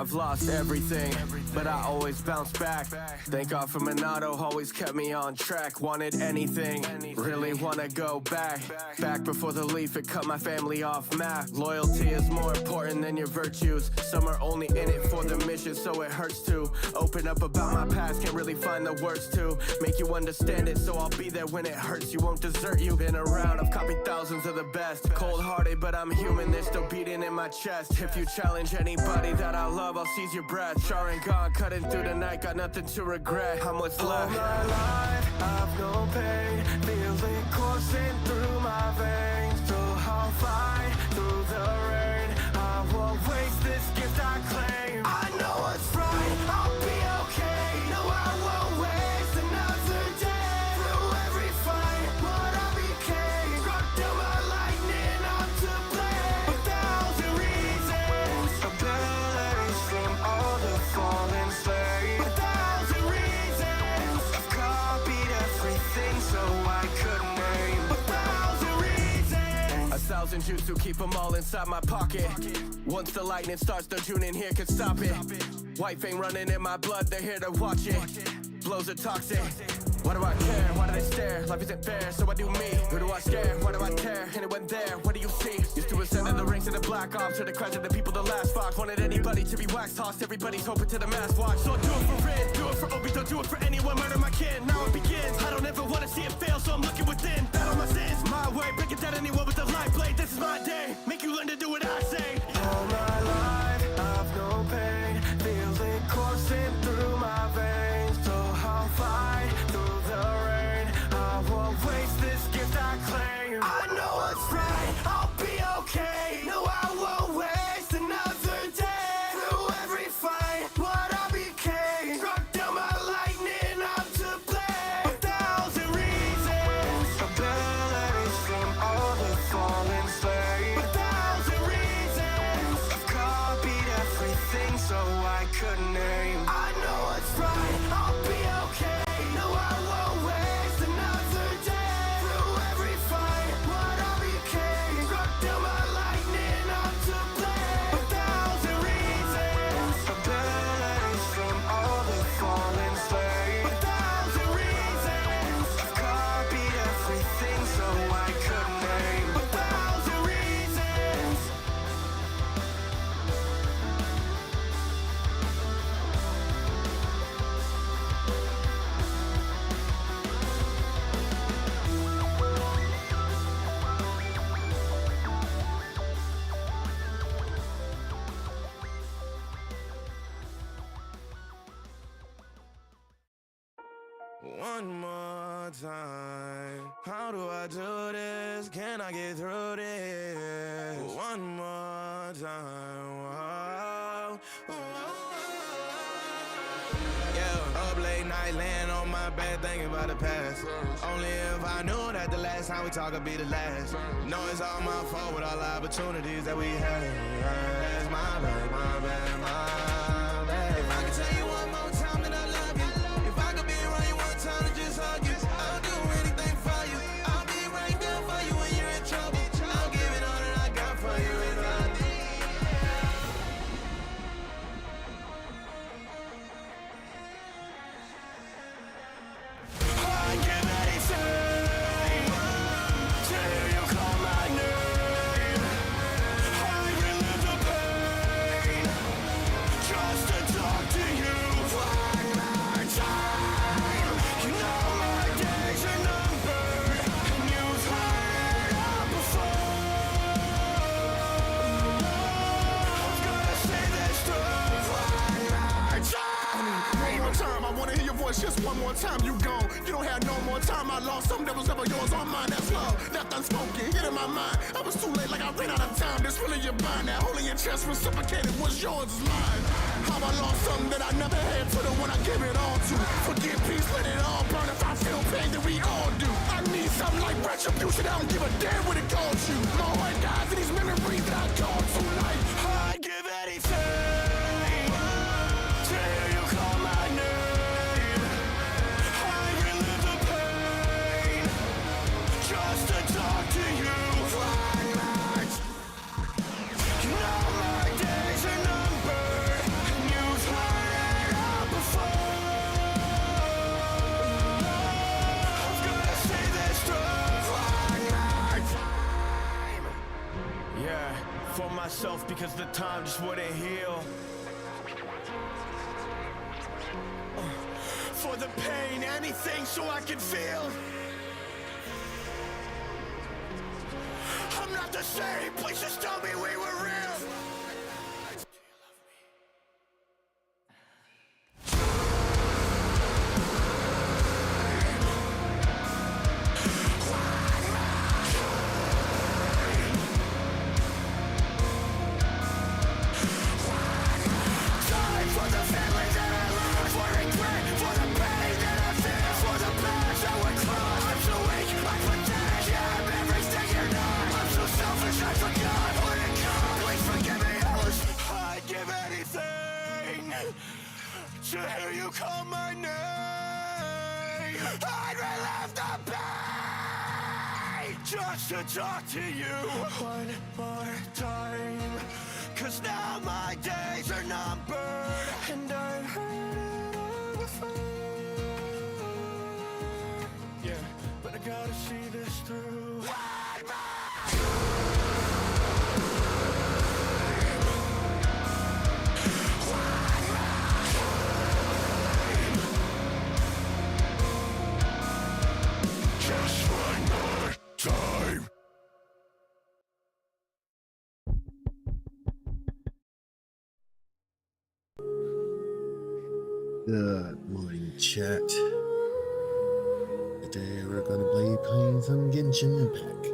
I've lost everything, but I always bounce back. Thank God for Monado, always kept me on track. Wanted anything, really wanna go back. Back before the leaf, it cut my family off map. Loyalty is more important than your virtues. Some are only in it for the mission, so it hurts to open up about my past, can't really find the words to make you understand it, so I'll be there when it hurts. You won't desert you, been around, I've copied thousands of the best. Cold-hearted, but I'm human, there's still beating in my chest. If you challenge anybody that I love, I'll seize your breath. Char and gone, cutting through the night, got nothing to regret. I'm what's left. All my life, I've no pain, feel it coursing through my veins. So I'll fight through the rain, I won't waste this gift I claim. I know what's right, I'll be okay. No, I won't waste another day. Through every fight, what I became, struck down by lightning, I'm to blame. 1,000 reasons, a blaze from all the fallen slaves. 1,000 reasons, I've copied everything so I could name. 1,000 reasons, 1,000 Jews to keep them all inside my pocket. Once the lightning starts, the June in here can stop it. White fang running in my blood, they're here to watch it. Blows are toxic. Why do I care? Why do they stare? Life isn't fair, so I do me. Who do I scare? Why do I tear? Anyone there? What do you see? Used to ascend in the ranks of the black ops, to the cries of the people, the last fox. Wanted anybody to be wax tossed, everybody's hoping to the mass watch. So do it for Red, do it for Obi, don't do it for anyone. Murder my kid, now it begins. I don't ever want to see it fail, so I'm looking within. Battle my sins, my way, break it down anyone with a life blade. This is my day, make you learn to do what I say. all my life, I've no pain, feel it coursing through my veins. So I'll fight through the rain, I won't waste this gift I claim. I know what's right, I'll be okay. No, I won't waste another day. Through every fight, what I became, struck down by lightning, I'm to blame. 1,000 reasons, a blaze from all the fallen slaves. 1,000 reasons, I've copied everything so I could name. I know what's right, I'll be okay. No, I won't waste another day. Through every fight, what I became, struck down by lightning, I'm to blame. 1,000 reasons, a blaze from all the fallen slaves. 1,000 reasons, I've copied everything so I could name. 1,000 reasons. One more time, how do I do this? Can I get through this? One more time, whoa, yeah, up late night, laying on my bed, thinking about the past. Only if I knew that the last time we talk would be the last. No, it's all my fault with all the opportunities that we had. That's my bad, my bad, my bad. If I could tell you one more time that I love you, if I could be around you one time to just hug you, I'll do anything for you. I'll be right there for you when you're in trouble. I'll give it all that I got for you if I need. I give anything to hear you call my name. I relive the pain just to talk to you one more time. You know my days are numbered, and you've heard it before. I'm gonna say this through one more time. One more time, I wanna hear your voice just one more time. You gone, you don't have no more time. I lost something that was never yours or mine. That's love, left unspoken, hit in my mind. I was too late, like I ran out of time. This really your mind, that hole in your chest reciprocated. What's yours is mine. How I lost something that I never had to the one I give it all to. Forget peace, let it all burn. If I feel pain, then we all do. I need something like retribution. I don't give a damn what it calls you. My heart dies in these memories that I call tonight. I'd give anything to hear you call my name. I relive the pain just to talk to you one more time. You know my days are numbered, and cause the time just wouldn't heal. For the pain, anything so I can feel. I'm not the same, please just tell me we were real. To hear you call my name, I'd relive the pain just to talk to you one more time. Cause now my days are numbered, and I've heard it all before. Yeah, but I gotta see this through. One more. Time. Good morning, chat. Today we're gonna be playing some Genshin Impact.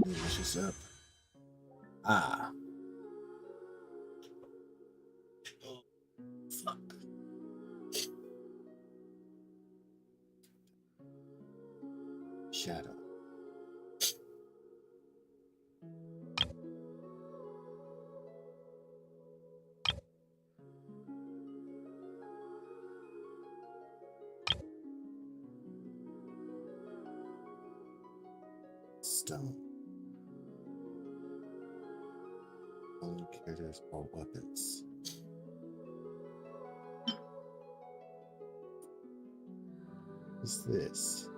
Finish this up. Ah. Oh, fuck. Shadow. Stone. Only characters or weapons. What's this?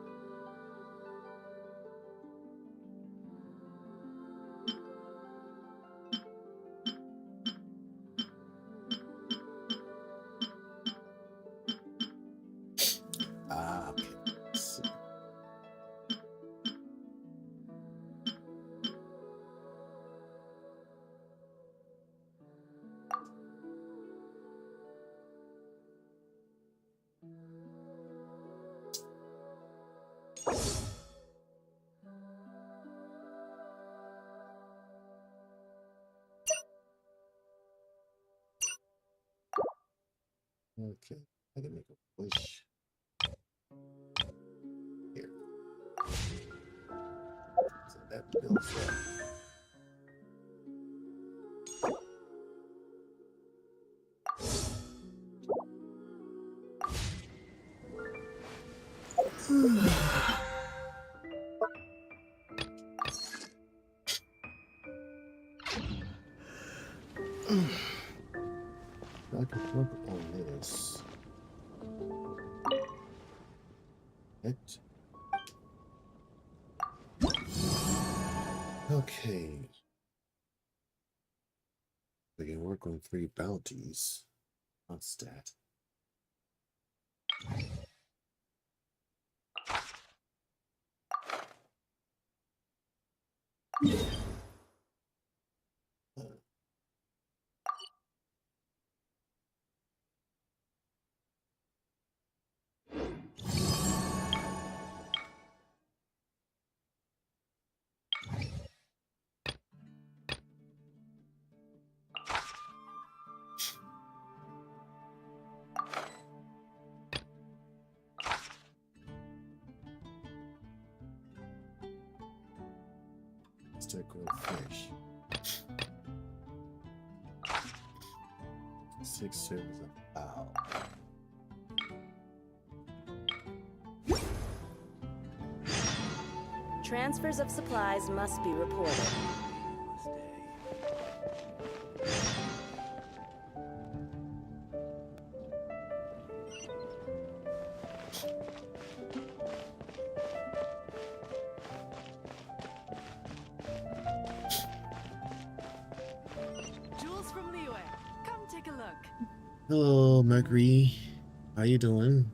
Ah, okay. Let's see. Okay, I can make a push here. So that builds up. I can work on this. It. Okay. We can work on 3 bounties. What's that? Stick with fish. 6 serves of fowl. Transfers of supplies must be reported. Jules from Liyue. Come take a look. Hello, Mercury. How you doing?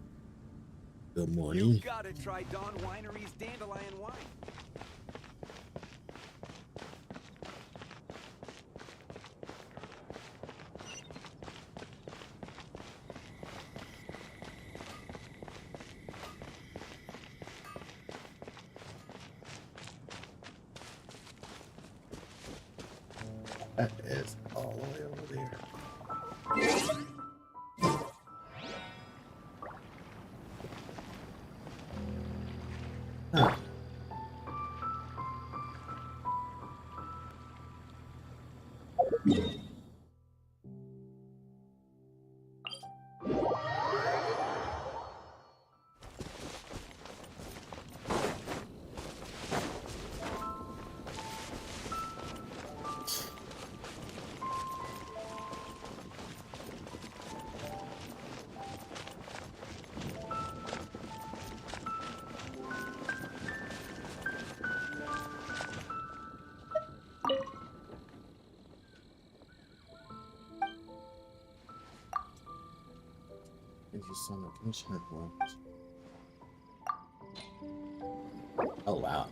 Good morning. You gotta try Dawn Winery's Dandelion wine. That is all the way over there. Huh. If you saw the Genshin had worked. Oh wow.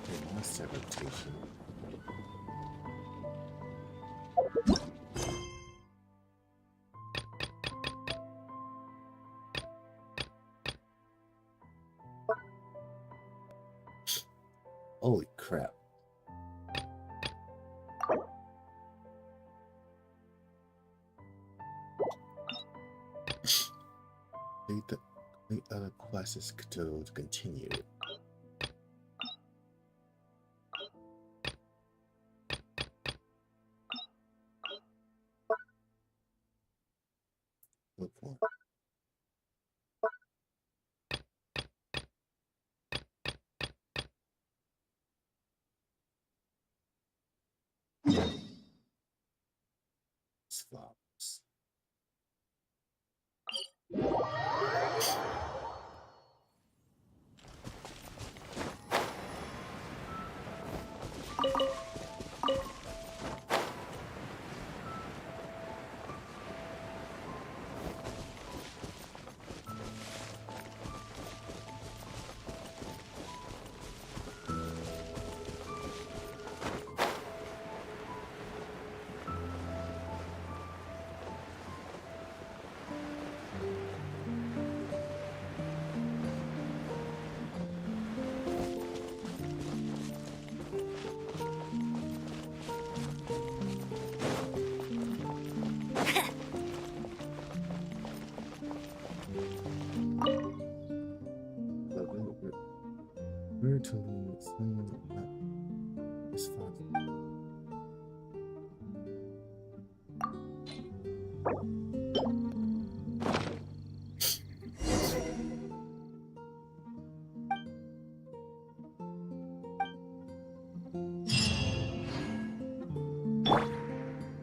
Okay, lost that rotation. Holy crap. Complete other classes to continue. Look for flops. We're totally it's fun.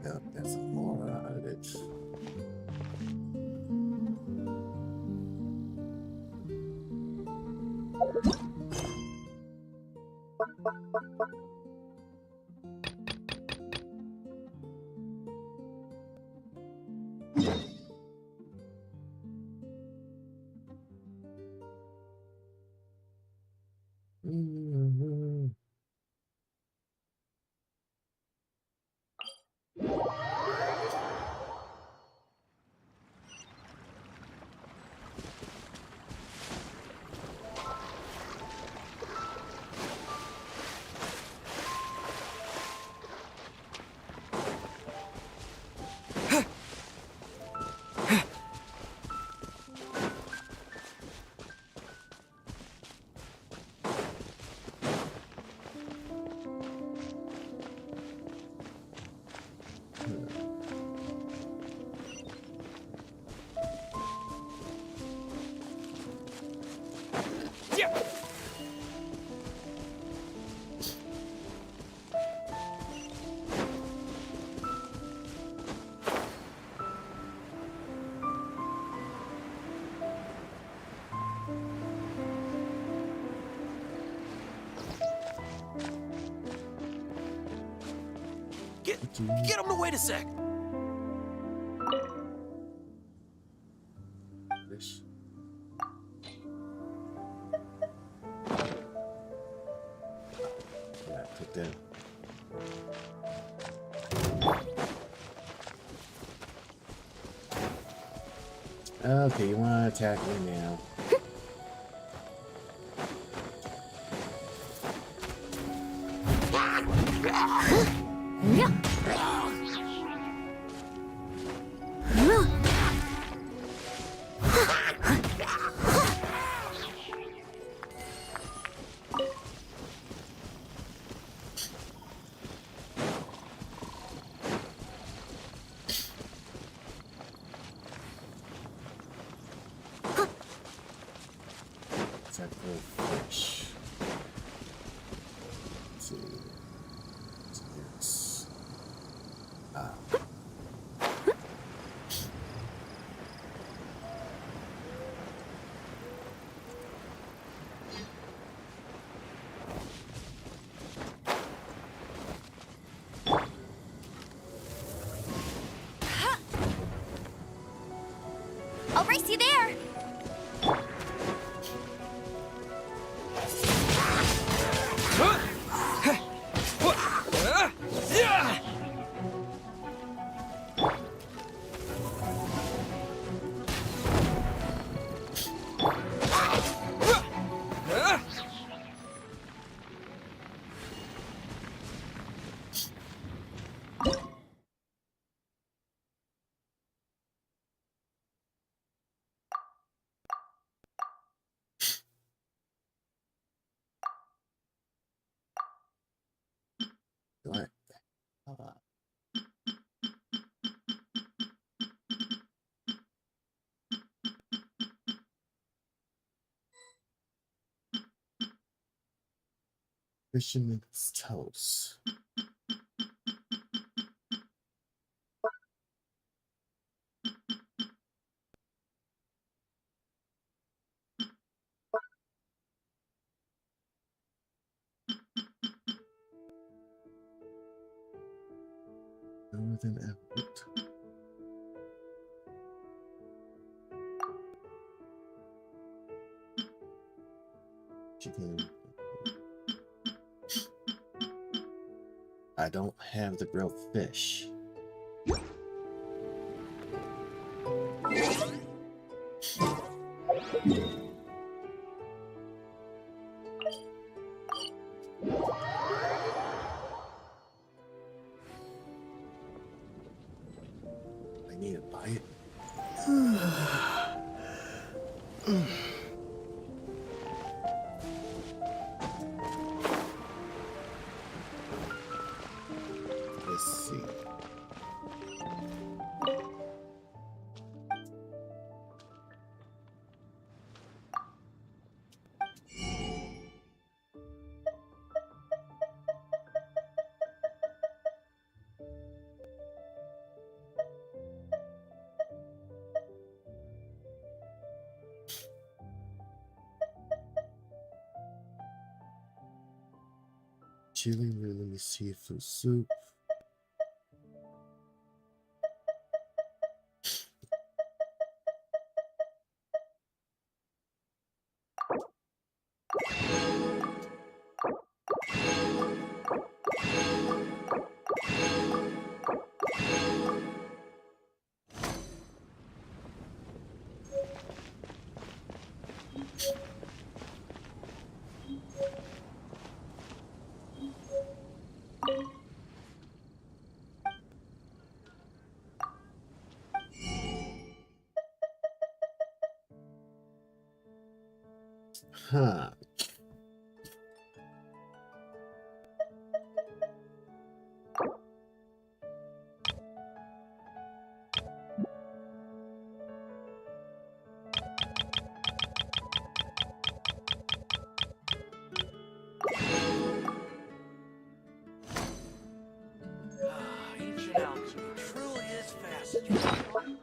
Yep, that's more out of it. Mm-hmm. Get him to wait a sec. Fish. Yeah, take that. Okay, you want to attack me now? Fish. Let's see. Yes. I'll race you there. What? Fisherman's toast. Northern Effort. Chicken. I don't have the grilled fish. I need to buy it. Let's see. Chili release seafood soup. Huh. Ancient alchemy truly is fascinating.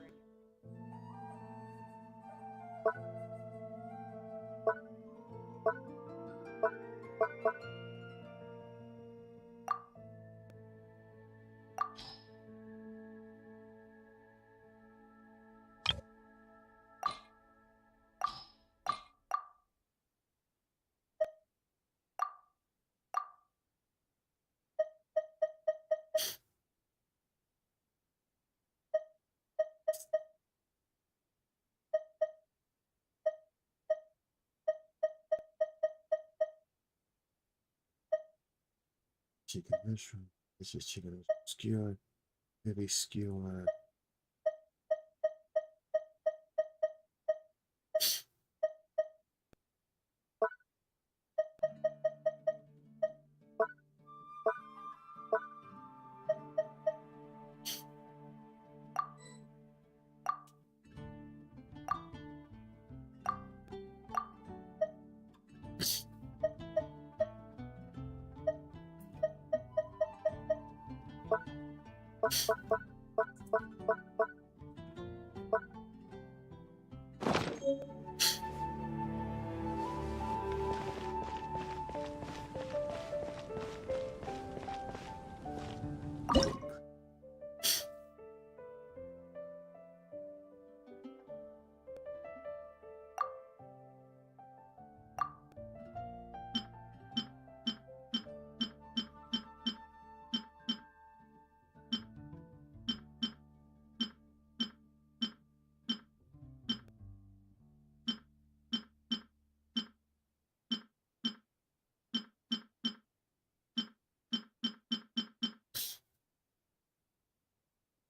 Chicken mushroom. This is chicken skewer. Heavy skewer.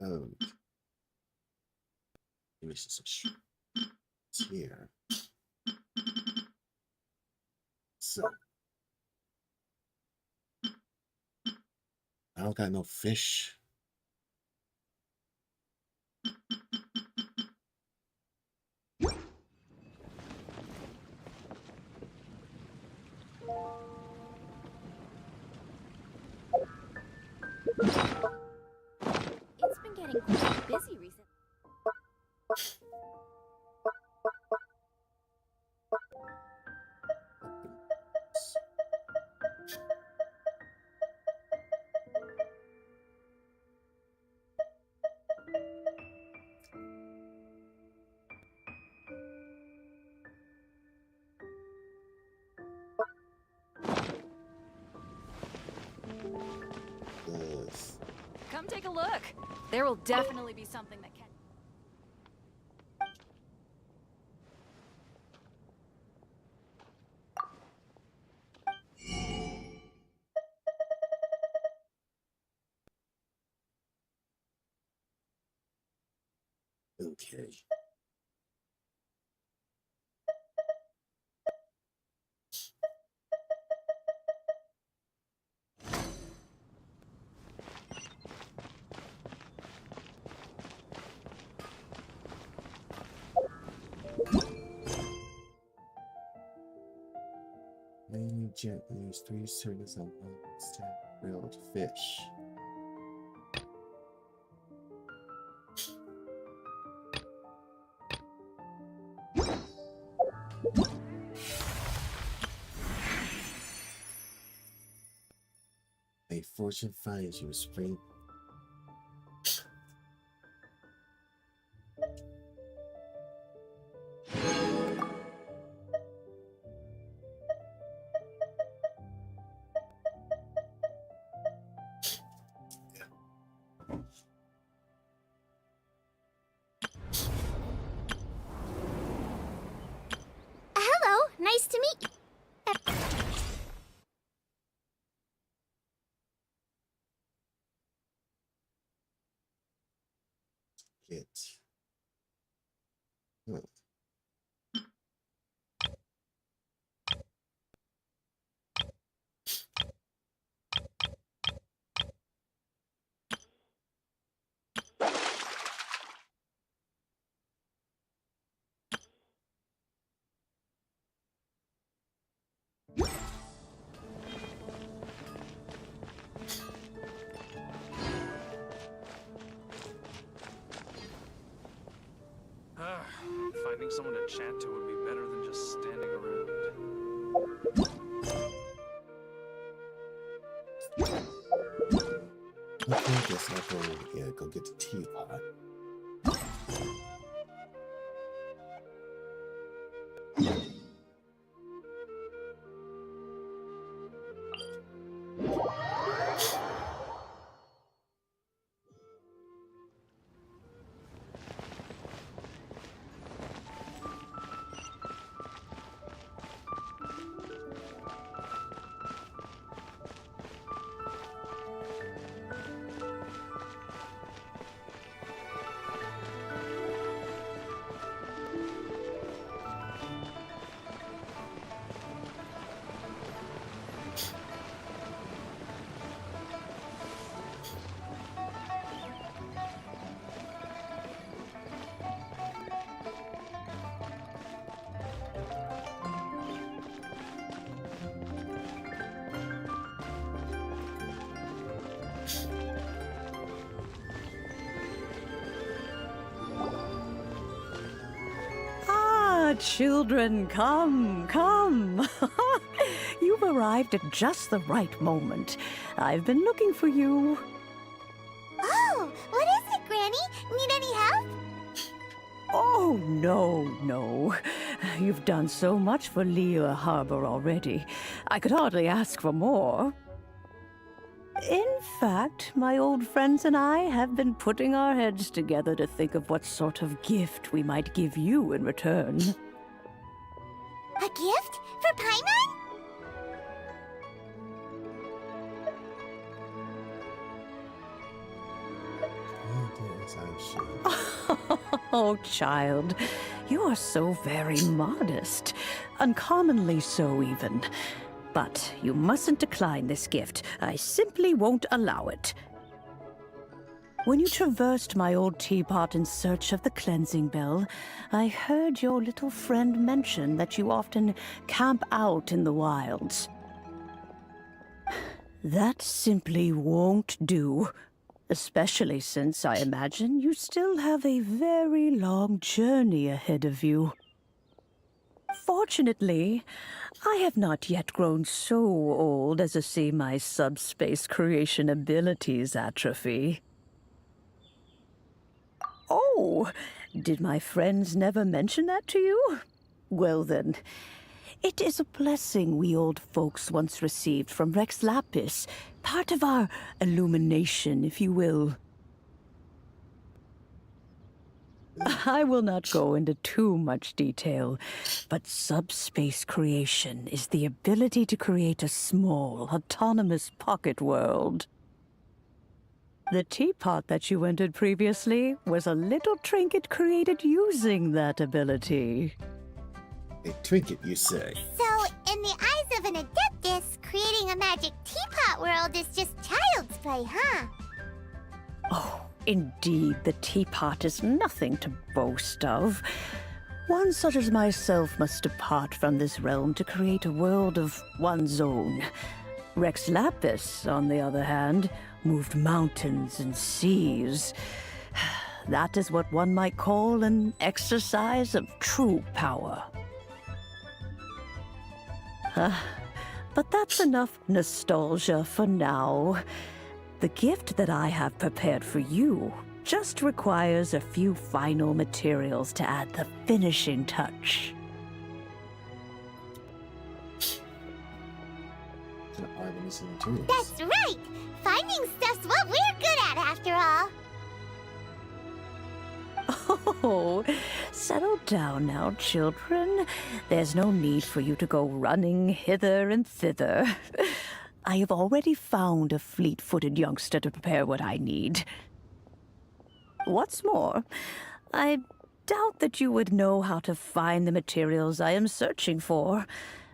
Oh, give me some here. So I don't got no fish. It's been getting quite busy recently. Come take a look. There will definitely be something that can. Okay. Menu gently use 3 servings of one grilled fish. A fortune finds you, spring. Hello, nice to meet you. Get. Huh. Finding someone to chat to would be better than just standing around. Okay, guess I'll go get the teapot. children, come. You've arrived at just the right moment. I've been looking for you. Oh, what is it, Granny? Need any help? Oh, no. You've done so much for Lea Harbor already. I could hardly ask for more. In fact, my old friends and I have been putting our heads together to think of what sort of gift we might give you in return. A gift? For Paimon? Oh, child, you are so very modest. Uncommonly so, even. But you mustn't decline this gift. I simply won't allow it. When you traversed my old teapot in search of the cleansing bell, I heard your little friend mention that you often camp out in the wilds. That simply won't do. Especially since I imagine you still have a very long journey ahead of you. Fortunately, I have not yet grown so old as to see my subspace creation abilities atrophy. Oh, did my friends never mention that to you? Well then, it is a blessing we old folks once received from Rex Lapis, part of our illumination, if you will. I will not go into too much detail, but subspace creation is the ability to create a small, autonomous pocket world. The teapot that you entered previously was a little trinket created using that ability. A trinket, you say? So, in the eyes of an Adeptus, creating a magic teapot world is just child's play, huh? Oh, indeed, the teapot is nothing to boast of. One such as myself must depart from this realm to create a world of one's own. Rex Lapis, on the other hand, moved mountains and seas. That is what one might call an exercise of true power. But that's enough nostalgia for now. The gift that I have prepared for you just requires a few final materials to add the finishing touch. That's right! Finding stuff's what we're good at, after all. Oh, settle down now, children. There's no need for you to go running hither and thither. I have already found a fleet-footed youngster to prepare what I need. What's more, I doubt that you would know how to find the materials I am searching for.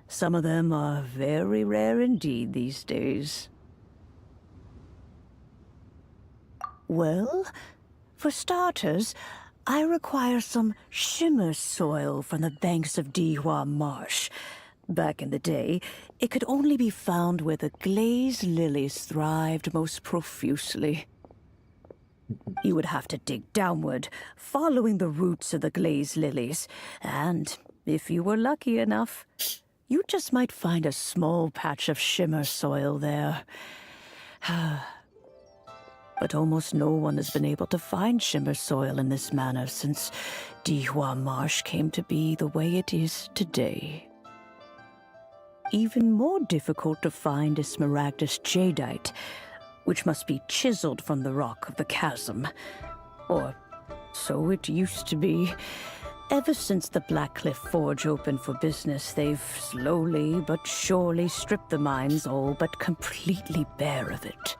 Some of them are very rare indeed these days. Well, for starters, I require some shimmer soil from the banks of Dihua Marsh. Back in the day, it could only be found where the glazed lilies thrived most profusely. You would have to dig downward, following the roots of the glazed lilies, and if you were lucky enough, you just might find a small patch of shimmer soil there. But almost no one has been able to find shimmer soil in this manner since Dihua Marsh came to be the way it is today. Even more difficult to find is smaragdus jadeite, which must be chiseled from the rock of the chasm. Or so it used to be. Ever since the Blackcliff Forge opened for business, they've slowly but surely stripped the mines all but completely bare of it.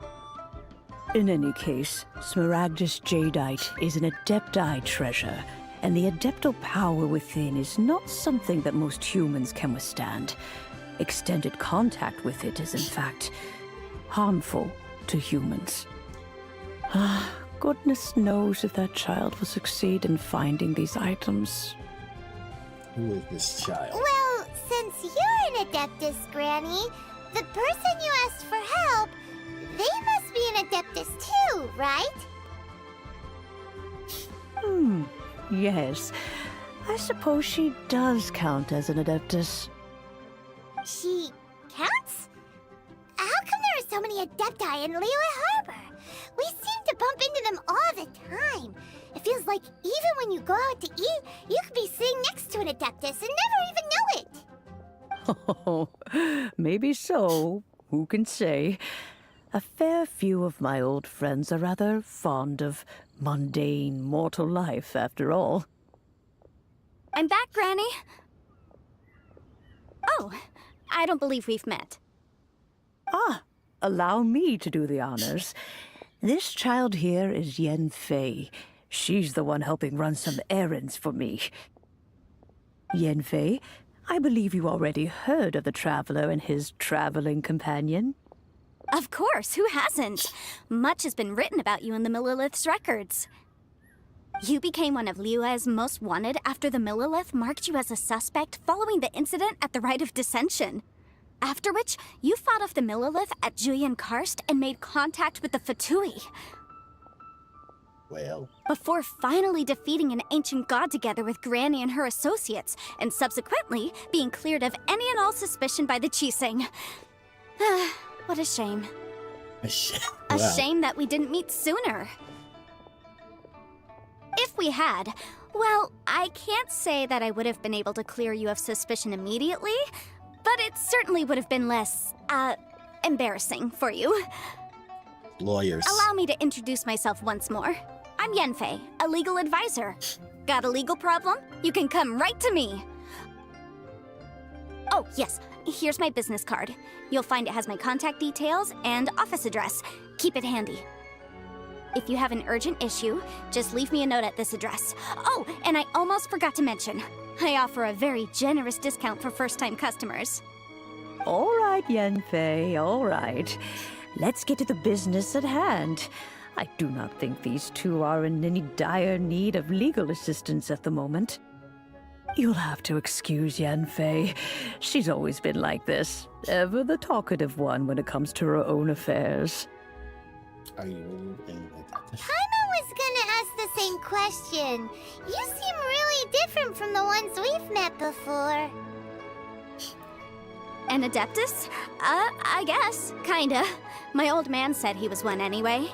In any case, smaragdus jadeite is an adepti treasure, and the adeptal power within is not something that most humans can withstand. Extended contact with it is, in fact, harmful to humans. Goodness knows if that child will succeed in finding these items. Who is this child? Well, since you're an Adeptus, Granny, the person you asked for help, they must be an Adeptus too, right? Yes. I I suppose she does count as an Adeptus. She counts? How come there are so many Adepti in Liyue Harbor? We seem to bump into them all the time. It feels like even when you go out to eat, you could be sitting next to an Adeptus and never even know it. Oh, maybe so. Who can say? A fair few of my old friends are rather fond of mundane mortal life, after all. I'm back, Granny. Oh, I don't believe we've met. Ah, allow me to do the honors. This child here is Yen Fei. She's the one helping run some errands for me. Yen Fei, I believe you already heard of the Traveler and his traveling companion. Of course, who hasn't? Much has been written about you in the Millilith's records. You became one of Liyue's most wanted after the Millilith marked you as a suspect following the incident at the Rite of Dissension. After which, you fought off the Millilith at Julian Karst and made contact with the Fatui. Well. Before finally defeating an ancient god together with Granny and her associates, and subsequently being cleared of any and all suspicion by the Chiseng. What a shame. A shame. A Wow. shame that we didn't meet sooner. If we had, well, I can't say that I would have been able to clear you of suspicion immediately, but it certainly would have been less, embarrassing for you. Lawyers. Allow me to introduce myself once more. I'm Yenfei, a legal advisor. Got a legal problem? You can come right to me. Oh, yes, here's my business card. You'll find it has my contact details and office address. Keep it handy. If you have an urgent issue, just leave me a note at this address. Oh, and I almost forgot to mention, I offer a very generous discount for first-time customers. All right, Yen Fei, all right. Let's get to the business at hand. I do not think these two are in any dire need of legal assistance at the moment. You'll have to excuse Yen Fei. She's always been like this, ever the talkative one when it comes to her own affairs. Are you really an Adeptus? Paimon was gonna ask the same question. You seem really different from the ones we've met before. An Adeptus? I guess. Kinda. My old man said he was one anyway.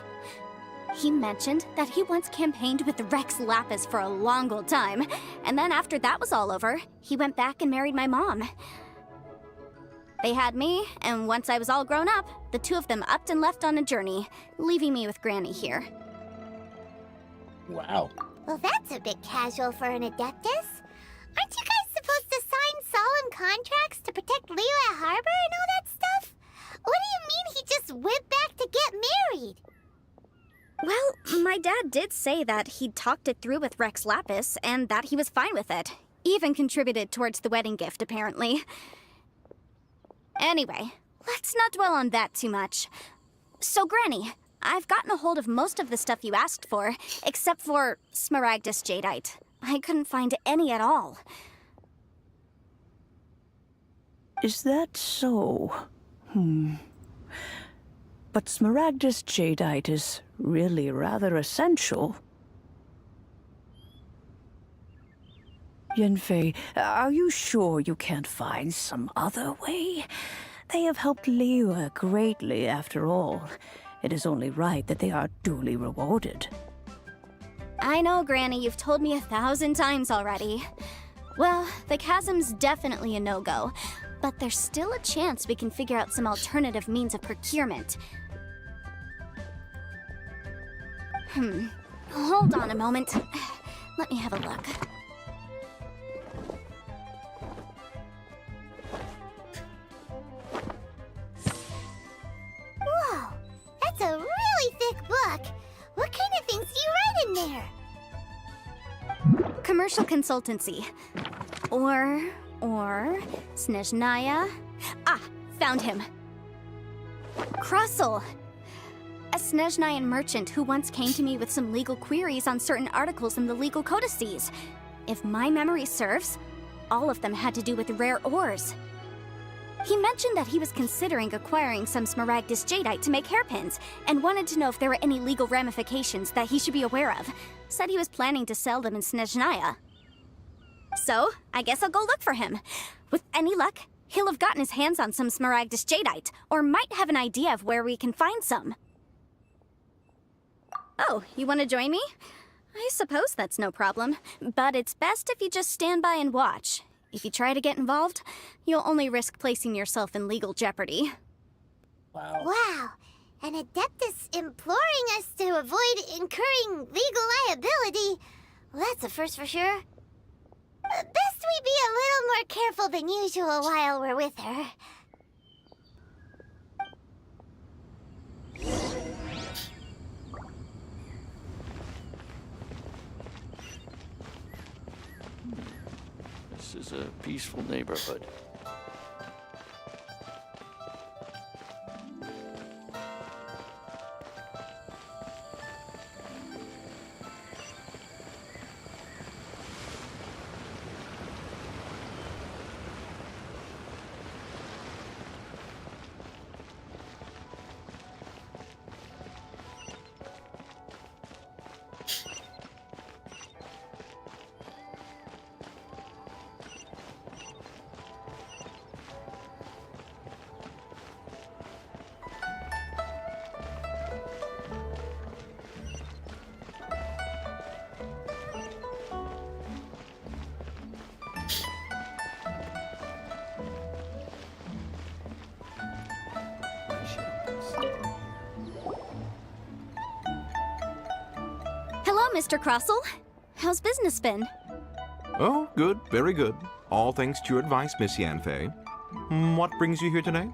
He mentioned that he once campaigned with Rex Lapis for a long old time, and then after that was all over, he went back and married my mom. They had me, and once I was all grown up, the two of them upped and left on a journey, leaving me with Granny here. Wow. Well, that's a bit casual for an Adeptus. Aren't you guys supposed to sign solemn contracts to protect Liyue Harbor and all that stuff? What do you mean he just went back to get married? Well, my dad did say that he'd talked it through with Rex Lapis, and that he was fine with it. Even contributed towards the wedding gift, apparently. Anyway, let's not dwell on that too much. So, Granny, I've gotten a hold of most of the stuff you asked for, except for Smaragdus Jadeite. I couldn't find any at all. Is that so? But Smaragdus Jadeite is really rather essential. Yenfei, are you sure you can't find some other way? They have helped Liyue greatly, after all. It is only right that they are duly rewarded. I know, Granny, you've told me 1,000 times already. Well, the chasm's definitely a no-go, but there's still a chance we can figure out some alternative means of procurement. Hold on a moment. Let me have a look. Whoa, that's a really thick book. What kind of things do you write in there? Commercial consultancy. Or Snezhnaya. Ah, found him. Krusel. A Snezhnayan merchant who once came to me with some legal queries on certain articles in the legal codices. If my memory serves, all of them had to do with rare ores. He mentioned that he was considering acquiring some Smaragdus Jadeite to make hairpins, and wanted to know if there were any legal ramifications that he should be aware of. Said he was planning to sell them in Snezhnaya. So, I guess I'll go look for him. With any luck, he'll have gotten his hands on some Smaragdus Jadeite, or might have an idea of where we can find some. Oh, you want to join me? I suppose that's no problem, but it's best if you just stand by and watch. If you try to get involved, you'll only risk placing yourself in legal jeopardy. Wow. Wow, an Adeptus imploring us to avoid incurring legal liability. Well, that's a first for sure. Best we be a little more careful than usual while we're with her. This is a peaceful neighborhood. Hello, Mr. Crossell. How's business been? Oh, good, very good. All thanks to your advice, Miss Yanfei. What brings you here today?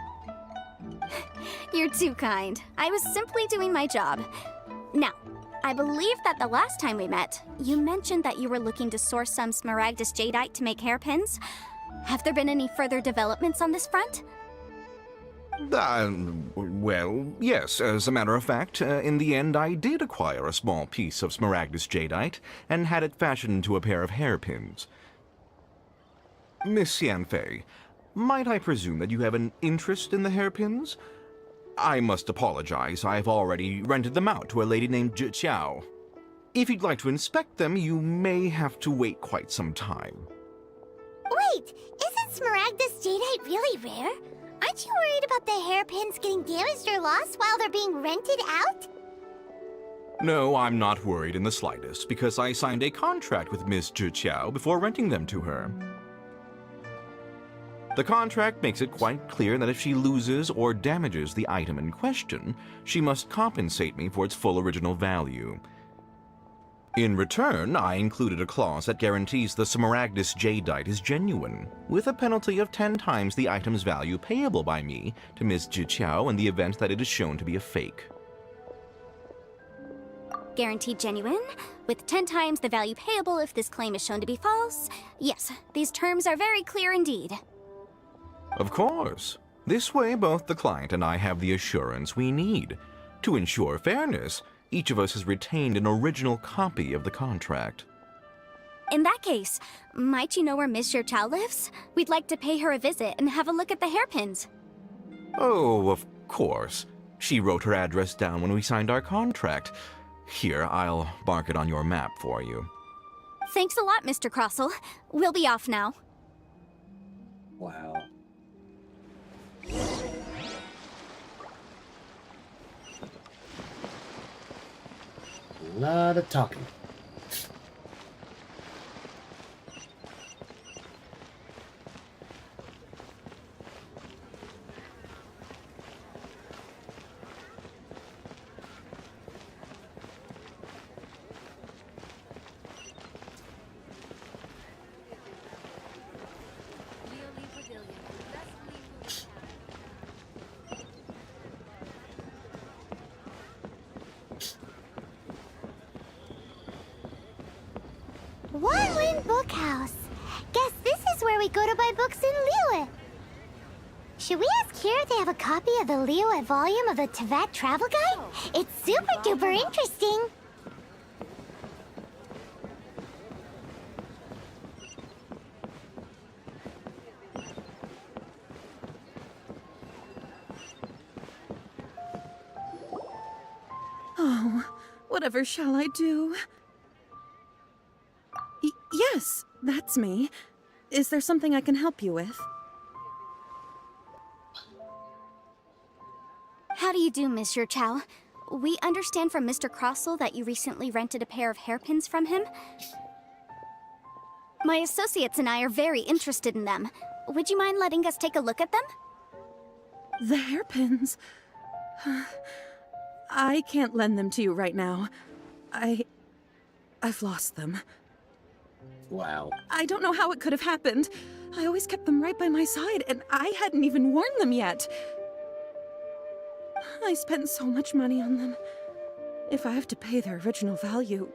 You're too kind. I was simply doing my job. Now, I believe that the last time we met, you mentioned that you were looking to source some Smaragdus Jadeite to make hairpins. Have there been any further developments on this front? Well, yes. As a matter of fact, in the end, I did acquire a small piece of Smaragdus Jadeite and had it fashioned into a pair of hairpins. Miss Yanfei, might I presume that you have an interest in the hairpins? I must apologize. I've already rented them out to a lady named Zhi. If you'd like to inspect them, you may have to wait quite some time. Wait, isn't Smaragdus Jadeite really rare? Aren't you worried about the hairpins getting damaged or lost while they're being rented out? No, I'm not worried in the slightest, because I signed a contract with Miss Zhi before renting them to her. The contract makes it quite clear that if she loses or damages the item in question, she must compensate me for its full original value. In return, I included a clause that guarantees the Smaragdus Jadeite is genuine, with a penalty of 10 times the item's value payable by me to Miss Zhi in the event that it is shown to be a fake. Guaranteed genuine, with 10 times the value payable if this claim is shown to be false. Yes, these terms are very clear indeed. Of course. This way, both the client and I have the assurance we need. To ensure fairness, each of us has retained an original copy of the contract. In that case, might you know where Miss Zhi lives? We'd like to pay her a visit and have a look at the hairpins. Oh, of course. She wrote her address down when we signed our contract. Here, I'll mark it on your map for you. Thanks a lot, Mr. Crossell. We'll be off now. Wow. A lot of talking. One Wind Bookhouse. Guess this is where we go to buy books in Liyue. Should we ask here if they have a copy of the Liyue volume of the Teyvat Travel Guide? It's super duper interesting. Oh, whatever shall I do? Yes, that's me. Is there something I can help you with? How do you do, Monsieur Chow? We understand from Mr. Crossell that you recently rented a pair of hairpins from him. My associates and I are very interested in them. Would you mind letting us take a look at them? The hairpins? I can't lend them to you right now. I've lost them. Wow. I don't know how it could have happened. I always kept them right by my side, and I hadn't even worn them yet. I spent so much money on them. If I have to pay their original value,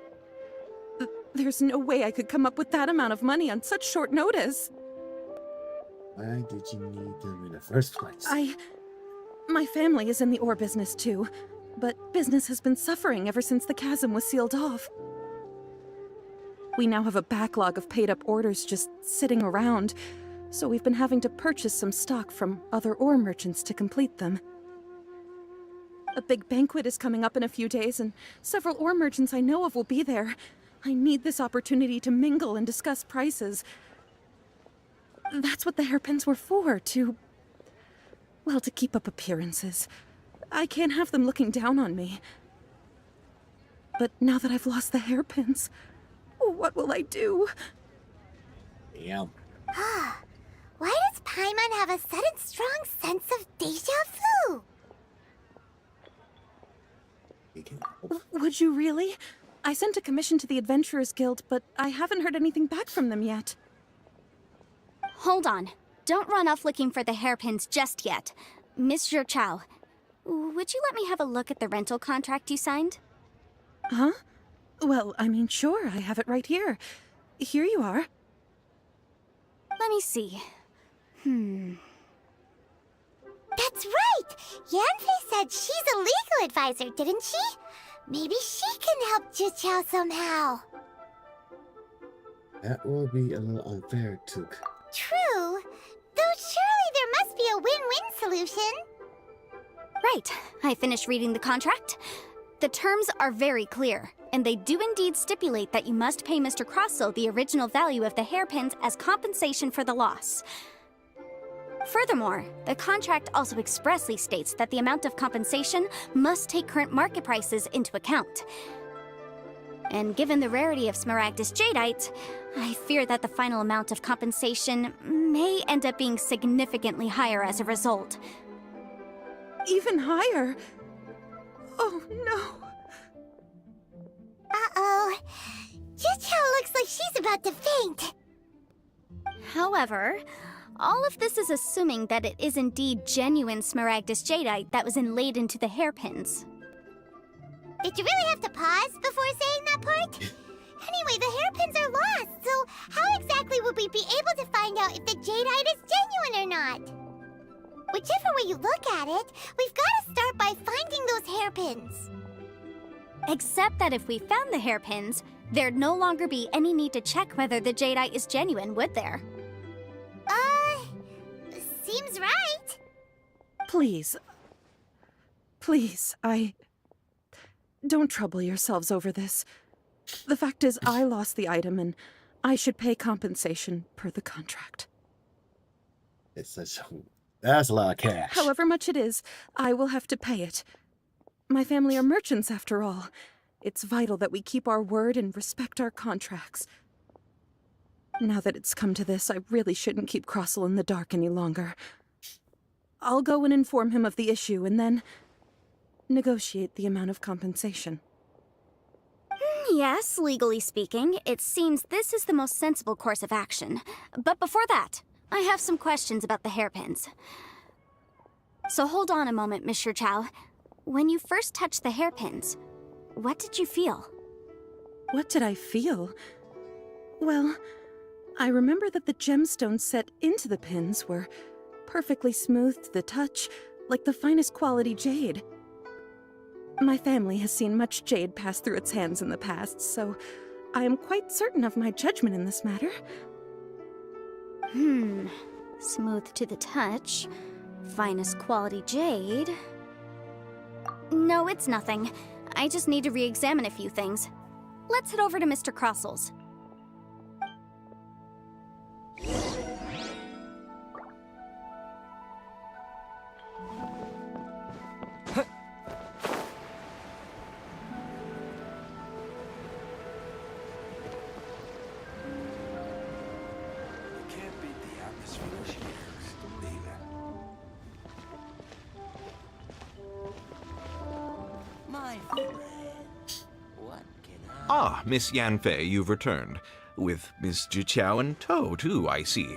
there's no way I could come up with that amount of money on such short notice. Why did you need them in the first place? My family is in the ore business too, but business has been suffering ever since the chasm was sealed off. We now have a backlog of paid-up orders just sitting around, so we've been having to purchase some stock from other ore merchants to complete them. A big banquet is coming up in a few days, and several ore merchants I know of will be there. I need this opportunity to mingle and discuss prices. That's what the hairpins were for, to keep up appearances. I can't have them looking down on me. But now that I've lost the hairpins, what will I do? Yeah. Why does Paimon have a sudden strong sense of deja vu? Would you really? I sent a commission to the Adventurers Guild, but I haven't heard anything back from them yet. Hold on. Don't run off looking for the hairpins just yet. Monsieur Chow, would you let me have a look at the rental contract you signed? Huh? Well, I mean, sure, I have it right here. Here you are. Let me see. That's right! Yanfei said she's a legal advisor, didn't she? Maybe she can help Juqiao somehow. That will be a little unfair, Took. True. Though surely there must be a win-win solution. Right. I finished reading the contract. The terms are very clear, and they do indeed stipulate that you must pay Mr. Crossell the original value of the hairpins as compensation for the loss. Furthermore, the contract also expressly states that the amount of compensation must take current market prices into account. And given the rarity of Smaragdus Jadeite, I fear that the final amount of compensation may end up being significantly higher as a result. Even higher? Oh, no. Uh-oh. Juqiao looks like she's about to faint. However, all of this is assuming that it is indeed genuine Smaragdus Jadeite that was inlaid into the hairpins. Did you really have to pause before saying that part? Anyway, the hairpins are lost, so how exactly would we be able to find out if the Jadeite is genuine or not? Whichever way you look at it, we've got to start by finding those hairpins. Except that if we found the hairpins, there'd no longer be any need to check whether the Jadeite is genuine, would there? Seems right. Please. Please, Don't trouble yourselves over this. The fact is, I lost the item, and I should pay compensation per the contract. That's a lot of cash. However much it is, I will have to pay it. My family are merchants, after all. It's vital that we keep our word and respect our contracts. Now that it's come to this, I really shouldn't keep Crossell in the dark any longer. I'll go and inform him of the issue, and then negotiate the amount of compensation. Yes, legally speaking, it seems this is the most sensible course of action. But before that, I have some questions about the hairpins. So hold on a moment, Monsieur Chow. When you first touched the hairpins, what did you feel? What did I feel? Well, I remember that the gemstones set into the pins were perfectly smooth to the touch, like the finest quality jade. My family has seen much jade pass through its hands in the past, so I am quite certain of my judgment in this matter. Smooth to the touch, finest quality jade. No, it's nothing. I just need to re-examine a few things. Let's head over to Mr. Crossell's. Ah, Miss Yanfei, you've returned. With Miss Jiqiao in tow, too, I see.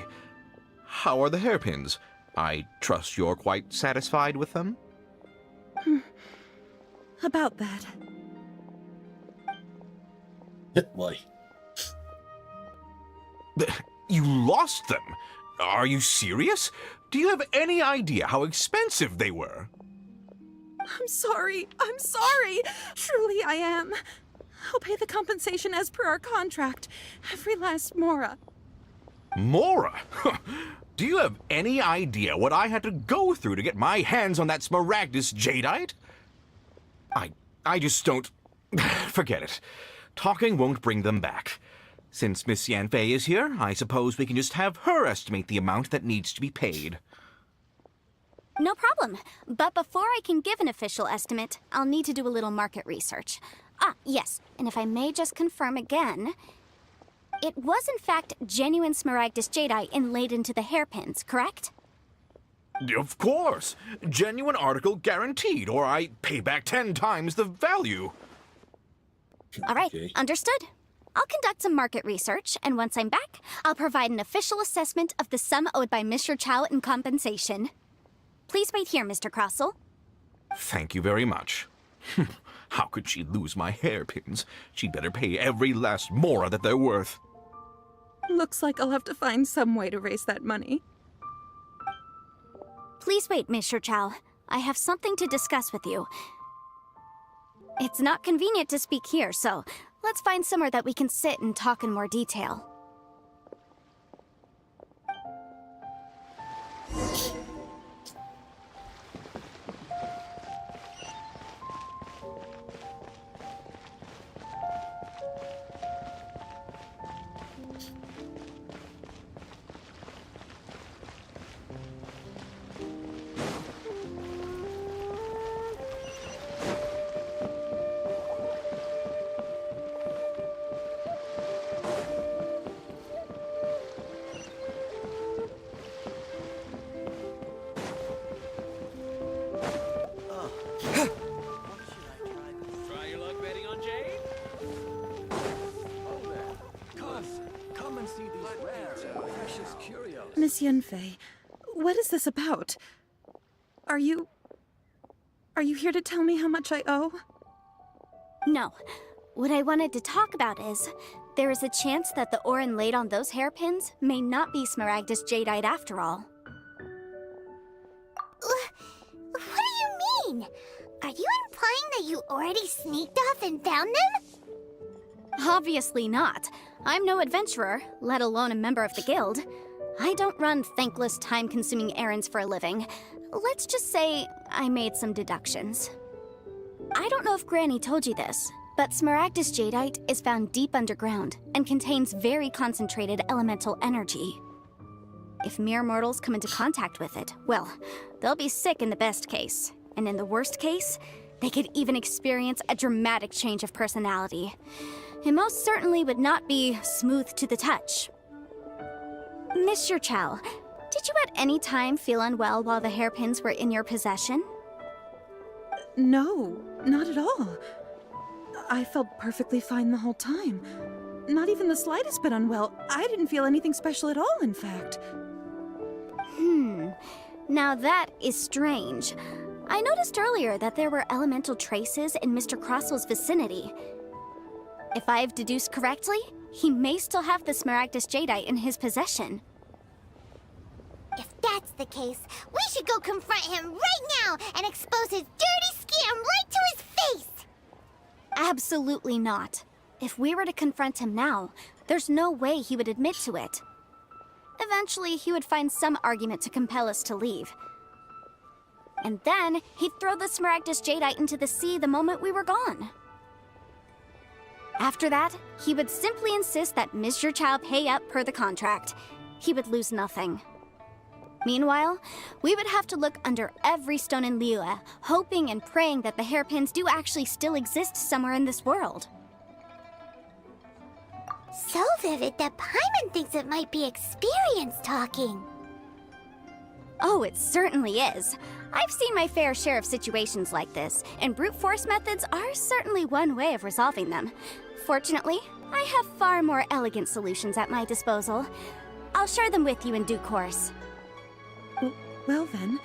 How are the hairpins? I trust you're quite satisfied with them? About that. Why? You lost them? Are you serious? Do you have any idea how expensive they were? I'm sorry. I'm sorry. Truly I am. I'll pay the compensation as per our contract. Every last mora. Mora? Do you have any idea what I had to go through to get my hands on that Smaragdus jadeite? I just don't... Forget it. Talking won't bring them back. Since Miss Yanfei is here, I suppose we can just have her estimate the amount that needs to be paid. No problem. But before I can give an official estimate, I'll need to do a little market research. Ah, yes. And if I may just confirm again, it was in fact genuine Smaragdus jadeite inlaid into the hairpins, correct? Of course. Genuine article guaranteed, or I pay back 10 times the value. All right, Okay. understood. I'll conduct some market research, and once I'm back, I'll provide an official assessment of the sum owed by Mr. Chow in compensation. Please wait here, Mr. Crossell. Thank you very much. How could she lose my hairpins? She'd better pay every last mora that they're worth. Looks like I'll have to find some way to raise that money. Please wait, Mr. Chow. I have something to discuss with you. It's not convenient to speak here, so let's find somewhere that we can sit and talk in more detail. Try your luck betting on Jade? Oh there. Come and see these rare and precious curios. Miss Yanfei, what is this about? Are you here to tell me how much I owe? No. What I wanted to talk about is, there is a chance that the ore inlaid on those hairpins may not be Smaragdus jadeite after all. What do you mean? Are you implying that you already sneaked off and found them? Obviously not. I'm no adventurer, let alone a member of the guild. I don't run thankless, time-consuming errands for a living. Let's just say I made some deductions. I don't know if Granny told you this, but Smaragdus jadeite is found deep underground and contains very concentrated elemental energy. If mere mortals come into contact with it, well, they'll be sick in the best case. And in the worst case, they could even experience a dramatic change of personality. It most certainly would not be smooth to the touch. Mr. Chow, did you at any time feel unwell while the hairpins were in your possession? No, not at all. I felt perfectly fine the whole time. Not even the slightest bit unwell. I didn't feel anything special at all, in fact. Now that is strange. I noticed earlier that there were elemental traces in Mr. Crossell's vicinity. If I've deduced correctly, he may still have the Smaragdus jadeite in his possession. If that's the case, we should go confront him right now and expose his dirty scam right to his face! Absolutely not. If we were to confront him now, there's no way he would admit to it. Eventually, he would find some argument to compel us to leave. And then, he'd throw the Smaragdus jadeite into the sea the moment we were gone. After that, he would simply insist that Mr. Chow pay up per the contract. He would lose nothing. Meanwhile, we would have to look under every stone in Liyue, hoping and praying that the hairpins do actually still exist somewhere in this world. So vivid that Paimon thinks it might be experience talking. Oh, it certainly is. I've seen my fair share of situations like this, and brute force methods are certainly one way of resolving them. Fortunately, I have far more elegant solutions at my disposal. I'll share them with you in due course. Well then,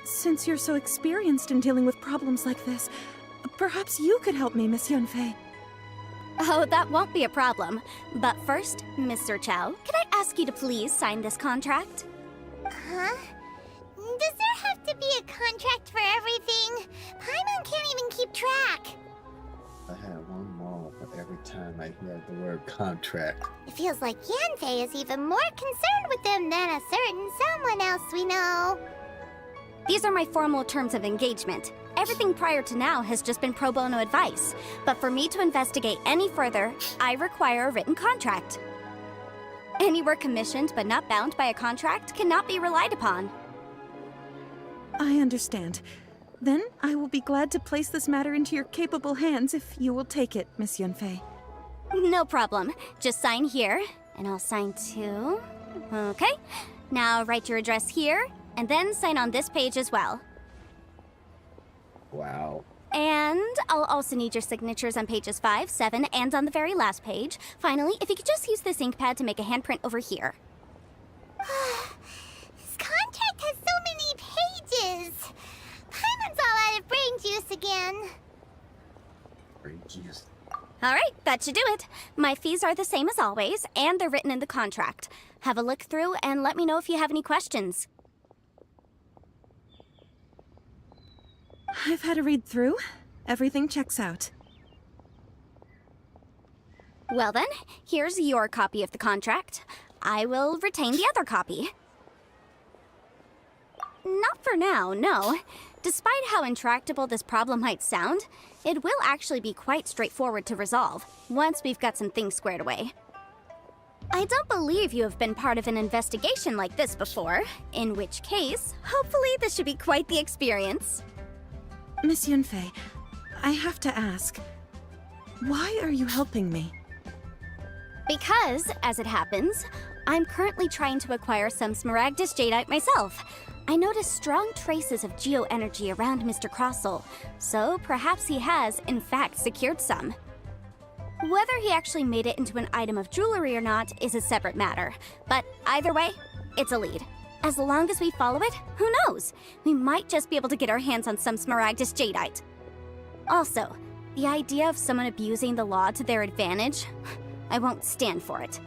since you're so experienced in dealing with problems like this, perhaps you could help me, Miss Yunfei. Oh, that won't be a problem. But first, Mr. Chow, can I ask you to please sign this contract? Huh? Does there have to be a contract for everything? Paimon can't even keep track. I have one more for every time I hear the word contract. It feels like Yanfei is even more concerned with them than a certain someone else we know. These are my formal terms of engagement. Everything prior to now has just been pro bono advice. But for me to investigate any further, I require a written contract. Any work commissioned but not bound by a contract cannot be relied upon. I understand. Then I will be glad to place this matter into your capable hands if you will take it, Miss Yunfei. No problem. Just sign here, and I'll sign too. Okay. Now write your address here, and then sign on this page as well. Wow. And I'll also need your signatures on pages 5, 7, and on the very last page. Finally, if you could just use this ink pad to make a handprint over here. This contract has so many pages. Paimon's all out of brain juice again. Brain juice. Alright, that should do it. My fees are the same as always, and they're written in the contract. Have a look through and let me know if you have any questions. I've had a read through. Everything checks out. Well then, here's your copy of the contract. I will retain the other copy. Not for now, no. Despite how intractable this problem might sound, it will actually be quite straightforward to resolve, once we've got some things squared away. I don't believe you have been part of an investigation like this before, in which case, hopefully this should be quite the experience. Miss Yunfei, I have to ask, why are you helping me? Because, as it happens, I'm currently trying to acquire some Smaragdus Jadeite myself. I noticed strong traces of geoenergy around Mr. Crossel, so perhaps he has, in fact, secured some. Whether he actually made it into an item of jewelry or not is a separate matter, but either way, it's a lead. As long as we follow it, who knows? We might just be able to get our hands on some Smaragdus Jadeite. Also, the idea of someone abusing the law to their advantage, I won't stand for it.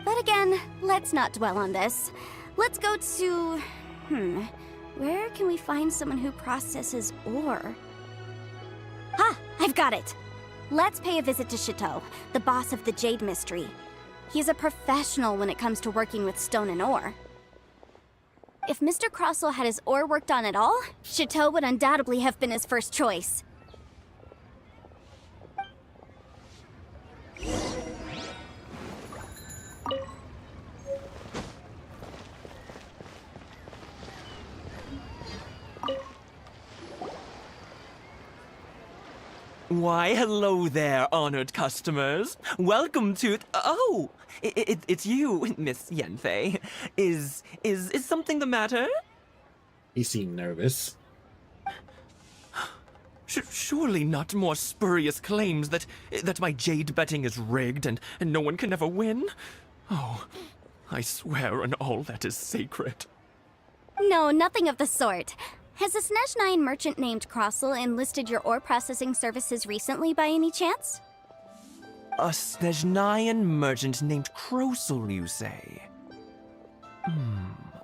But again, let's not dwell on this. Let's go to... where can we find someone who processes ore? Ha! I've got it! Let's pay a visit to Chateau, the boss of the Jade Mystery. He's a professional when it comes to working with stone and ore. If Mr. Crossel had his ore worked on at all, Chateau would undoubtedly have been his first choice. Why, hello there, honored customers. Welcome to... Oh! It's you, Miss Yanfei. Is something the matter? He seemed nervous. Surely not more spurious claims that my jade betting is rigged and no one can ever win? Oh, I swear on all that is sacred. No, nothing of the sort. Has a Snezhnine merchant named Crossel enlisted your ore processing services recently by any chance? A Snezhnine merchant named Crossel, you say?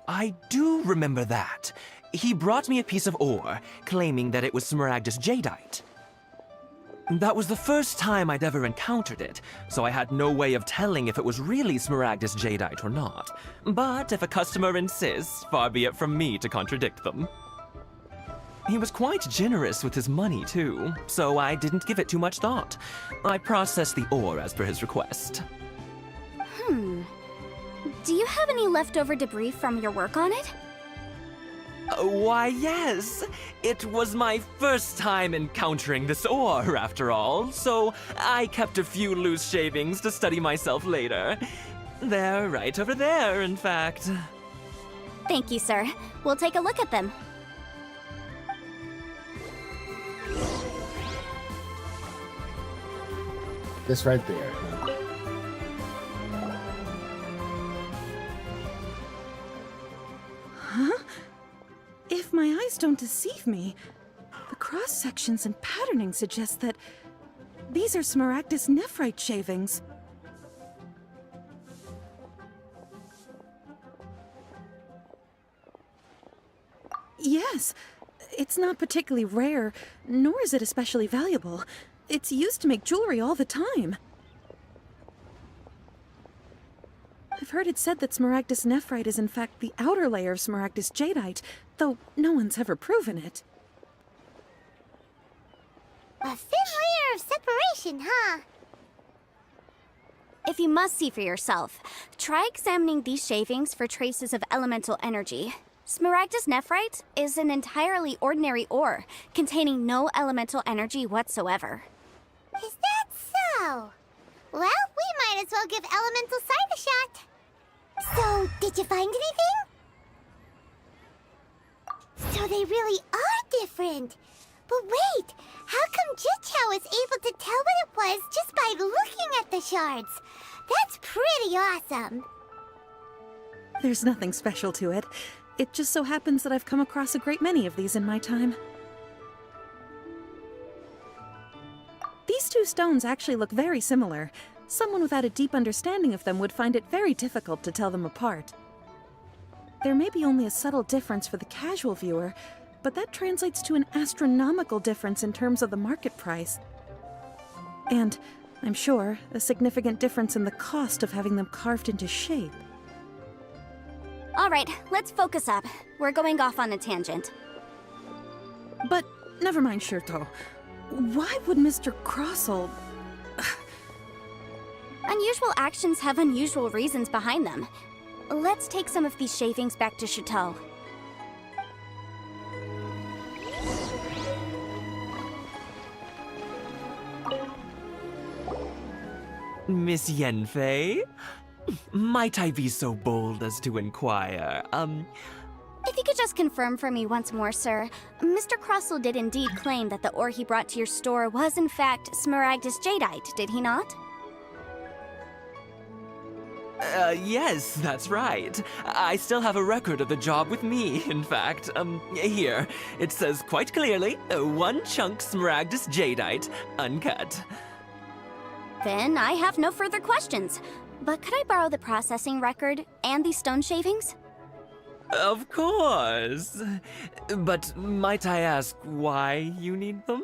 I do remember that. He brought me a piece of ore, claiming that it was Smaragdus Jadeite. That was the first time I'd ever encountered it, so I had no way of telling if it was really Smaragdus Jadeite or not. But if a customer insists, far be it from me to contradict them. He was quite generous with his money, too, so I didn't give it too much thought. I processed the ore as per his request. Do you have any leftover debris from your work on it? Why, yes. It was my first time encountering this ore, after all, so I kept a few loose shavings to study myself later. They're right over there, in fact. Thank you, sir. We'll take a look at them. This right there. Huh? If my eyes don't deceive me, the cross-sections and patterning suggest that these are Smaragdus nephrite shavings. Yes, it's not particularly rare, nor is it especially valuable. It's used to make jewelry all the time. I've heard it said that Smaragdus nephrite is in fact the outer layer of Smaragdus jadeite, though no one's ever proven it. A thin layer of separation, huh? If you must see for yourself, try examining these shavings for traces of elemental energy. Smaragdus nephrite is an entirely ordinary ore, containing no elemental energy whatsoever. Is that so? Well, we might as well give elemental sight a shot. So, did you find anything? So they really are different. But wait, how come Jichao was able to tell what it was just by looking at the shards? That's pretty awesome. There's nothing special to it. It just so happens that I've come across a great many of these in my time. These two stones actually look very similar. Someone without a deep understanding of them would find it very difficult to tell them apart. There may be only a subtle difference for the casual viewer, but that translates to an astronomical difference in terms of the market price. And, I'm sure, a significant difference in the cost of having them carved into shape. All right, let's focus up. We're going off on a tangent. But, never mind, Shirto. Why would Mr. Crossell... Unusual actions have unusual reasons behind them. Let's take some of these shavings back to Chateau. Miss Yenfei? Might I be so bold as to inquire, If you could just confirm for me once more, sir. Mr. Crossell did indeed claim that the ore he brought to your store was in fact Smaragdus jadeite, did he not? Yes, that's right. I still have a record of the job with me, in fact. Here. It says quite clearly, 1 chunk Smaragdus jadeite, uncut. Then I have no further questions. But could I borrow the processing record and these stone shavings? Of course. But might I ask why you need them?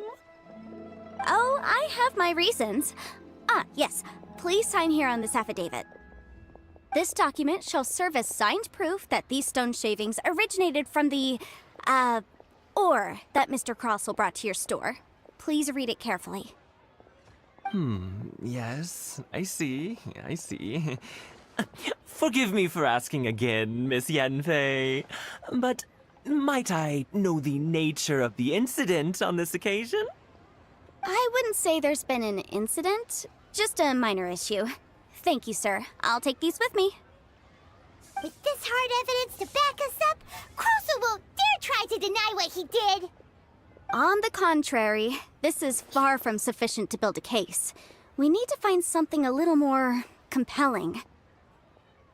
Oh, I have my reasons. Ah, yes. Please sign here on this affidavit. This document shall serve as signed proof that these stone shavings originated from the, ore that Mr. Crossell brought to your store. Please read it carefully. Yes, I see. Forgive me for asking again, Miss Yenfei, but might I know the nature of the incident on this occasion? I wouldn't say there's been an incident, just a minor issue. Thank you, sir. I'll take these with me. With this hard evidence to back us up, Crossell won't dare try to deny what he did. On the contrary, this is far from sufficient to build a case. We need to find something a little more compelling.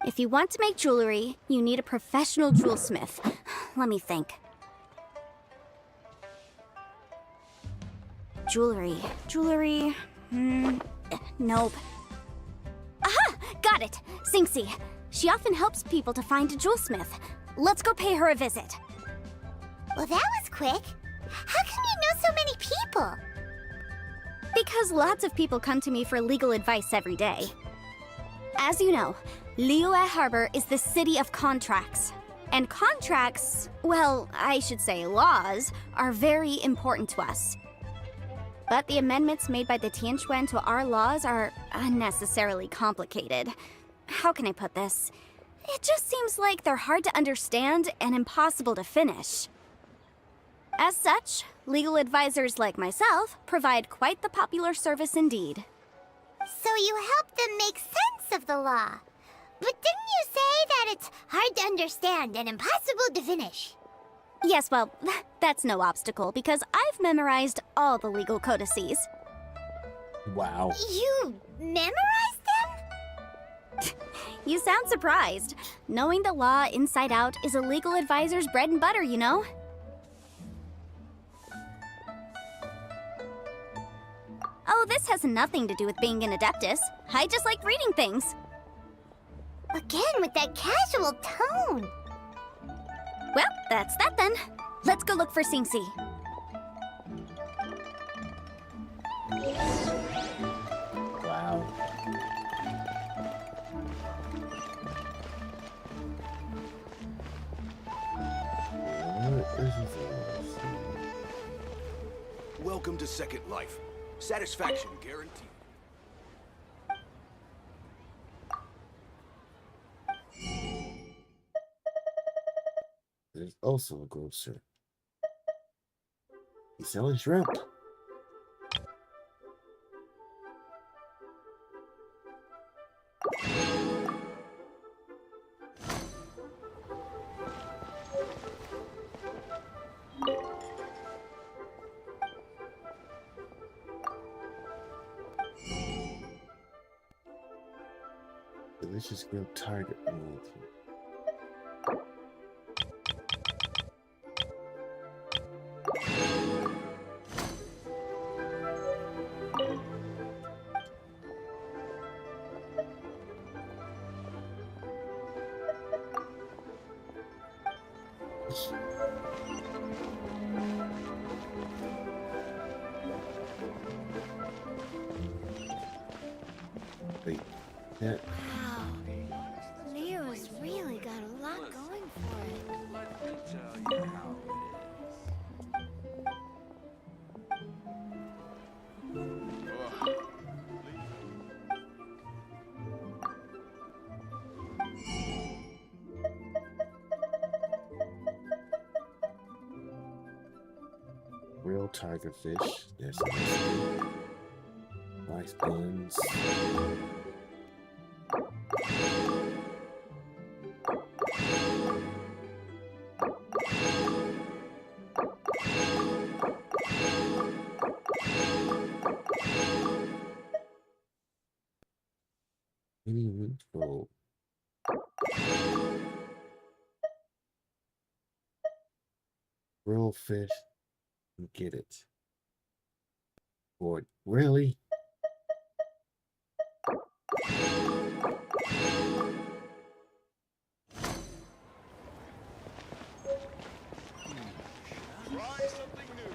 If you want to make jewelry, you need a professional jewelsmith. Let me think. Jewelry. Nope. Aha! Got it! Xingxi. She often helps people to find a jewelsmith. Let's go pay her a visit. Well, that was quick. How come you know so many people? Because lots of people come to me for legal advice every day. As you know, Liyue Harbor is the city of contracts. And contracts, well, I should say laws, are very important to us. But the amendments made by the Tianquan to our laws are unnecessarily complicated. How can I put this? It just seems like they're hard to understand and impossible to finish. As such, legal advisors like myself provide quite the popular service indeed. So you help them make sense of the law. But didn't you say that it's hard to understand and impossible to finish? Yes, well, that's no obstacle because I've memorized all the legal codices. Wow. You memorized them? You sound surprised. Knowing the law inside out is a legal advisor's bread and butter, you know? Oh, this has nothing to do with being an adeptus. I just like reading things. Again with that casual tone. Well, that's that then. Let's go look for Singsi. Wow. Welcome to Second Life. Satisfaction guaranteed. There's also a grocer. He's selling shrimp. Delicious grilled target meat. Wait, that. Wow. Leo's really got a lot going for it. Let me tell you how Real tiger fish. There's rice buns. Mini meat roll. Real fish. Get it. Boy, really? Try something new.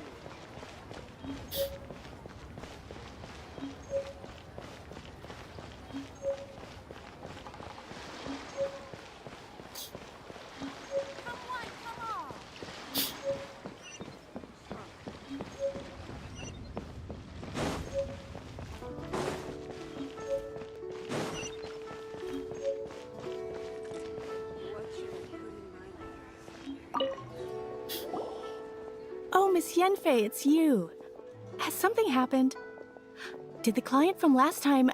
Oh, Miss Yenfei, it's you. Has something happened? Did the client from last time,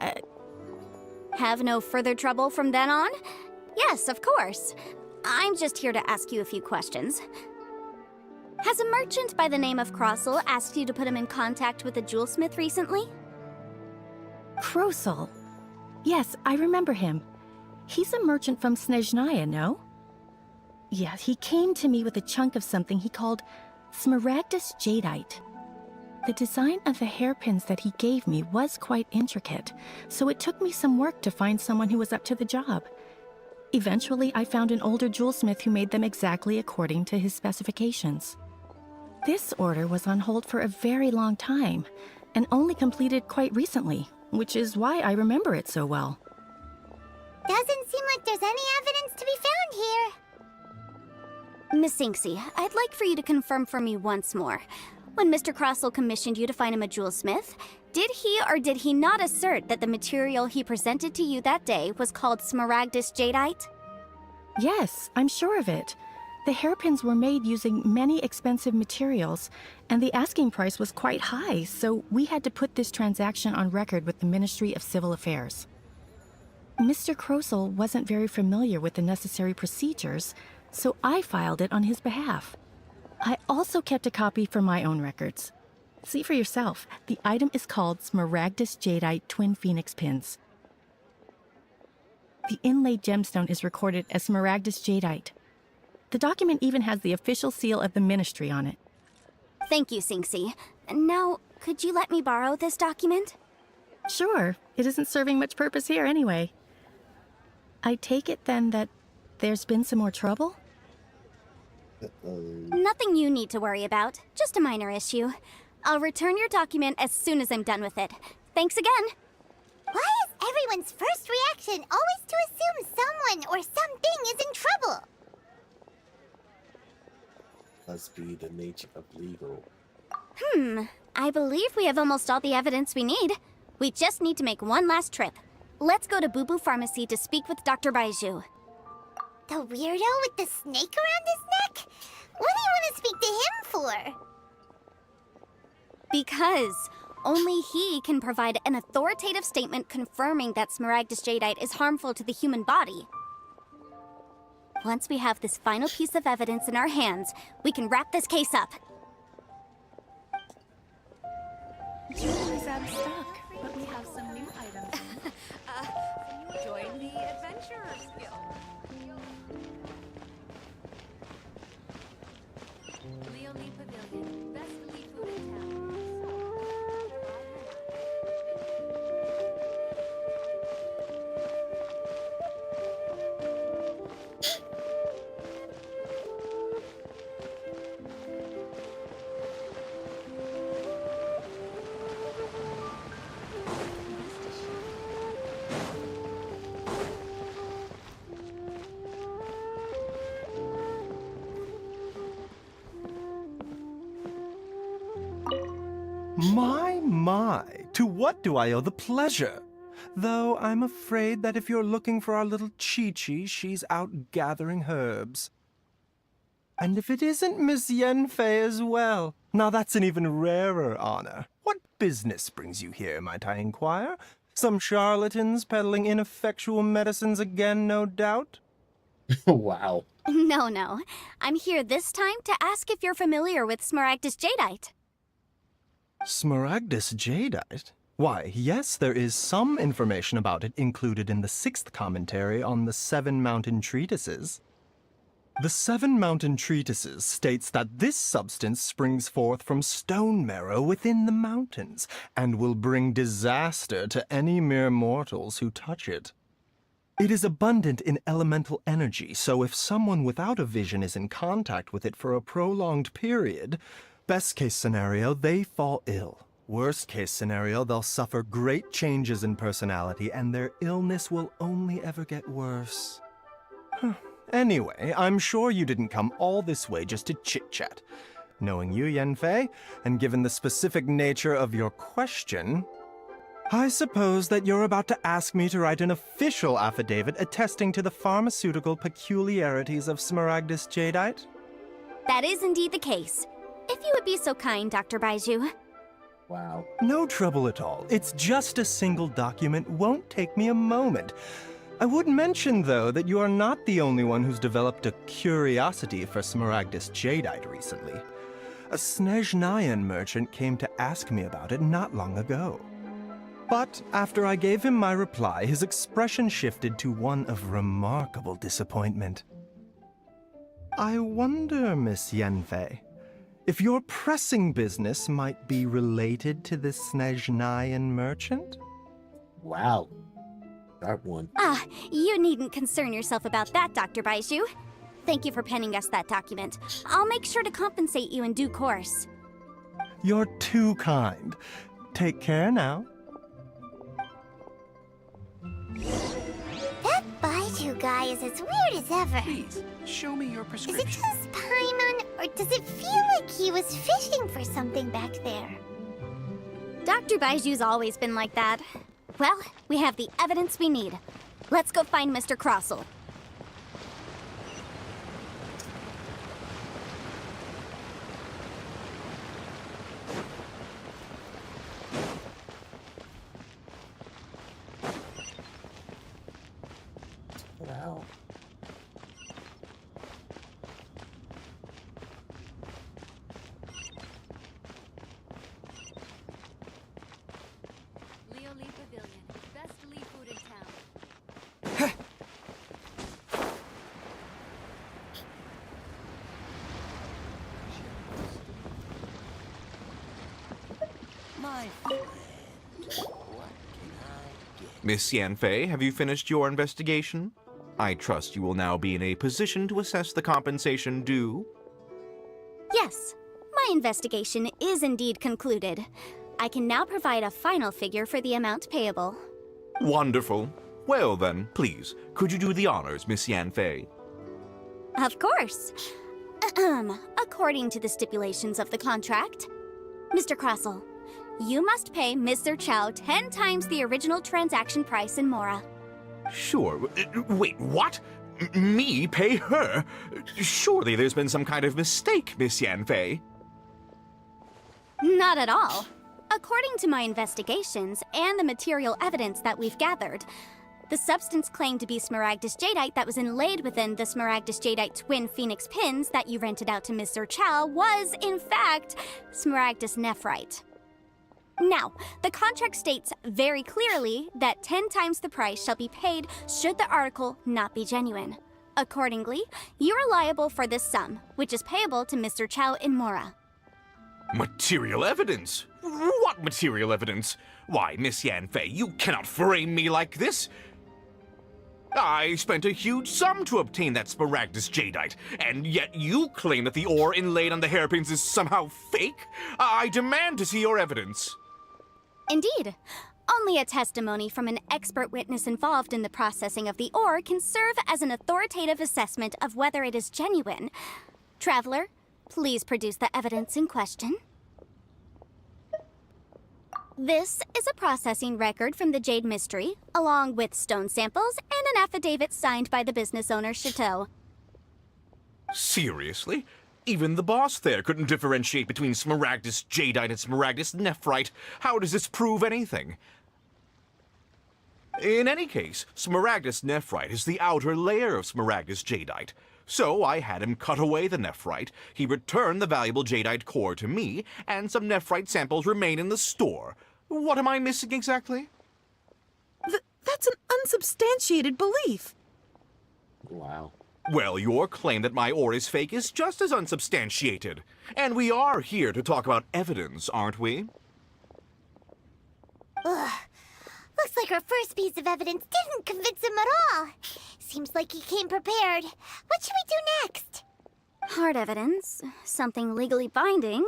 Have no further trouble from then on? Yes, of course. I'm just here to ask you a few questions. Has a merchant by the name of Crossel asked you to put him in contact with a jewelsmith recently? Krosel? Yes, I remember him. He's a merchant from Snezhnaya, no? Yeah, he came to me with a chunk of something he called Smaragdus Jadeite. The design of the hairpins that he gave me was quite intricate, so it took me some work to find someone who was up to the job. Eventually, I found an older jewelsmith who made them exactly according to his specifications. This order was on hold for a very long time, and only completed quite recently, which is why I remember it so well. Doesn't seem like there's any evidence to be found here. Miss Sinksy, I'd like for you to confirm for me once more. When Mr. Crossel commissioned you to find him a jewelsmith, did he or did he not assert that the material he presented to you that day was called Smaragdus Jadeite? Yes, I'm sure of it. The hairpins were made using many expensive materials, and the asking price was quite high, so we had to put this transaction on record with the Ministry of Civil Affairs. Mr. Crossel wasn't very familiar with the necessary procedures, so I filed it on his behalf. I also kept a copy for my own records. See for yourself. The item is called Smaragdus Jadeite Twin Phoenix Pins. The inlaid gemstone is recorded as Smaragdus Jadeite. The document even has the official seal of the Ministry on it. Thank you, Sinxi. Now, could you let me borrow this document? Sure. It isn't serving much purpose here anyway. I take it then that there's been some more trouble? Nothing you need to worry about. Just a minor issue. I'll return your document as soon as I'm done with it. Thanks again. Why is everyone's first reaction always to assume someone or something is in trouble? Must be the nature of legal. I believe we have almost all the evidence we need. We just need to make one last trip. Let's go to Boo Boo Pharmacy to speak with Dr. Baiju. The weirdo with the snake around his neck? What do you want to speak to him for? Because only he can provide an authoritative statement confirming that Smaragdus Jadeite is harmful to the human body. Once we have this final piece of evidence in our hands, we can wrap this case up. Jewelry's out of stock, but we have some new items. Join the Adventurers Guild. Leonie Pavilion, best elite food in town. My, to what do I owe the pleasure? Though I'm afraid that if you're looking for our little Chi-Chi, she's out gathering herbs. And if it isn't Miss Yenfei as well, now that's an even rarer honor. What business brings you here, might I inquire? Some charlatans peddling ineffectual medicines again, no doubt? Wow. No. I'm here this time to ask if you're familiar with Smaragdus Jadeite. Smaragdus Jadeite? Why, yes, there is some information about it included in the 6th commentary on the 7 Mountain Treatises. The 7 Mountain Treatises states that this substance springs forth from stone marrow within the mountains, and will bring disaster to any mere mortals who touch it. It is abundant in elemental energy, so if someone without a vision is in contact with it for a prolonged period, best case scenario, they fall ill. Worst case scenario, they'll suffer great changes in personality and their illness will only ever get worse. Anyway, I'm sure you didn't come all this way just to chit-chat. Knowing you, Yenfei, and given the specific nature of your question, I suppose that you're about to ask me to write an official affidavit attesting to the pharmaceutical peculiarities of Smaragdus Jadeite? That is indeed the case. If you would be so kind, Dr. Baiju. Wow. No trouble at all. It's just a single document. Won't take me a moment. I would mention, though, that you are not the only one who's developed a curiosity for Smaragdus Jadeite recently. A Snezhnayan merchant came to ask me about it not long ago. But after I gave him my reply, his expression shifted to one of remarkable disappointment. I wonder, Miss Yenfei, if your pressing business might be related to this Snezhnayan merchant? Wow. That one. You needn't concern yourself about that, Dr. Baiju. Thank you for penning us that document. I'll make sure to compensate you in due course. You're too kind. Take care now. That Baiju guy is as weird as ever. Please, show me your prescription. Is it just Paimon, or does it feel like he was fishing for something back there? Dr. Baiju's always been like that. Well, we have the evidence we need. Let's go find Mr. Crossell. Wow. My friend, what can I get? Miss Yanfei, have you finished your investigation? I trust you will now be in a position to assess the compensation due. Yes, my investigation is indeed concluded. I can now provide a final figure for the amount payable. Wonderful. Well then, please, could you do the honors, Miss Yanfei? Of course. According to the stipulations of the contract, Mr. Crossell, you must pay Mr. Chow 10 times the original transaction price in Mora. Sure. Wait, what? Me pay her? Surely there's been some kind of mistake, Miss Yanfei. Not at all. According to my investigations and the material evidence that we've gathered, the substance claimed to be Smaragdus Jadeite that was inlaid within the Smaragdus Jadeite twin phoenix pins that you rented out to Mr. Chow was, in fact, Smaragdus Nephrite. Now, the contract states very clearly that 10 times the price shall be paid should the article not be genuine. Accordingly, you are liable for this sum, which is payable to Mr. Chow in Mora. Material evidence? What material evidence? Why, Miss Yanfei, you cannot frame me like this. I spent a huge sum to obtain that Smaragdus Jadeite, and yet you claim that the ore inlaid on the hairpins is somehow fake? I demand to see your evidence. Indeed. Only a testimony from an expert witness involved in the processing of the ore can serve as an authoritative assessment of whether it is genuine. Traveler, please produce the evidence in question. This is a processing record from the Jade Mystery, along with stone samples and an affidavit signed by the business owner, Chateau. Seriously? Even the boss there couldn't differentiate between Smaragdus Jadeite and Smaragdus Nephrite. How does this prove anything? In any case, Smaragdus Nephrite is the outer layer of Smaragdus Jadeite. So I had him cut away the Nephrite, he returned the valuable Jadeite core to me, and some Nephrite samples remain in the store. What am I missing exactly? That's an unsubstantiated belief. Wow. Well, your claim that my ore is fake is just as unsubstantiated. And we are here to talk about evidence, aren't we? Ugh. Looks like our first piece of evidence didn't convince him at all. Seems like he came prepared. What should we do next? Hard evidence, something legally binding.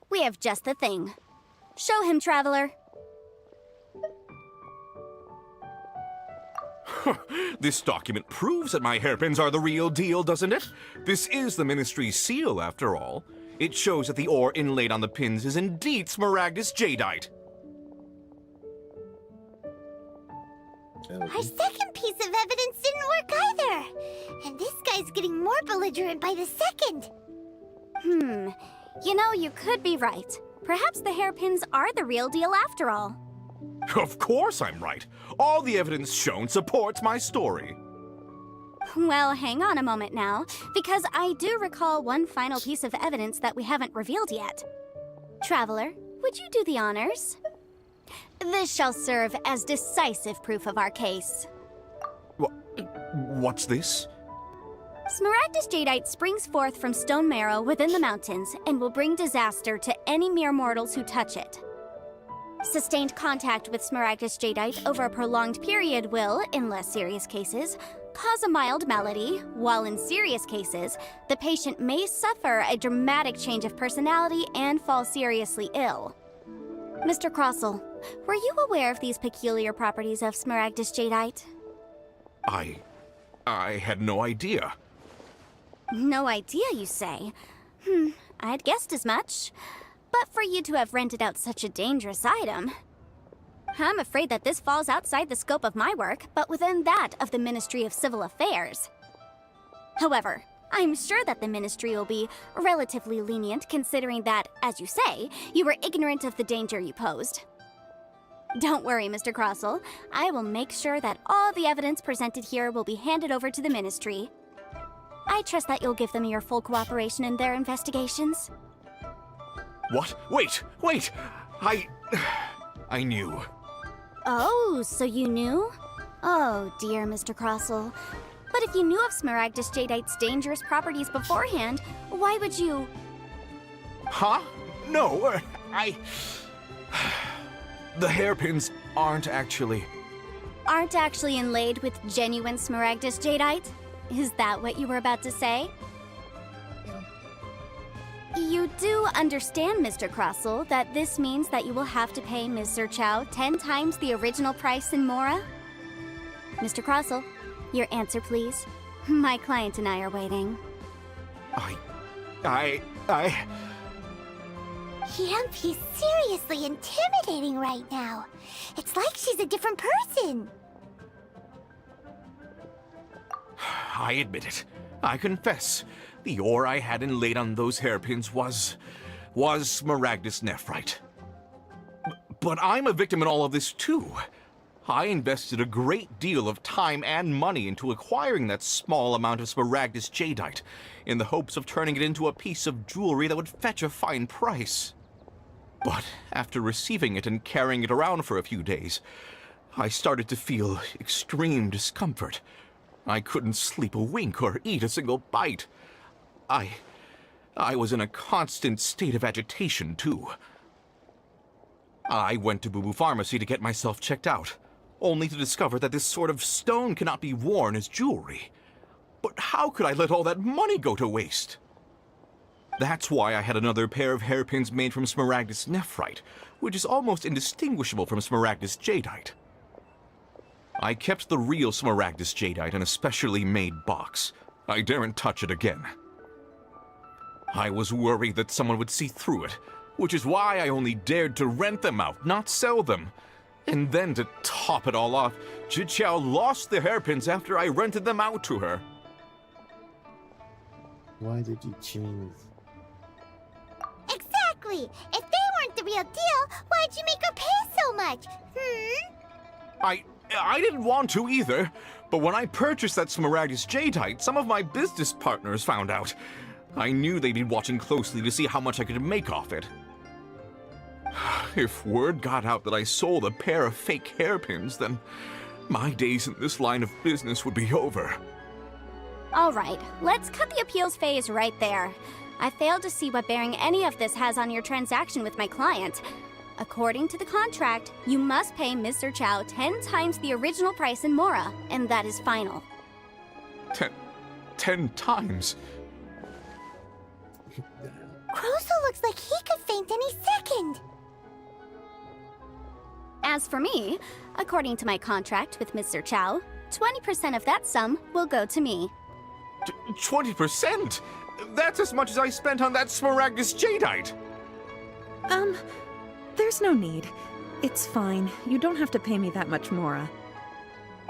We have just the thing. Show him, Traveler. This document proves that my hairpins are the real deal, doesn't it? This is the Ministry's seal, after all. It shows that the ore inlaid on the pins is indeed Smaragdus Jadeite. Our second piece of evidence didn't work either. And this guy's getting more belligerent by the second. You know, you could be right. Perhaps the hairpins are the real deal after all. Of course I'm right. All the evidence shown supports my story. Well, hang on a moment now, because I do recall one final piece of evidence that we haven't revealed yet. Traveler, would you do the honors? This shall serve as decisive proof of our case. What's this? Smaragdus Jadeite springs forth from stone marrow within the mountains and will bring disaster to any mere mortals who touch it. Sustained contact with Smaragdus Jadeite over a prolonged period will, in less serious cases, cause a mild malady, while in serious cases, the patient may suffer a dramatic change of personality and fall seriously ill. Mr. Crossell, were you aware of these peculiar properties of Smaragdus Jadeite? I had no idea. No idea, you say? I'd guessed as much. But for you to have rented out such a dangerous item... I'm afraid that this falls outside the scope of my work, but within that of the Ministry of Civil Affairs. However, I'm sure that the Ministry will be relatively lenient considering that, as you say, you were ignorant of the danger you posed. Don't worry, Mr. Crossell. I will make sure that all the evidence presented here will be handed over to the Ministry. I trust that you'll give them your full cooperation in their investigations. What? Wait! I knew. Oh, so you knew? Oh, dear Mr. Crossell. But if you knew of Smaragdus Jadeite's dangerous properties beforehand, why would you... Huh? No, The hairpins aren't actually... Aren't actually inlaid with genuine Smaragdus jadeite? Is that what you were about to say? You do understand, Mr. Crossell, that this means that you will have to pay Ms. Zerchow 10 times the original price in Mora? Mr. Crossell, your answer, please. My client and I are waiting. Yanfi's seriously intimidating right now. It's like she's a different person. I admit it. I confess. The ore I had inlaid on those hairpins was Smaragdus nephrite. But I'm a victim in all of this too. I invested a great deal of time and money into acquiring that small amount of Smaragdus jadeite, in the hopes of turning it into a piece of jewelry that would fetch a fine price. But after receiving it and carrying it around for a few days, I started to feel extreme discomfort. I couldn't sleep a wink or eat a single bite. I was in a constant state of agitation, too. I went to Boo Boo Pharmacy to get myself checked out, only to discover that this sort of stone cannot be worn as jewelry. But how could I let all that money go to waste? That's why I had another pair of hairpins made from Smaragdus nephrite, which is almost indistinguishable from Smaragdus jadeite. I kept the real Smaragdus jadeite in a specially made box. I daren't touch it again. I was worried that someone would see through it, which is why I only dared to rent them out, not sell them. And then to top it all off, Zhiqiao lost the hairpins after I rented them out to her. Why did you change? Exactly! If they weren't the real deal, why'd you make her pay so much? I didn't want to either, but when I purchased that Smaragdus jadeite, some of my business partners found out. I knew they'd be watching closely to see how much I could make off it. If word got out that I sold a pair of fake hairpins, then my days in this line of business would be over. All right, let's cut the appeals phase right there. I failed to see what bearing any of this has on your transaction with my client. According to the contract, you must pay Mr. Chow 10 times the original price in Mora, and that is final. 10 times? Crossell looks like he could faint any second. As for me, according to my contract with Mr. Chow, 20% of that sum will go to me. 20%? That's as much as I spent on that Smaragdus jadeite! There's no need. It's fine. You don't have to pay me that much, Mora.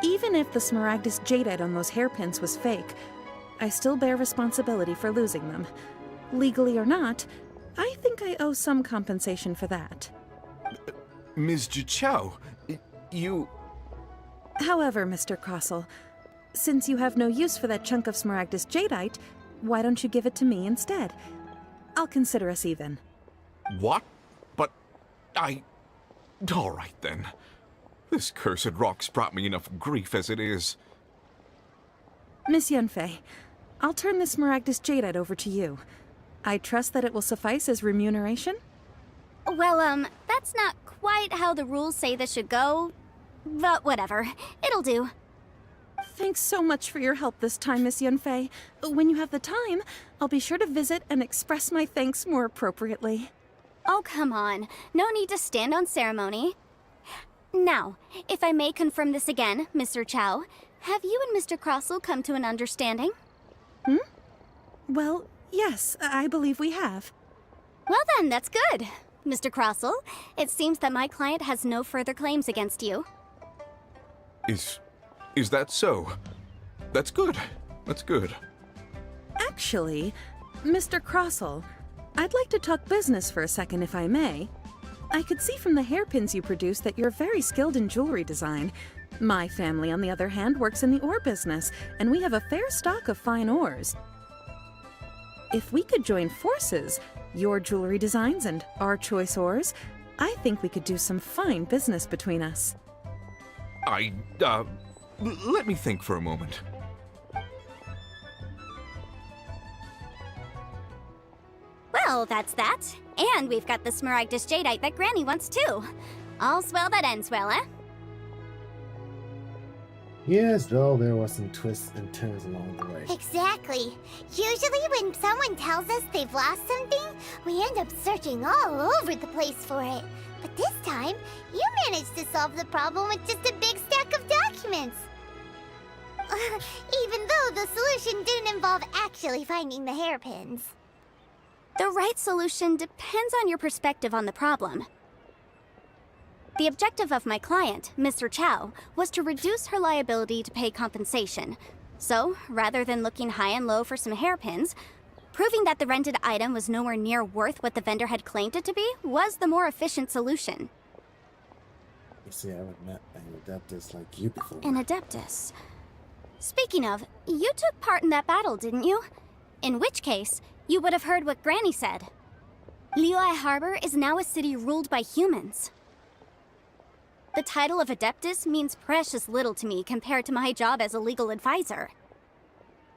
Even if the Smaragdus jadeite on those hairpins was fake, I still bear responsibility for losing them. Legally or not, I think I owe some compensation for that. Ms. Zhiqiao, you... However, Mr. Crossell, since you have no use for that chunk of Smaragdus jadeite, why don't you give it to me instead? I'll consider us even. What? But all right then. This cursed rock's brought me enough grief as it is. Miss Yunfei, I'll turn the Smaragdus jadeite over to you. I trust that it will suffice as remuneration? Well, that's not quite how the rules say this should go, but whatever. It'll do. Thanks so much for your help this time, Miss Yunfei. When you have the time, I'll be sure to visit and express my thanks more appropriately. Oh, come on. No need to stand on ceremony. Now, if I may confirm this again, Mr. Chow, have you and Mr. Crossell come to an understanding? Well, yes, I believe we have. Well then, that's good. Mr. Crossell, it seems that my client has no further claims against you. Is that so? That's good. That's good. Actually, Mr. Crossell, I'd like to talk business for a second if I may. I could see from the hairpins you produce that you're very skilled in jewelry design. My family, on the other hand, works in the ore business, and we have a fair stock of fine ores. If we could join forces, your jewelry designs and our choice ores, I think we could do some fine business between us. Let me think for a moment. Well, that's that. And we've got the Smaragdus jadeite that Granny wants too. All's well that ends well, eh? Yes, though there was some twists and turns along the way. Exactly. Usually when someone tells us they've lost something, we end up searching all over the place for it. But this time, you managed to solve the problem with just a big stack of documents. Even though the solution didn't involve actually finding the hairpins. The right solution depends on your perspective on the problem. The objective of my client, Mr. Chow, was to reduce her liability to pay compensation. So, rather than looking high and low for some hairpins, proving that the rented item was nowhere near worth what the vendor had claimed it to be was the more efficient solution. You see, I haven't met an Adeptus like you before. An Adeptus? Speaking of, you took part in that battle, didn't you? In which case, you would have heard what Granny said. Liyue Harbor is now a city ruled by humans. The title of Adeptus means precious little to me compared to my job as a legal advisor.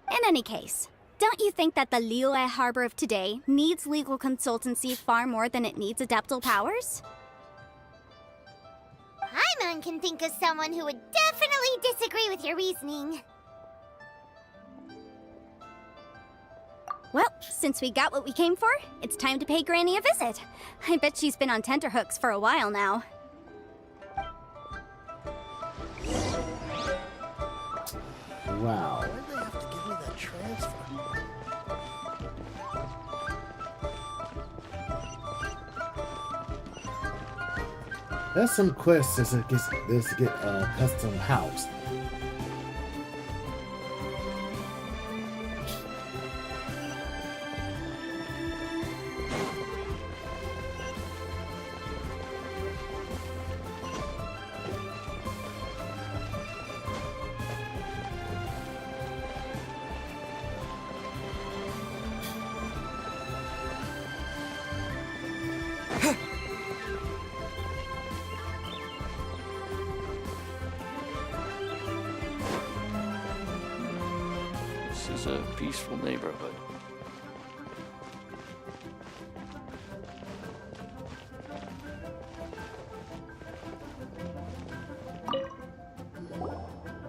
In any case, don't you think that the Liyue Harbor of today needs legal consultancy far more than it needs adeptal powers? Paimon can think of someone who would definitely disagree with your reasoning. Well, since we got what we came for, it's time to pay Granny a visit. I bet she's been on tenterhooks for a while now. Wow. Why'd they have to give me that transfer? There's some quests to get a custom house. This is a peaceful neighborhood.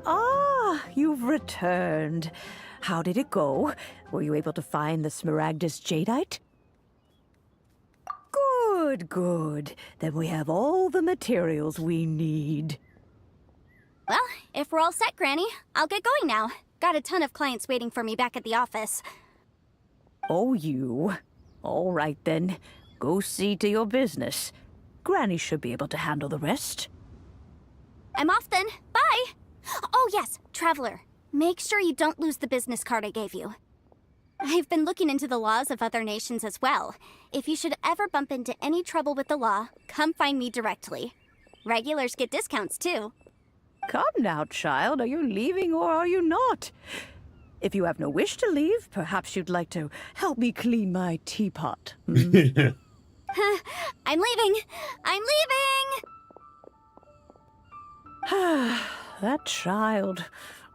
Ah, you've returned. How did it go? Were you able to find the Smaragdus Jadeite? Good, good. Then we have all the materials we need. Well, if we're all set, Granny, I'll get going now. Got a ton of clients waiting for me back at the office. Oh, you. All right, then. Go see to your business. Granny should be able to handle the rest. I'm off then. Bye! Oh yes, Traveler. Make sure you don't lose the business card I gave you. I've been looking into the laws of other nations as well. If you should ever bump into any trouble with the law, come find me directly. Regulars get discounts too. Come now, child. Are you leaving or are you not? If you have no wish to leave, perhaps you'd like to help me clean my teapot. I'm leaving! I'm leaving! That child.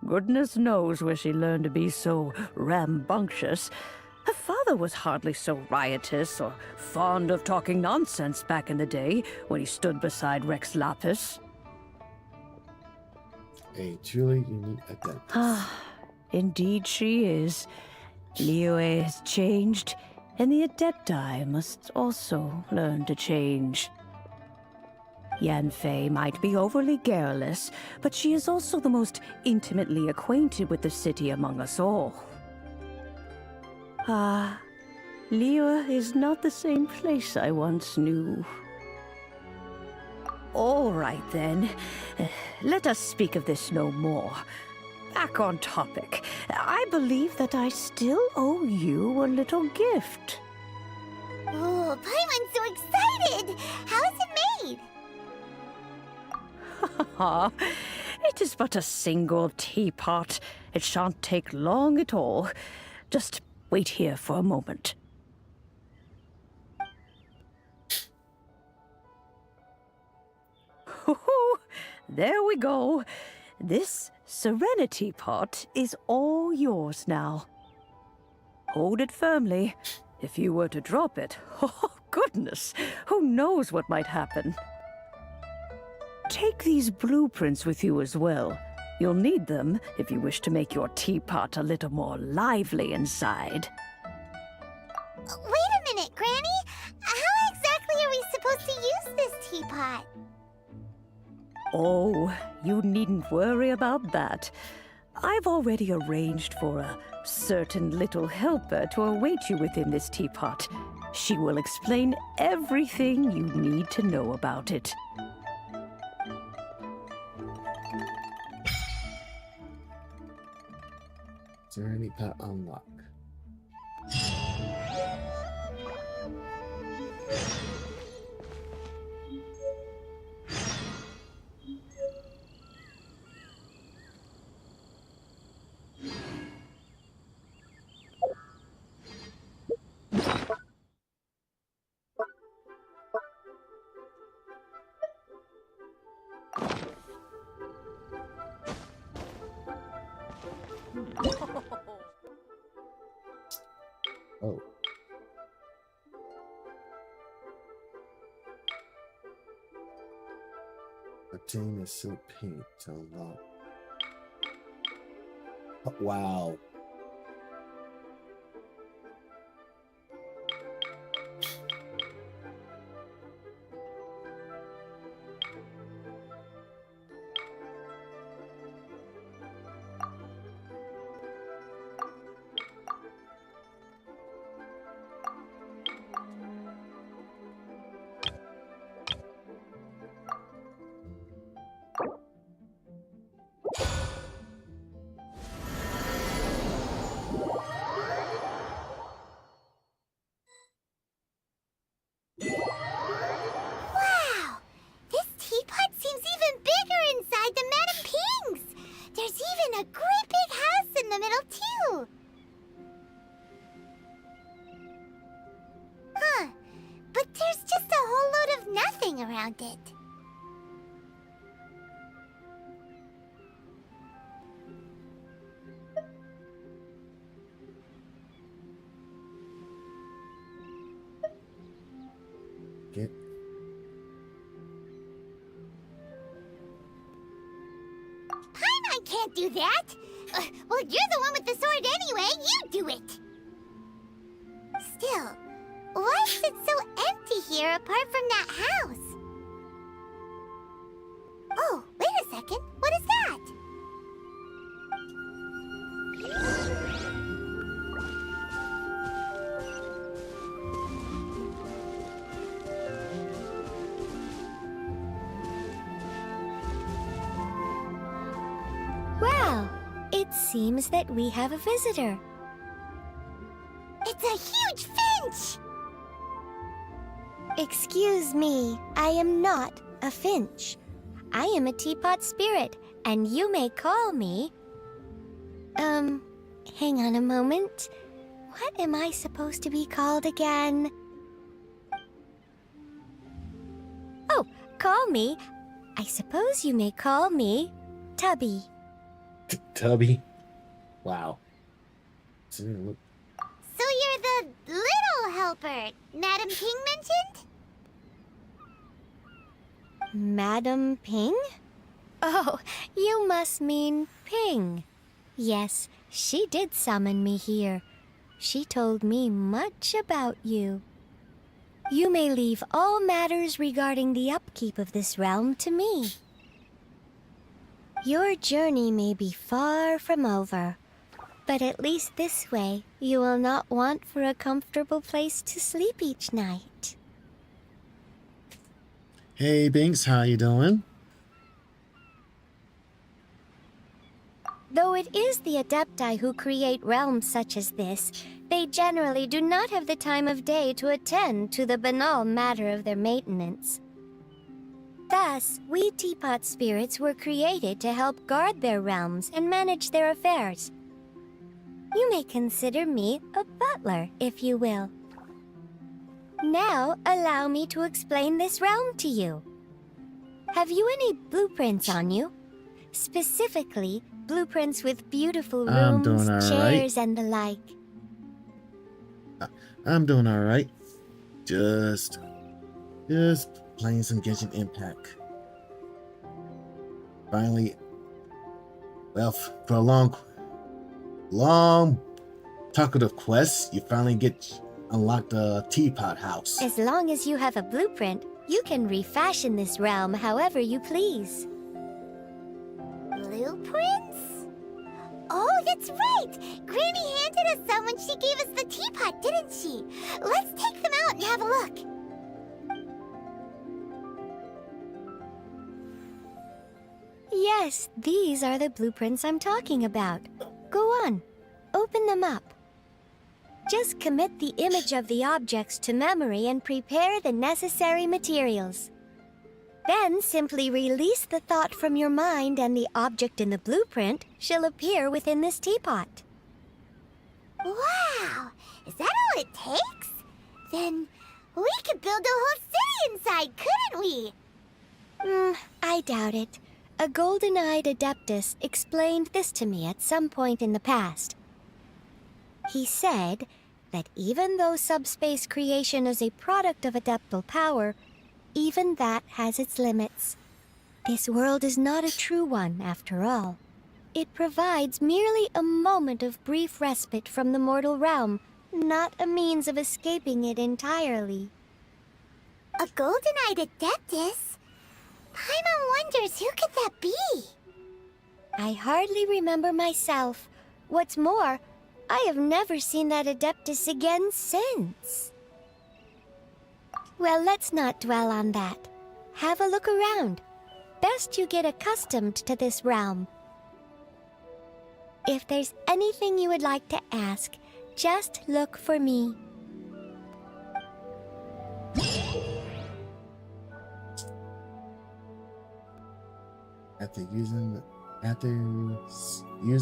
Goodness knows where she learned to be so rambunctious. Her father was hardly so riotous or fond of talking nonsense back in the day when he stood beside Rex Lapis. A truly unique Adeptus. Ah, indeed she is. Liyue has changed, and the Adepti must also learn to change. Yanfei might be overly garrulous, but she is also the most intimately acquainted with the city among us all. Ah, Liyue is not the same place I once knew. All right, then. Let us speak of this no more. Back on topic. I believe that I still owe you a little gift. Oh, Paimon's so excited! How is it made? It is but a single teapot. It shan't take long at all. Just wait here for a moment. There we go. This Serenity pot is all yours now. Hold it firmly. If you were to drop it, oh goodness, who knows what might happen. Take these blueprints with you as well. You'll need them if you wish to make your teapot a little more lively inside. Wait a minute, Granny! How exactly are we supposed to use this teapot? Oh, you needn't worry about that. I've already arranged for a certain little helper to await you within this teapot. She will explain everything you need to know about it. Is there any pet unlock? Oh. Obtain a silk paint to unlock. Oh, wow. Wow! This teapot seems even bigger inside than Madame Ping's! There's even a great big house in the middle, too! Huh. But there's just a whole load of nothing around it. Get. Paimon can't do that! Well, you're the one with the sword anyway, you do it! Still, why is it so empty here apart from that house? Oh, wait a second, what is that? Well, it seems that we have a visitor. It's a huge finch! Excuse me, I am not a finch. I am a teapot spirit, and you may call me... hang on a moment. What am I supposed to be called again? Oh, call me. I suppose you may call me Tubby. Tubby? Wow. So you're the little helper Madame Ping mentioned? Madam Ping? Oh, you must mean Ping. Yes, she did summon me here. She told me much about you. You may leave all matters regarding the upkeep of this realm to me. Your journey may be far from over, but at least this way you will not want for a comfortable place to sleep each night. Hey Binks, how you doing? Though it is the Adepti who create realms such as this, they generally do not have the time of day to attend to the banal matter of their maintenance. Thus, we teapot spirits were created to help guard their realms and manage their affairs. You may consider me a butler, if you will. Now, allow me to explain this realm to you. Have you any blueprints on you? Specifically, blueprints with beautiful I'm rooms, doing all chairs, right. and the like. I'm doing alright. Just playing some Genshin Impact. Finally, well, for a long talkative quest, you finally get unlocked the teapot house. As long as you have a blueprint, you can refashion this realm however you please. Blueprints? Oh, that's right! Granny handed us some when she gave us the teapot, didn't she? Let's take them out and have a look. Yes, these are the blueprints I'm talking about. Go on, open them up. Just commit the image of the objects to memory and prepare the necessary materials. Then simply release the thought from your mind and the object in the blueprint shall appear within this teapot. Wow! Is that all it takes? Then we could build a whole city inside, couldn't we? I doubt it. A golden-eyed adeptus explained this to me at some point in the past. He said that even though subspace creation is a product of adeptal power, even that has its limits. This world is not a true one, after all. It provides merely a moment of brief respite from the mortal realm, not a means of escaping it entirely. A golden-eyed adeptus? Paimon wonders who could that be? I hardly remember myself. What's more, I have never seen that adeptus again since. Well, let's not dwell on that. Have a look around. Best you get accustomed to this realm. If there's anything you would like to ask, just look for me. After use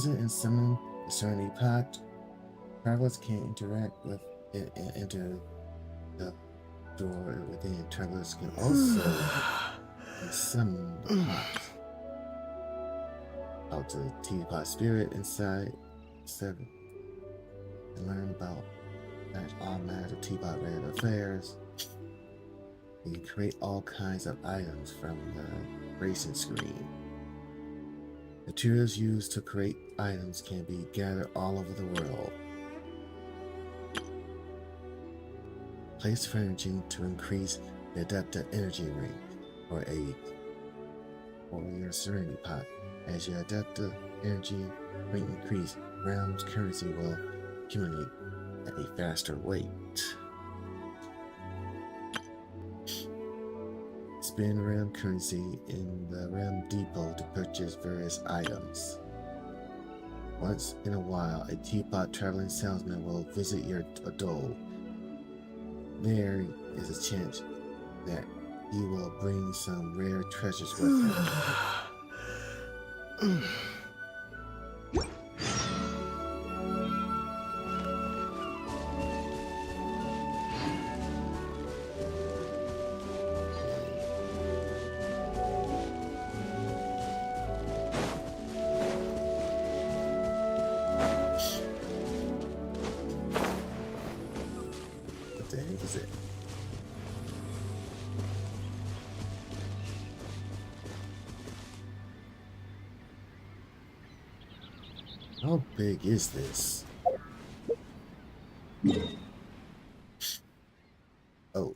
it and summon the Serenity Pot, travelers can interact with it and enter the door within. Travelers can also summon the pot. Out to the teapot spirit inside 7 and learn about that all matter teapot related affairs. You can create all kinds of items from the racing screen. Materials used to create items can be gathered all over the world. Place furnishing to increase the Adepta energy ring or your Serenity Pot. As your Adepta energy ring increase, realm's currency will accumulate at a faster rate. Spend realm currency in the realm depot to purchase various items. Once in a while, a teapot traveling salesman will visit your atoll. There is a chance that he will bring some rare treasures with him. What the heck is it? How big is this? Oh.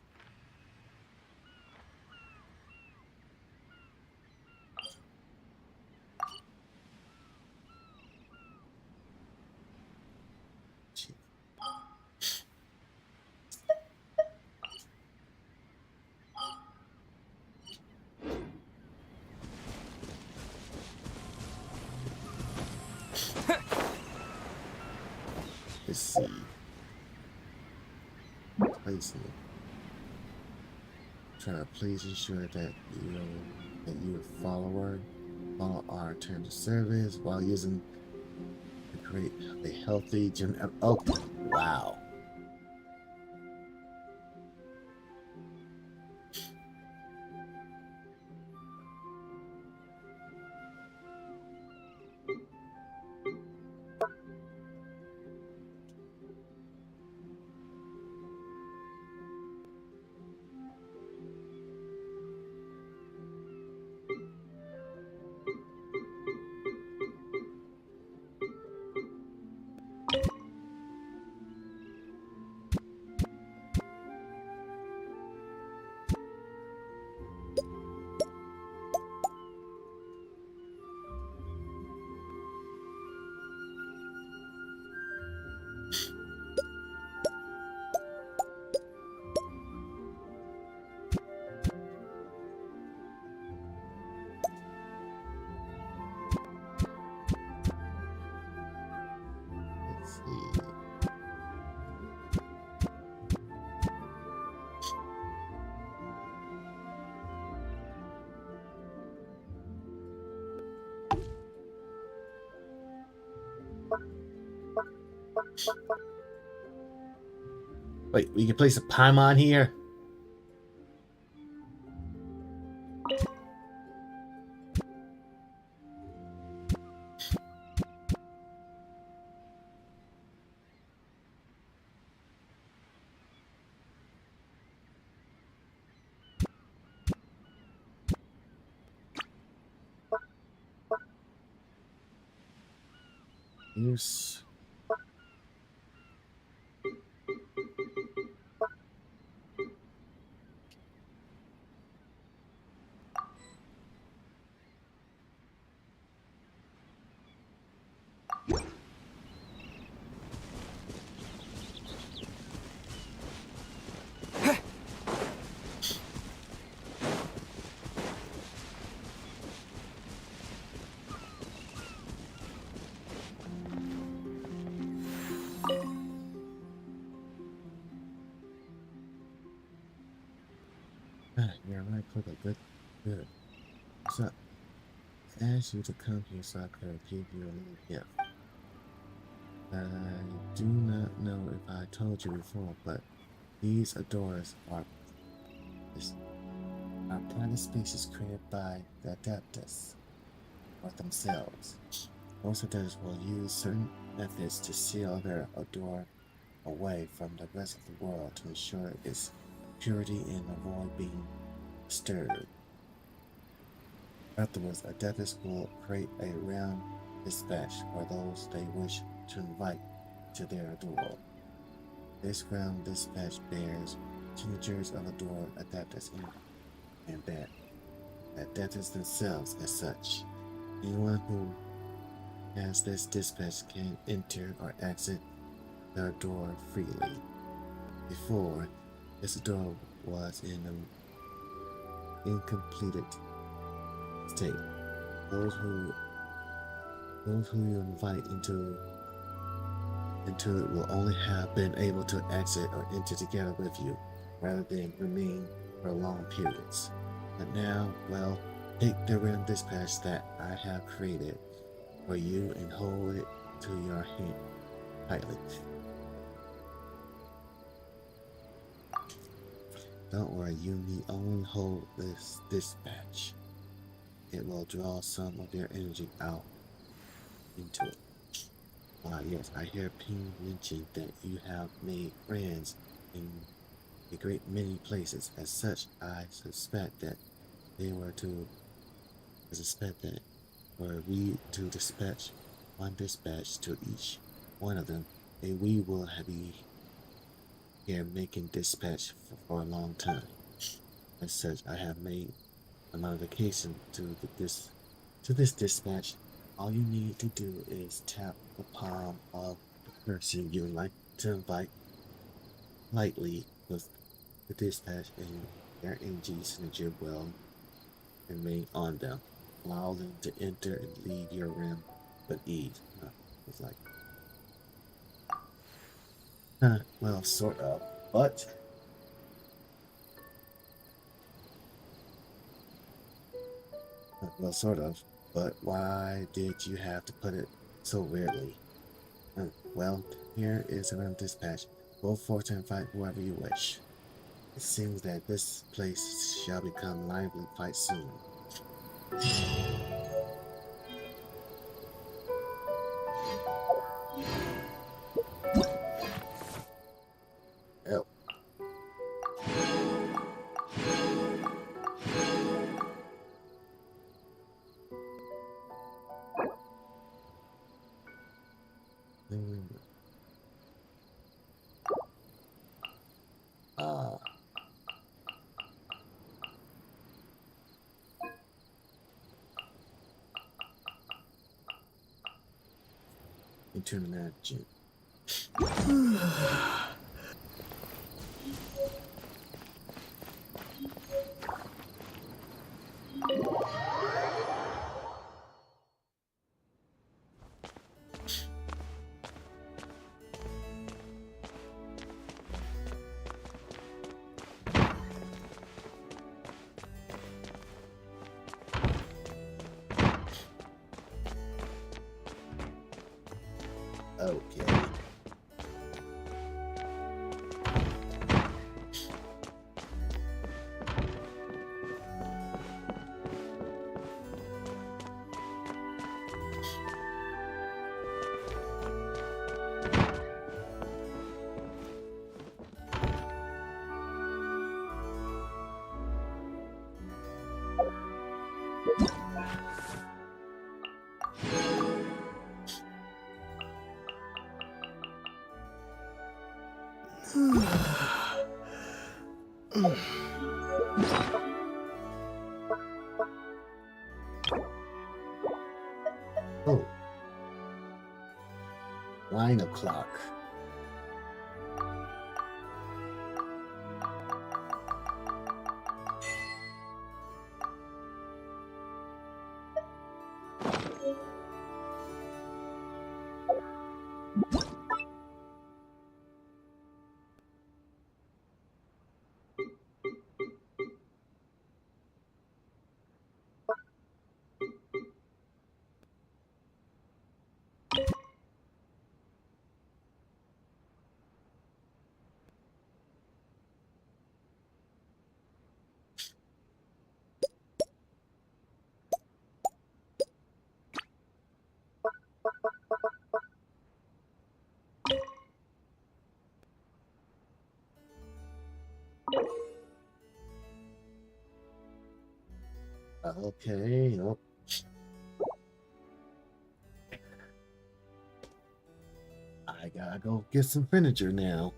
Let's see. Placement. Try to please ensure that you follow our terms of service while using to create a healthy gym. Oh, wow. Wait, we can place a Paimon here? Use. You're right, click a good. So, I asked you to come here so I could give you a little gift. I do not know if I told you before, but these adorers are private spaces created by the Adeptus or themselves. Most adepts will use certain methods to seal their adore away from the rest of the world to ensure its purity and avoid being disturbed. Afterwards, Adeptus will create a round dispatch for those they wish to invite to their adore. This round dispatch bears signatures of adored Adeptus and that Adeptus themselves as such. Anyone who has this dispatch can enter or exit the door freely. Before, this door was in an incompleted state. Those who you invite into it will only have been able to exit or enter together with you, rather than remain for long periods. But now, well, take the random dispatch that I have created for you and hold it to your hand tightly. Don't worry, you need only hold this dispatch. It will draw some of your energy out into it. Yes, I hear Ping mention that you have made friends in a great many places. As such, I suspect that were we to dispatch one dispatch to each one of them, we will be here making dispatch for a long time. As such, I have made a modification to this dispatch. All you need to do is tap the palm of the person you would like to invite lightly with the dispatch, and their energy signature will remain on them. Allow them to enter and leave your realm with ease. It's like, well, sort of, but well, sort of. But why did you have to put it so weirdly? Well, here is a random dispatch. Go forth and fight whoever you wish. It seems that this place shall become lively quite soon. Oh. Into the magic. Okay. Oh. 9 o'clock. Okay. Oh. I gotta go get some furniture now.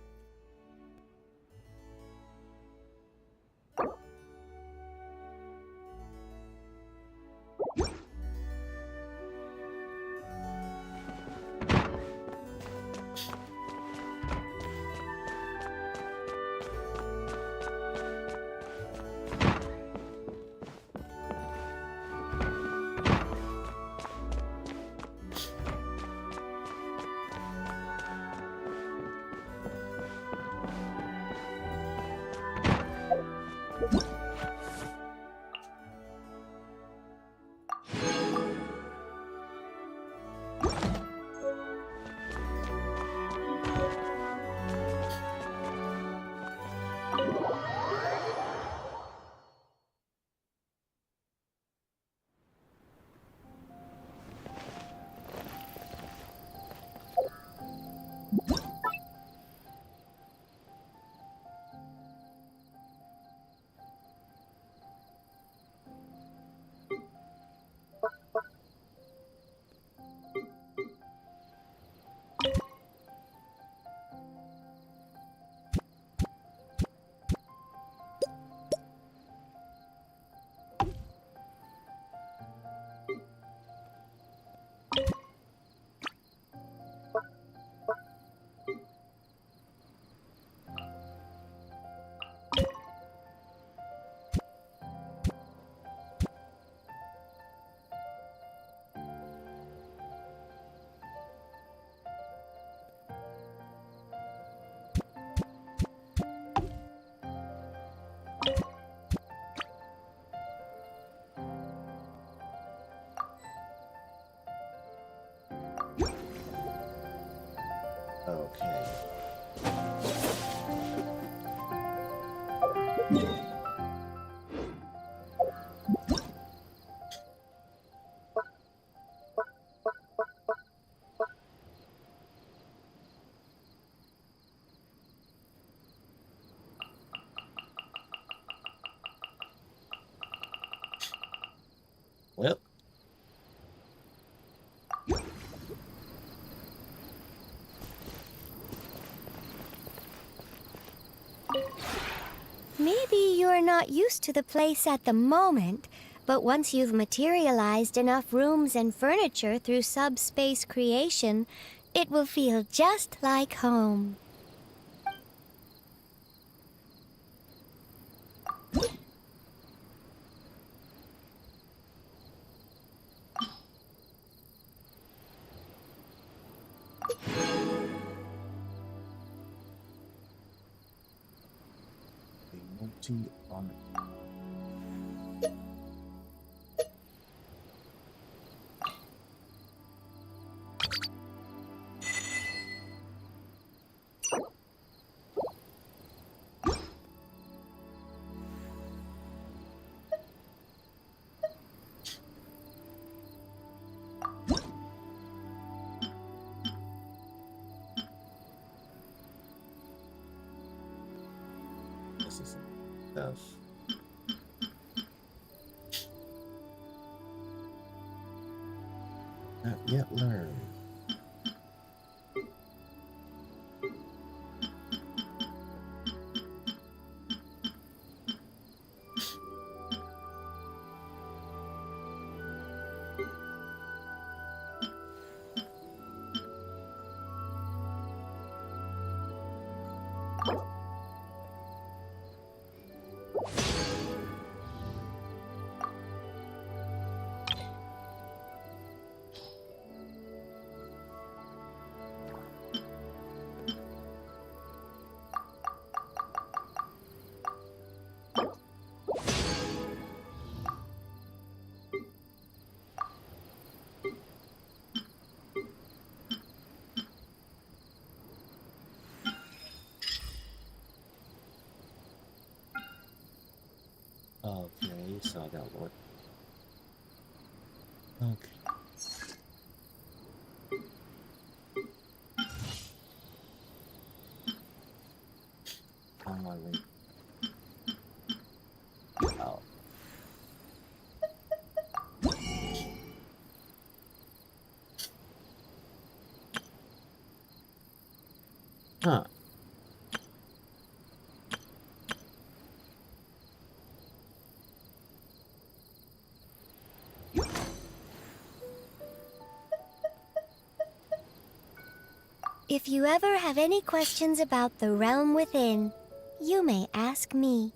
Okay. Well. Maybe you're not used to the place at the moment, but once you've materialized enough rooms and furniture through subspace creation, it will feel just like home. On this is stuff. Not yet learned. saw that one. Okay. On my way. Oh. Huh. If you ever have any questions about the realm within, you may ask me.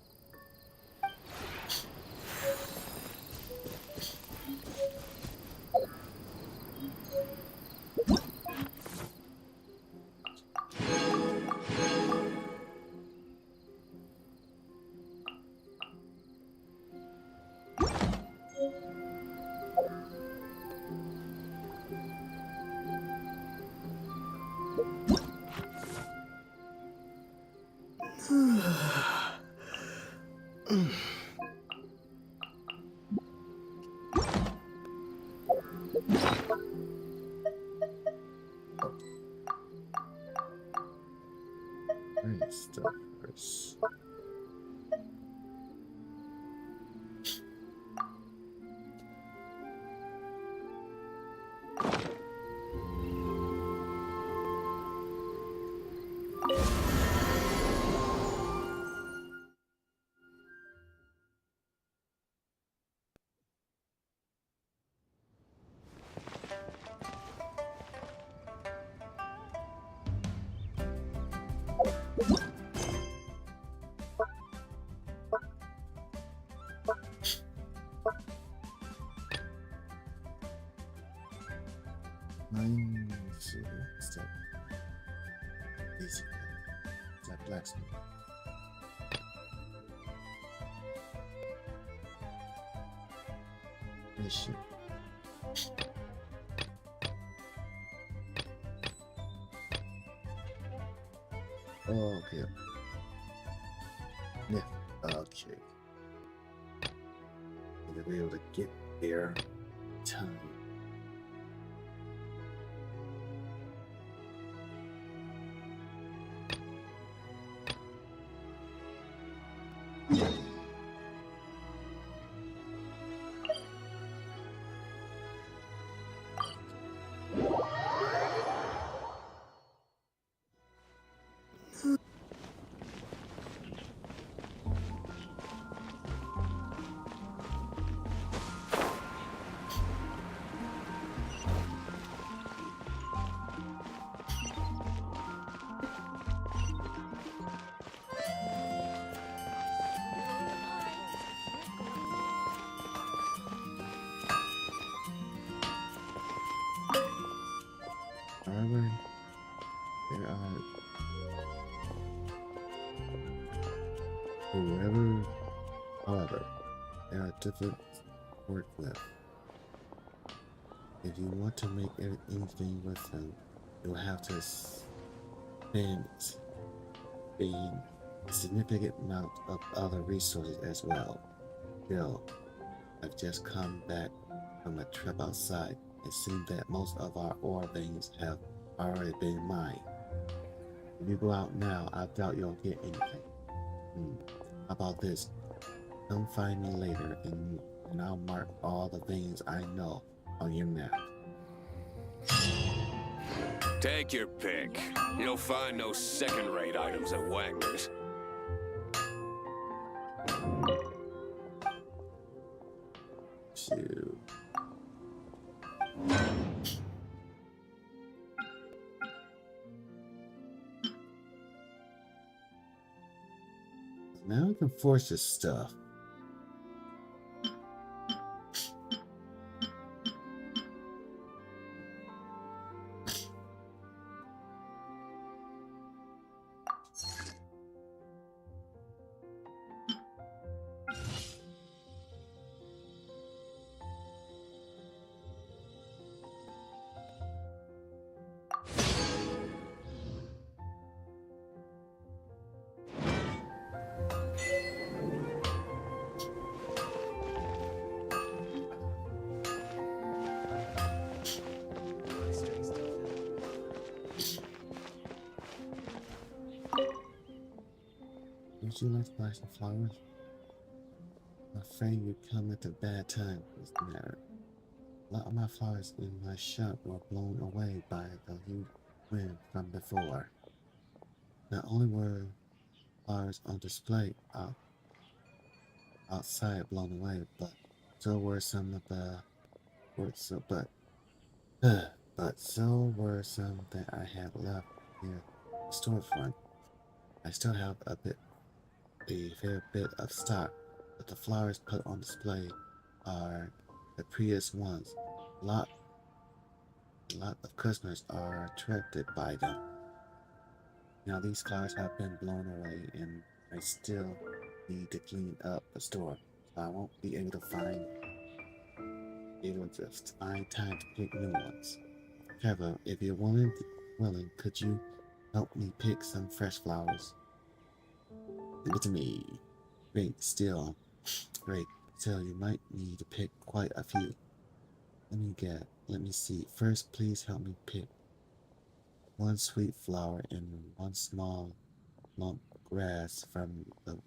Great stuff first. Let's see, what's that? Basic. Is that blacksmith? Mission. Oh, okay. Yeah, okay. Gonna be able to get there in time. However, there are different work left. If you want to make anything with them, you'll have to spend a significant amount of other resources as well. Still, I've just come back from a trip outside. It seems that most of our ore veins have already been mined. If you go out now, I doubt you'll get anything. How about this? Come find me later and I'll mark all the veins I know on your map. Take your pick. You'll find no second-rate items at Wagner's. Shoot. Now we can force this stuff. Would you like to buy some flowers? I'm afraid you come at a bad time, Mr. Matter. A lot of my flowers in my shop were blown away by the huge wind from before. Not only were flowers on display outside blown away, but so were some of the but so were some that I had left near the storefront. I still have a fair bit of stock, but the flowers put on display are the prettiest ones. A lot of customers are attracted by them. Now these flowers have been blown away and I still need to clean up the store. So I won't be able to find time to pick new ones. Trevor, if you're willing, could you help me pick some fresh flowers? Give it to me. Great, still, you might need to pick quite a few. Let me see. First, please help me pick one sweet flower and one small lump of grass from the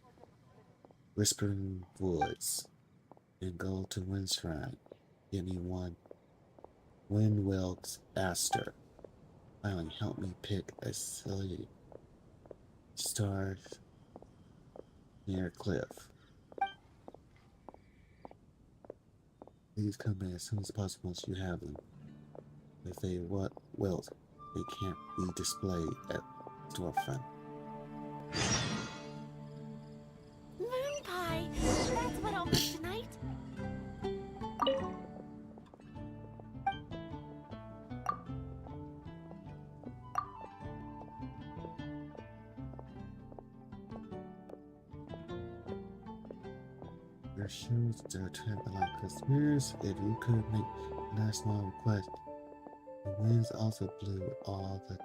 Whispering Woods. Then go to Wind Shrine. Give me one Windwell's Aster. Finally, help me pick a silly star near a cliff. Please come in as soon as possible once you have them. If they wilt, they can't be displayed at storefront. Moon pie! That's what I'll make tonight! Your shoes to attract a lot of customers. If you could make a nice small request. The winds also blew all the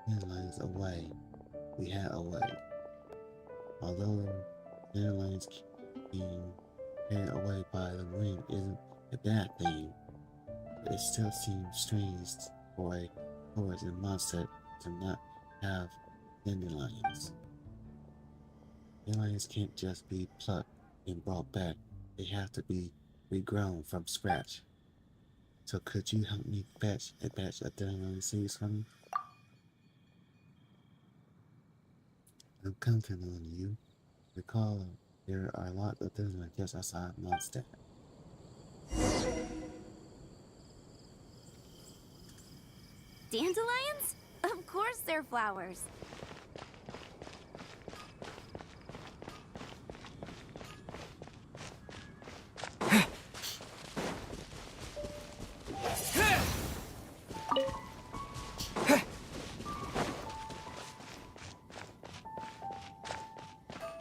dandelions away. We had away. Although the dandelions being carried away by the wind isn't a bad thing, but it still seems strange for a forest in Mondstadt to not have dandelions. Dandelions can't just be plucked and brought back. They have to be regrown from scratch. So could you help me fetch a batch of dandelion seeds for me? I'm counting on you. Recall, there are a lot of dandelions just outside Mondstadt. Dandelions? Of course they're flowers.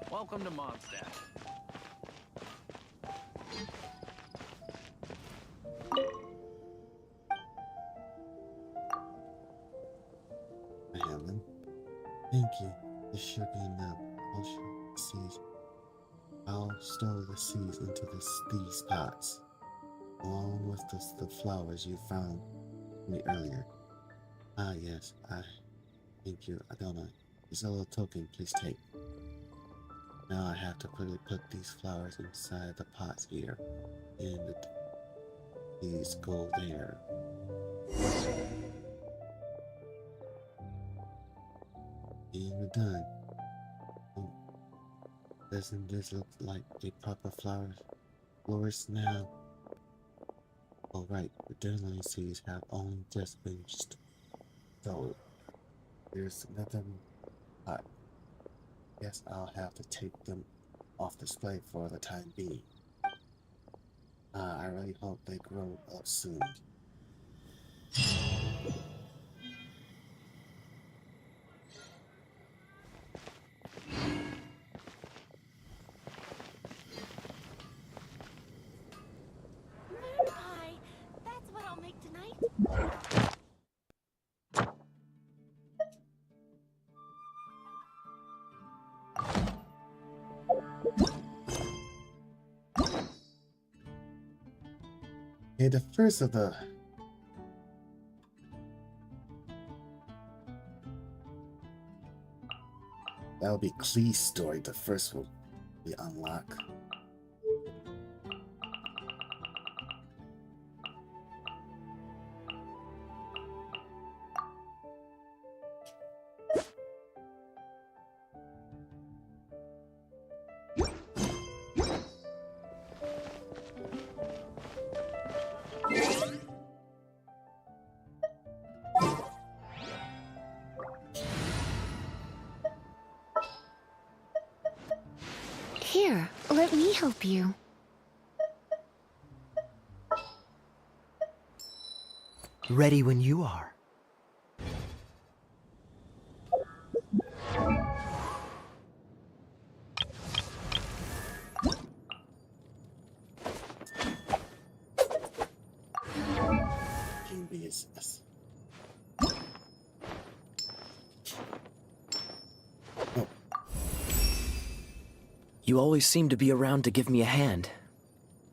Welcome to Mondstadt. I have them. Thank you. This should be enough. I'll stow the seeds into these pots, along with the flowers you found me earlier. Ah, yes. Thank you. Adona. This little token, please take. Now I have to put these flowers inside the pots here, and these go there. And we're done. Oh, doesn't this look like a proper florist now? Oh right, the dandelion seeds have only just been stowed. There's nothing hot. Guess I'll have to take them off display for the time being. I really hope they grow up soon. Moon pie! That's what I'll make tonight! Okay, the first of the That'll be Klee's story, the first one we unlock. Here, let me help you. Ready when you are. Yes. You always seem to be around to give me a hand.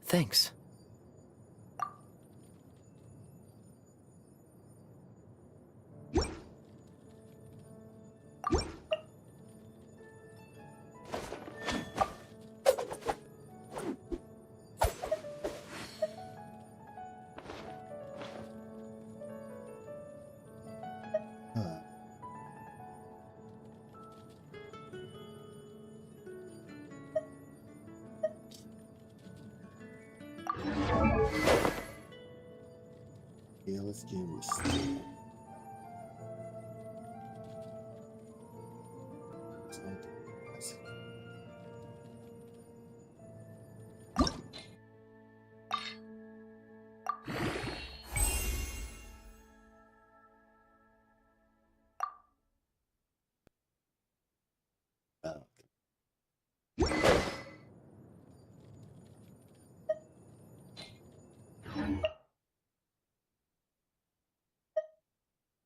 Thanks. Yeah, let's give him a steel.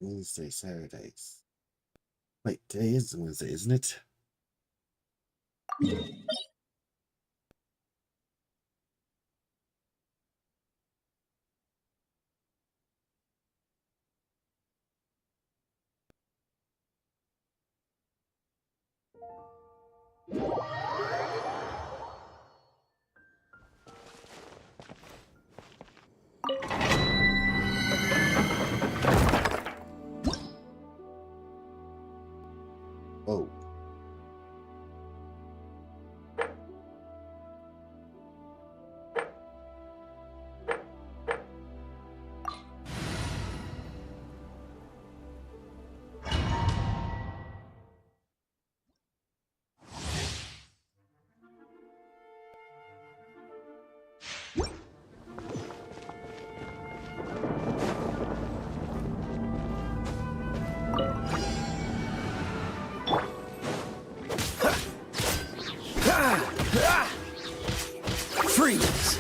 Wednesday, Saturdays. Wait, today is Wednesday, isn't it? Oh. Freeze!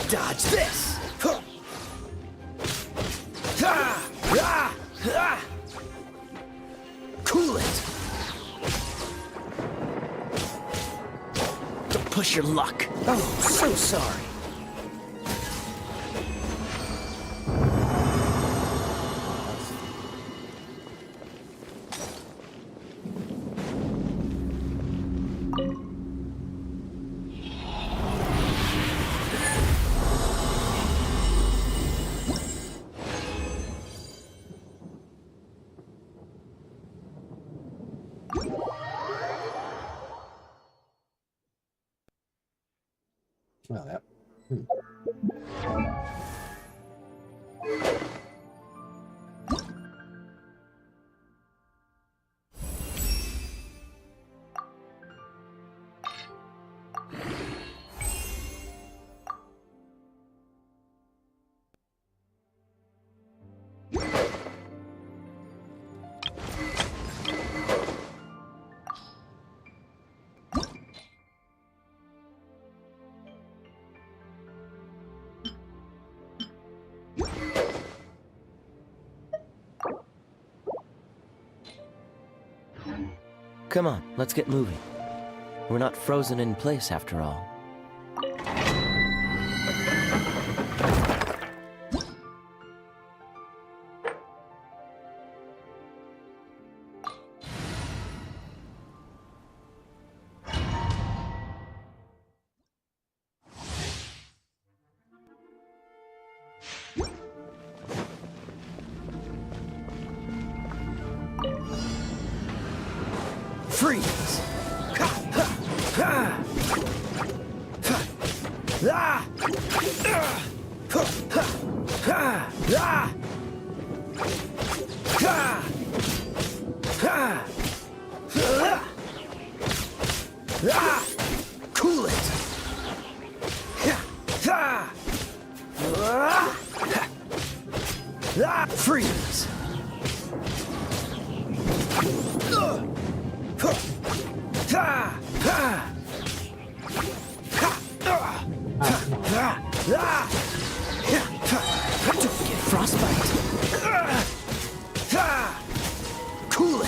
Dodge this! Cool it! Don't push your luck. Oh, so sorry. Well, that. Come on, let's get moving. We're not frozen in place after all. Freeze! Cool it! Freeze! Don't get frostbite. Cool it.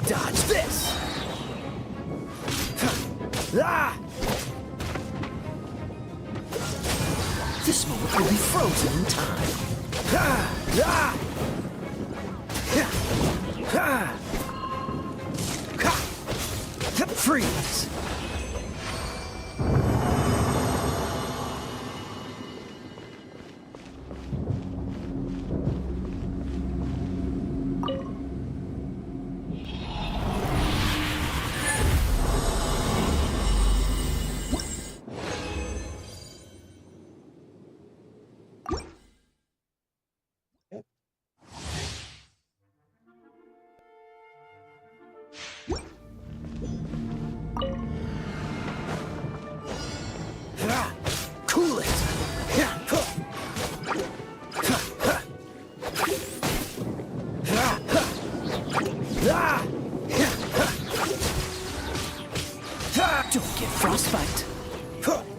Dodge this! This moment will be frozen in time. Freeze! Cool it! Don't get frostbite.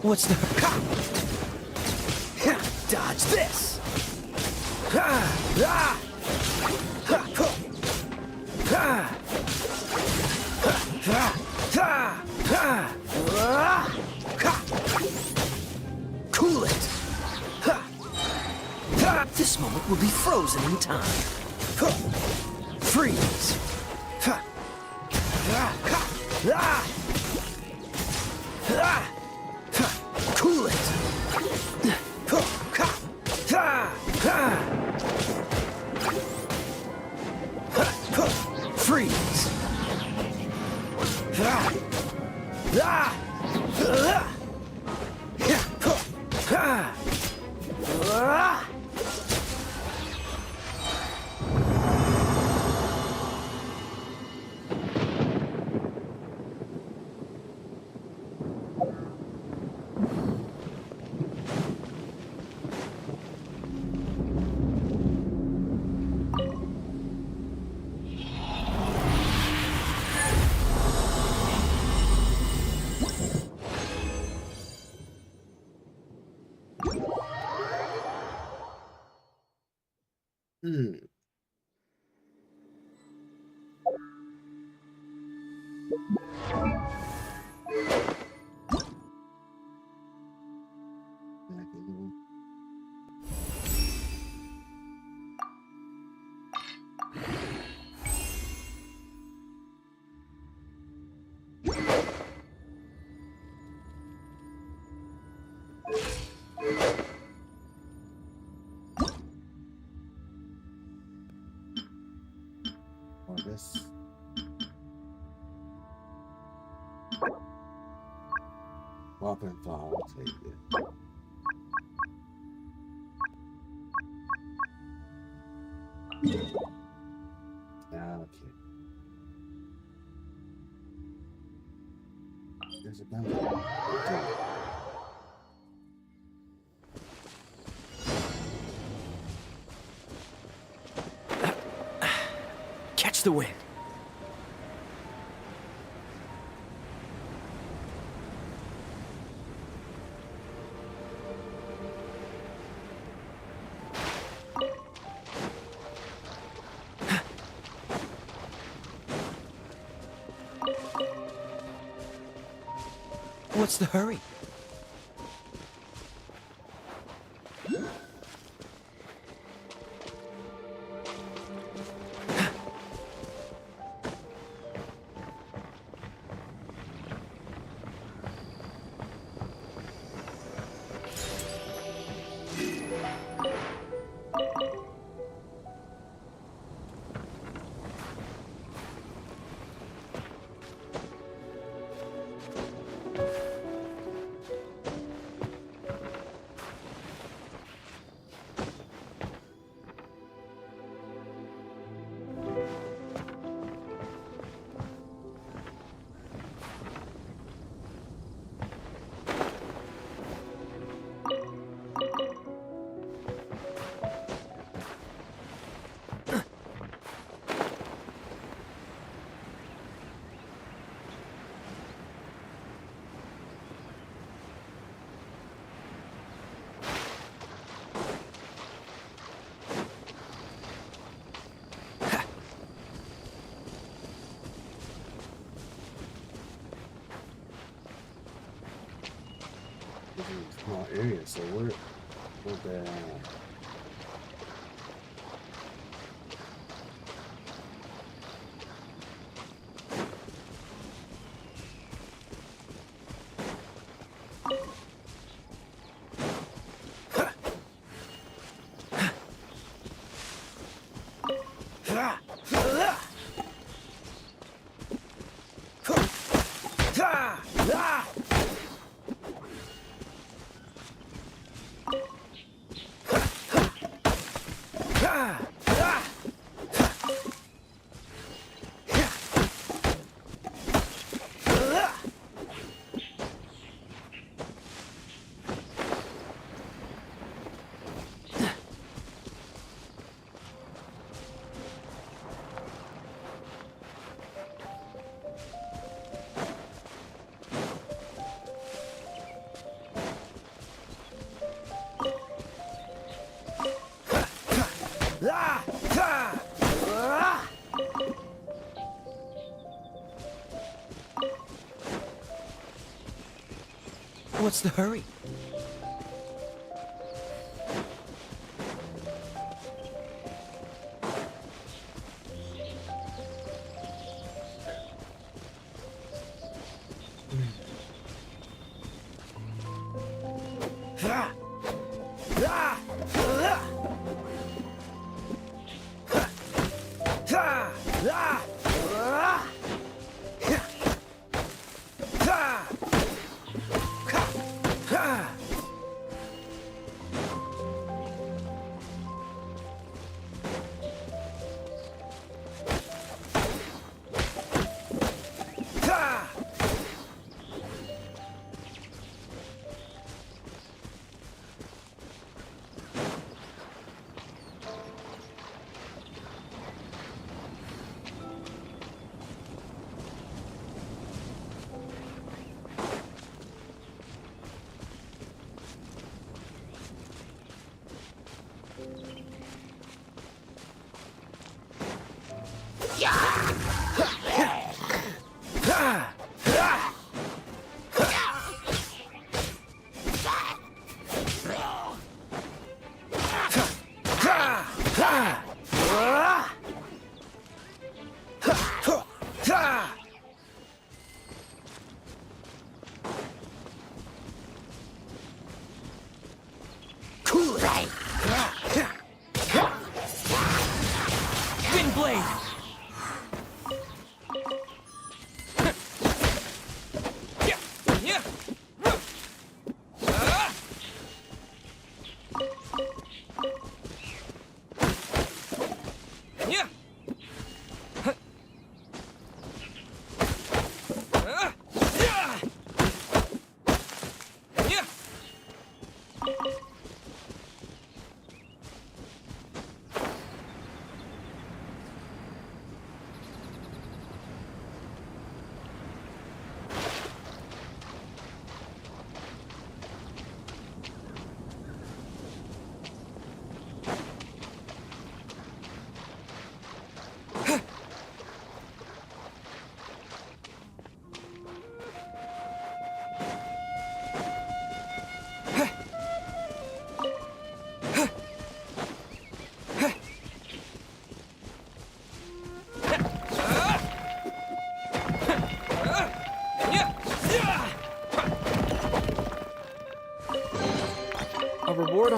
What's the... Dodge this! Cool it! This moment will be frozen in time. Freeze! Cool it! Freeze! Or this. Weapon file, I'll take it. Okay. There's a benefit. the wind. What's the hurry? This is a small area, so we're the What's the hurry?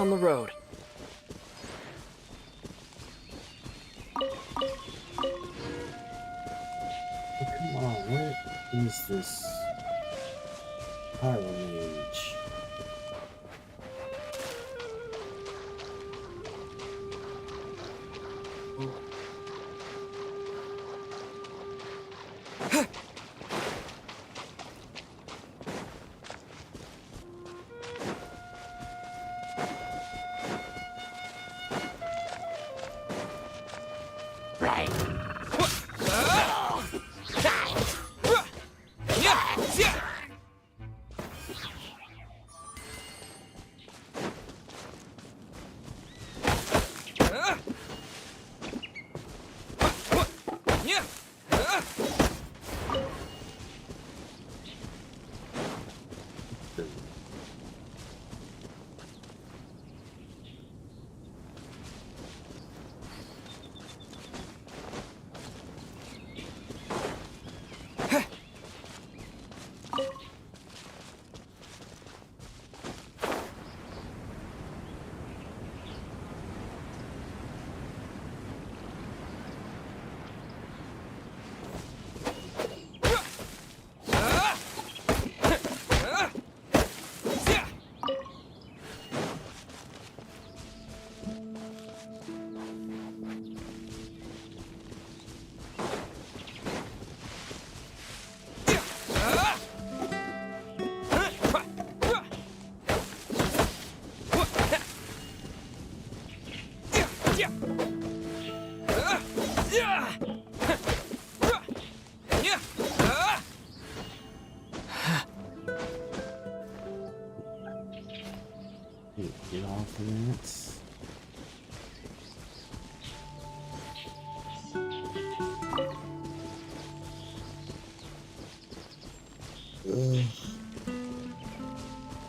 down the road. Oh, come on, what is this? Pyro Mage. Get off of that.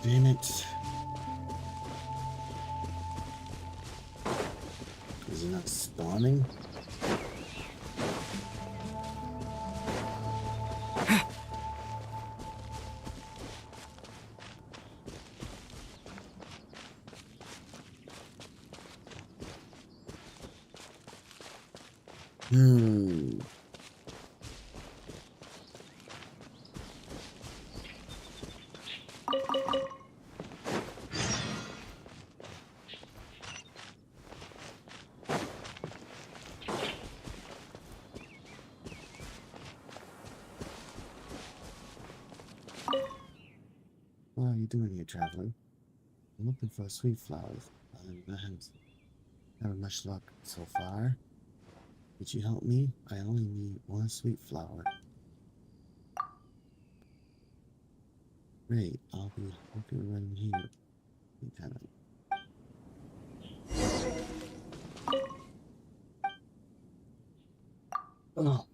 Damn it. Is it not spawning? What are you doing here, traveler? I'm looking for sweet flowers. I haven't had much luck so far. Could you help me? I only need one sweet flower. Great, I'll be looking right here. Lieutenant. Oh.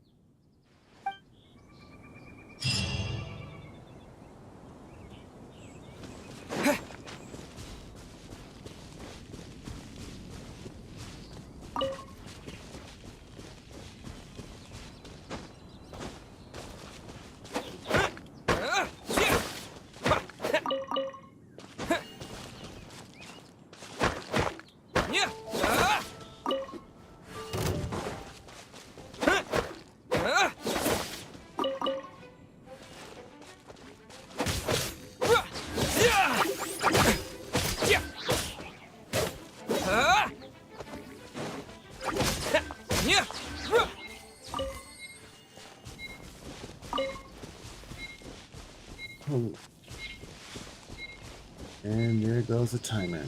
And there goes the timer.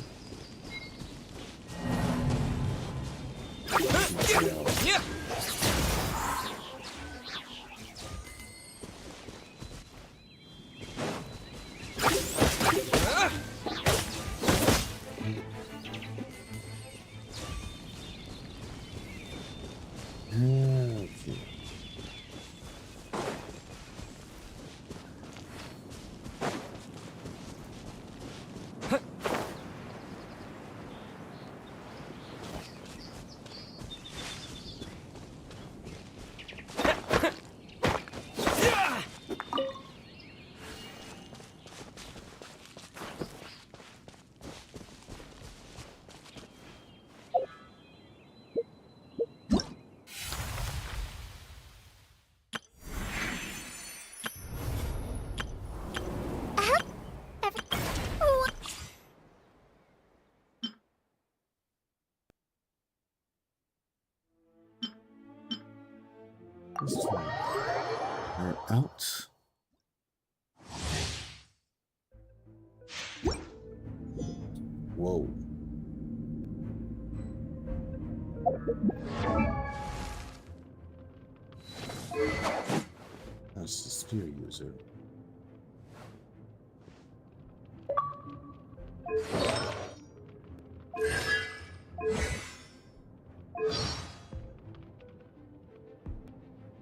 Let's try her out. Whoa. That's the spear user.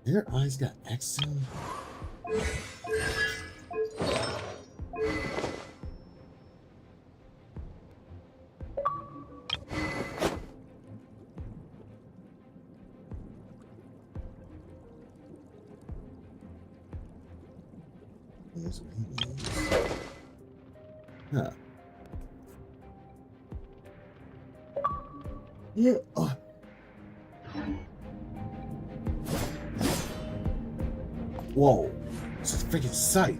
Their eyes got excellent. That's what he means. Huh. Yeah. Oh. Whoa. It's a freaking sight.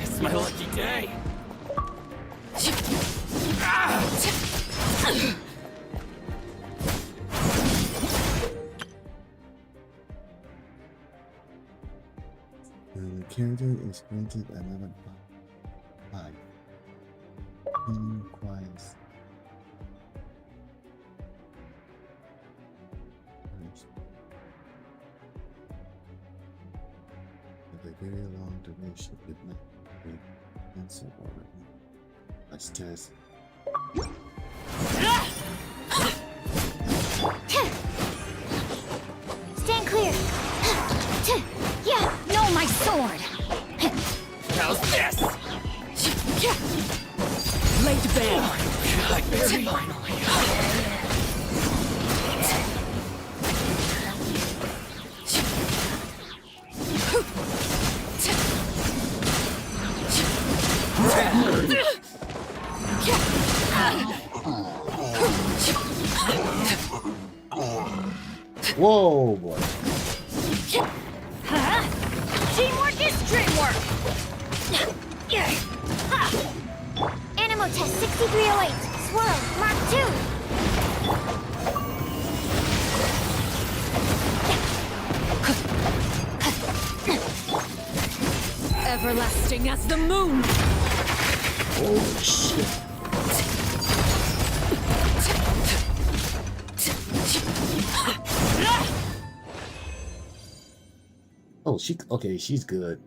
It's my lucky day. And the character is granted another life. Requires with a very long duration, it might be cancelled already. Let's test. Stand clear. Yeah, no, my sword. How's this? Laid bare. Whoa, boy. Teamwork is dreamwork. Animal test 6308. Swirl, Mark 2. Everlasting as the moon. Holy shit. Oh, okay, she's good.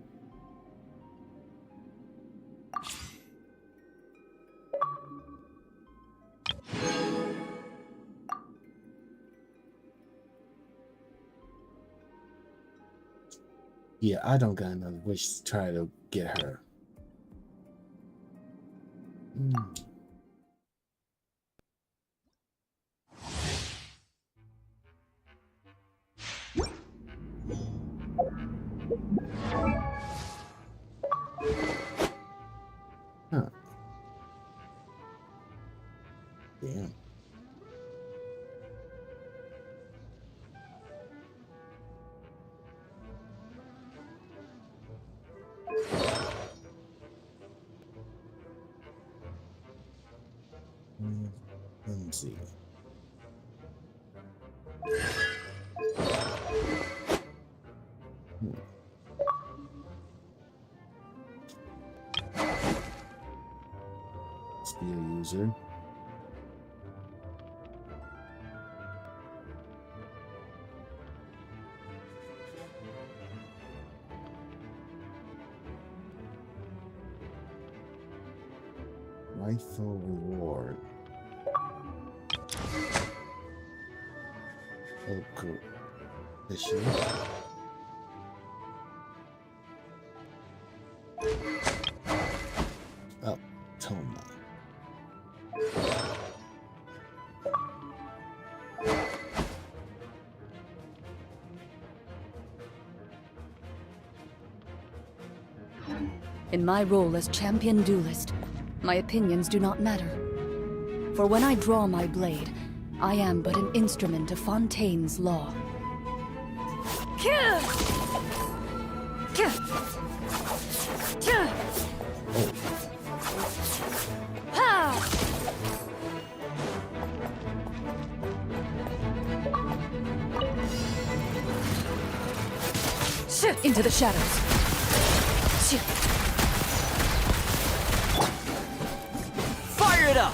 Yeah, I don't got enough wish to try to get her. Huh. Damn. Let me see. Spear user. Rifle reward. Oh, cool. Issue. Oh, Toma. In my role as champion duelist, my opinions do not matter. For when I draw my blade, I am but an instrument of Fontaine's law. Into the shadows. Fire it up!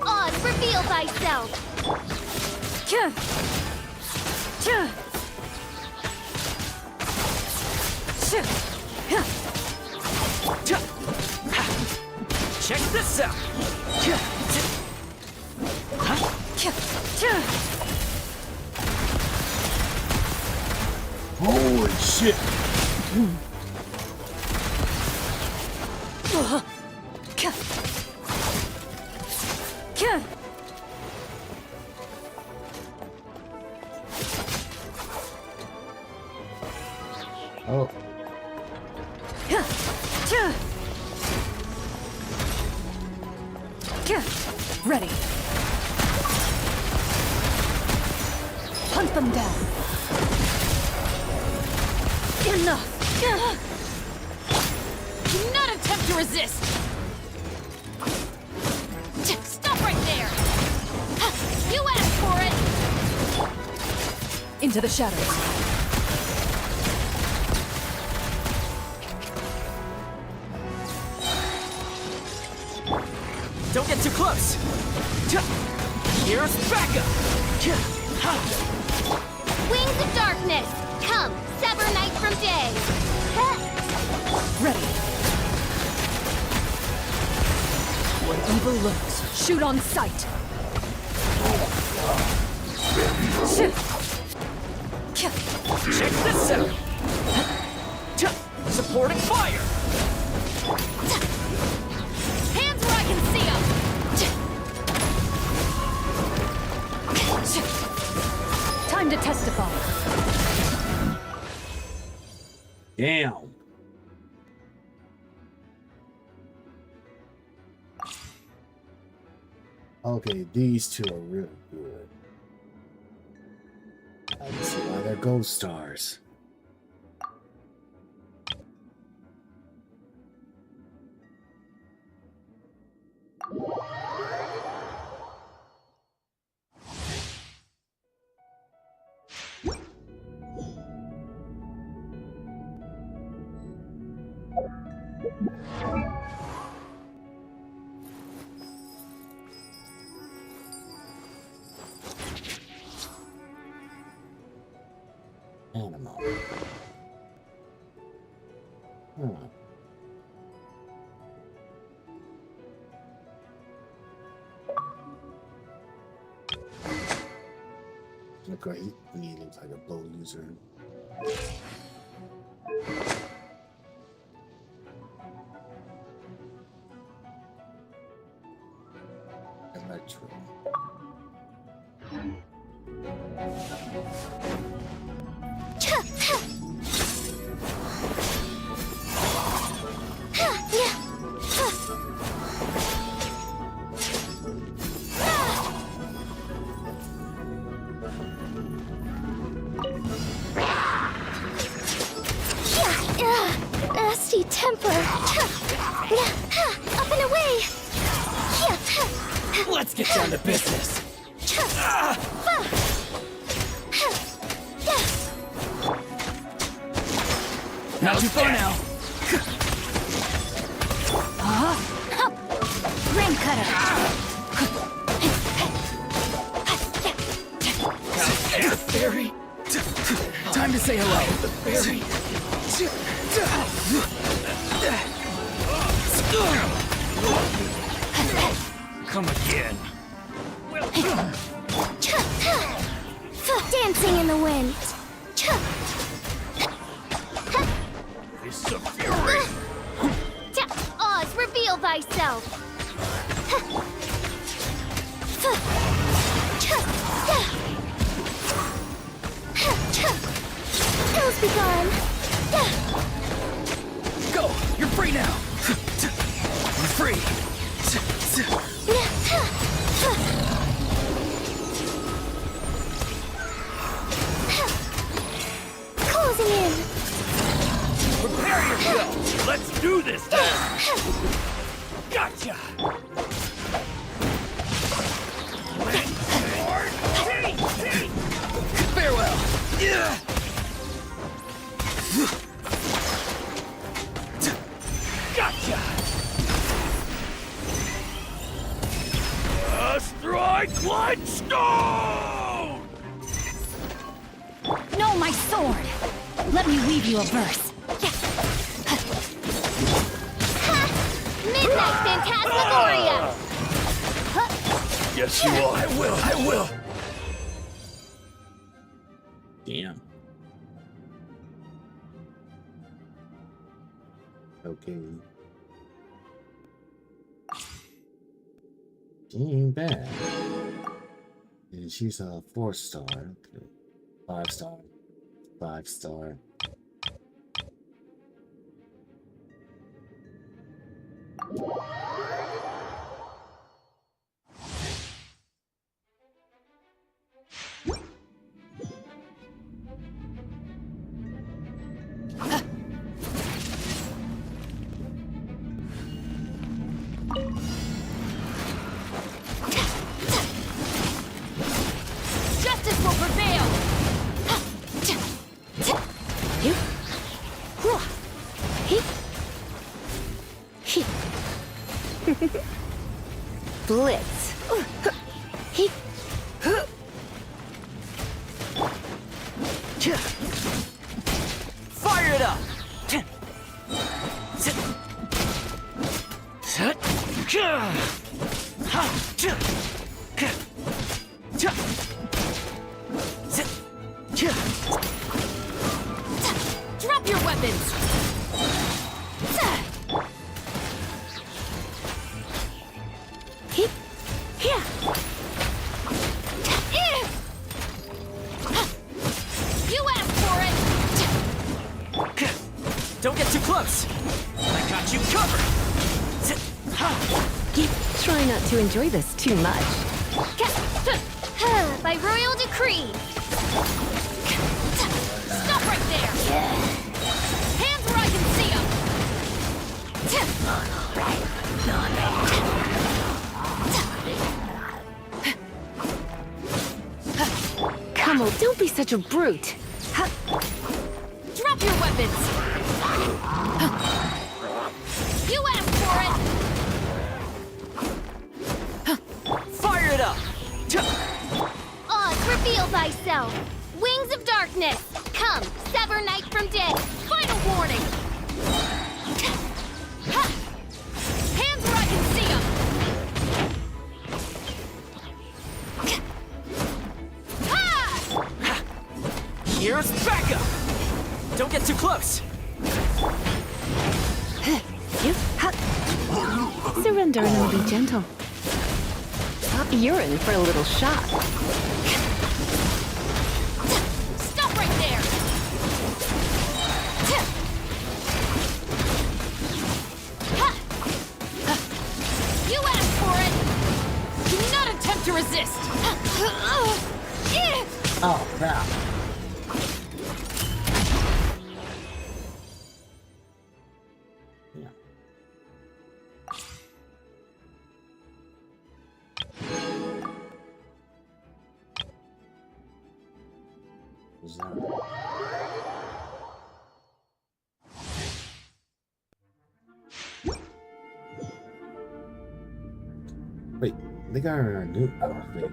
Oz, reveal thyself! Check this out! Holy shit! Oh. Ready. Hunt them down. Enough! Do not attempt to resist! Stop right there! You asked for it! Into the shadows. Don't get too close! Here's backup! Wings of darkness! Come, sever night from day! Ready. When evil lurks, shoot on sight! Check this out! Supporting fire! Hands where I can see them! Time to testify. Damn. Okay, these two are really good. I can see why they're gold stars. Animal. Look right, he looks like a bow user. Electro. Nasty temper. Up and away. Let's get down to business. Not too far now. Rain cutter. Fairy. Time to say hello. Fairy. Come again. Dancing in the wind. It's a fury. Oz, reveal thyself. Ills be gone. Go! You're free now! hurry! Closing in. Prepare yourself! Let's do this then! Gotcha! Farewell! Gotcha! A strike like stone! No, my sword! Let me weave you a verse. Midnight Phantasmagoria! Yes, you will. I will. I will. Damn. Okay. She ain't bad. And she's a 4-star. Okay. 5-star. 5-star. Justice will prevail! Blitz. Fire it up! Drop your weapons! You asked for it! Don't get too close! I got you covered! Try not to enjoy this too much. By royal decree! Stop right there! Hands where I can see them! Come on, don't be such a brute. Drop your weapons! You asked for it! Fire it up! Oz, reveal thyself! Wings of darkness! Come, sever night from day! Final warning! Hands where I can see them! Here's backup! Don't get too close! Surrender and be gentle. You're in for a little shock. Stop right there! You asked for it! Do not attempt to resist! Oh, crap. Yeah. Was that? Wait, they got her a new outfit.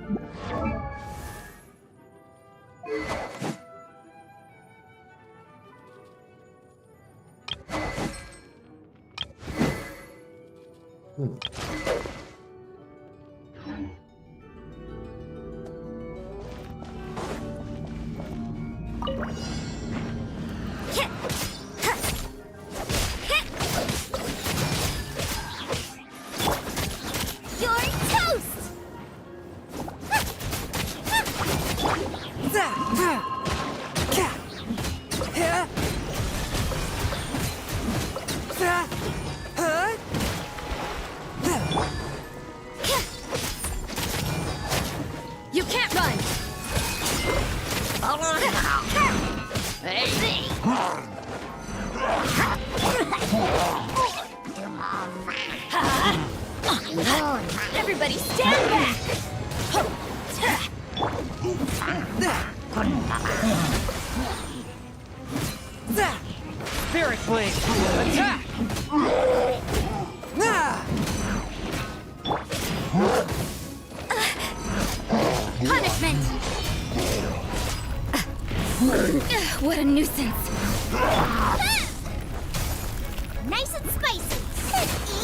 You're toast! Everybody stand back! Spirit Blade! Attack! Punishment! What a nuisance! Nice and spicy.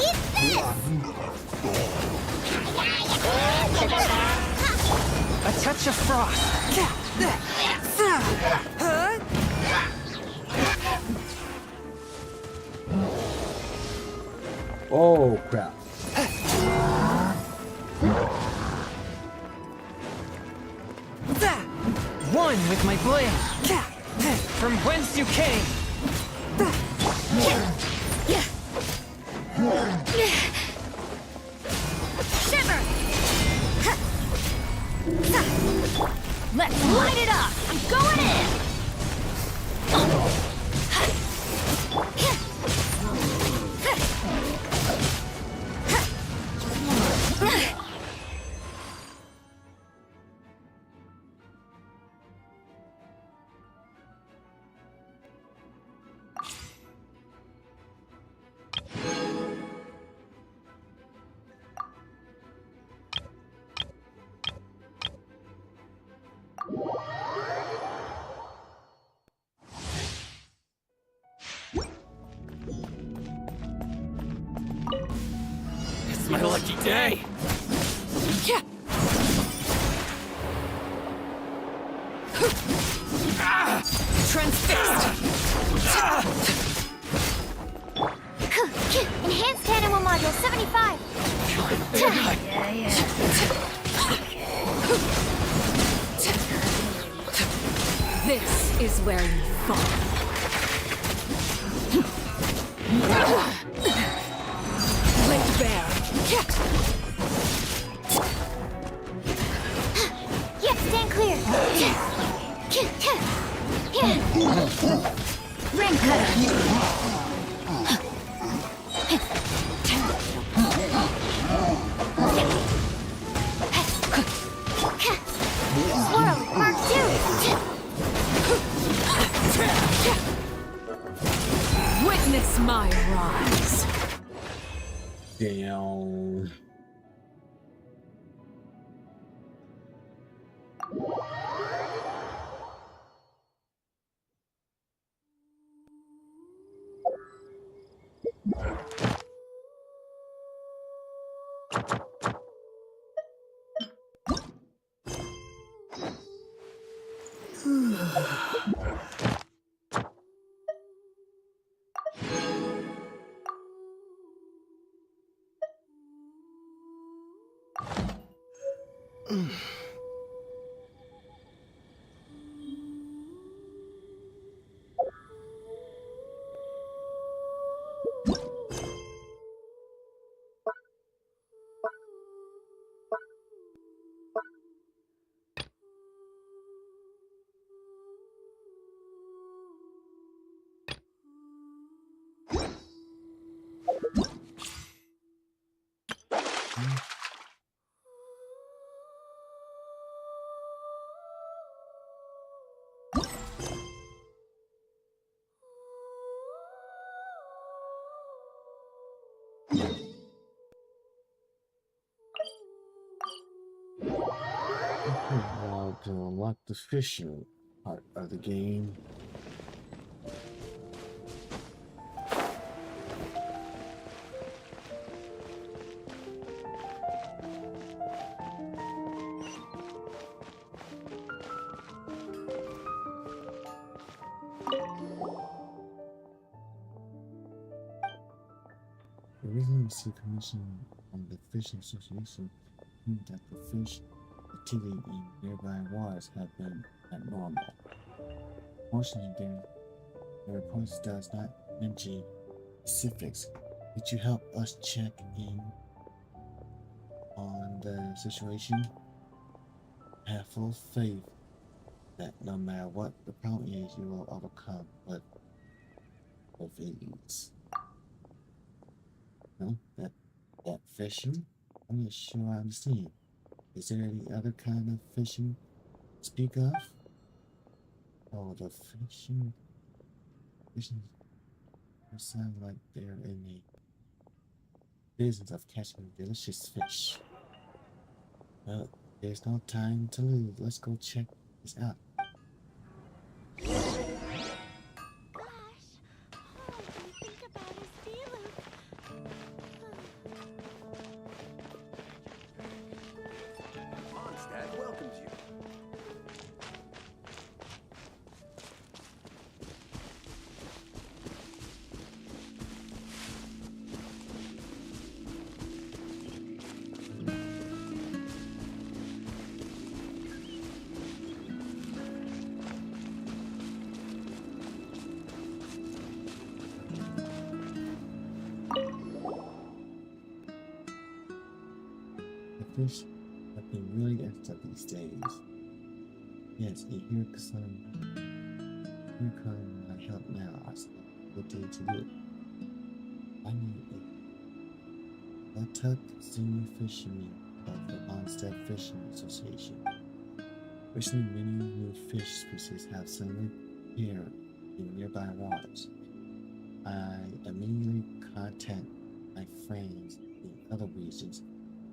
Eat this! A touch of frost! Oh crap. One with my blade! From whence you came! Shiver! Let's light it up! I'm going in! It's my lucky day! Transfixed! Enhanced animal module 75. This is where you fall. Laid bare. Yep, stand clear. Ring cutter! Swirl, Mark 2. Witness my rise. Damn. Now to unlock the fishing part of the game. The reason we see commission from the Fishing Association means that the fish activity in nearby waters have been abnormal. Fortunately, the report does not mention specifics. Could you help us check in on the situation? Have full faith that no matter what the problem is, you will overcome with ease. No, that fishing. I'm not sure I understand. Is there any other kind of fishing to speak of? Oh, the fishing sound like they're in the business of catching delicious fish. Well, there's no time to lose. Let's go check this out. Mondstadt welcomes you. The fish have been really active these days. Yes, and here come my help now. I still what day to do it. I need a Tuck Senior Fisherman of the Mondstadt Fishing Association. Recently, many new fish species have suddenly appeared in nearby waters. I immediately contact my friends in other regions.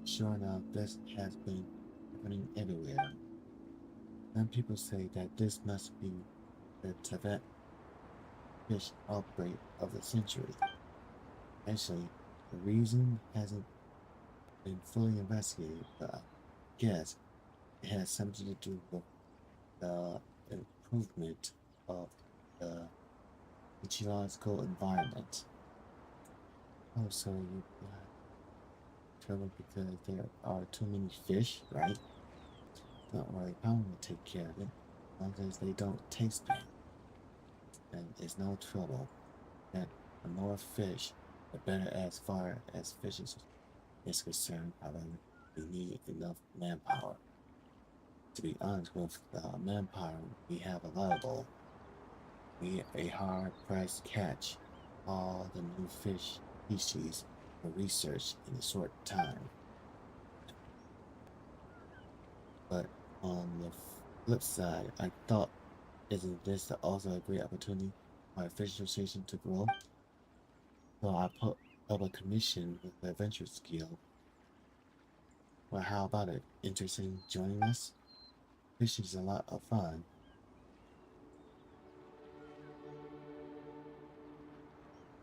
Sure enough, this has been happening everywhere. Some people say that this must be the Tibet fish outbreak of the century. Actually, the reason hasn't been fully investigated, but I guess it has something to do with the improvement of the ecological environment. Also, you got trouble because there are too many fish, right? Don't worry, I will take care of it, as long as they don't taste bad. And it's no trouble. That the more fish, the better as far as fishing is concerned. However, we need enough manpower. To be honest with the manpower we have available, we a hard-pressed catch all the new fish species for research in a short time. But on the flip side, I thought, isn't this also a great opportunity for our fish association to grow? So I put up a commission with the Adventures Guild. Well, how about it? Interested in joining us? Fishing is a lot of fun.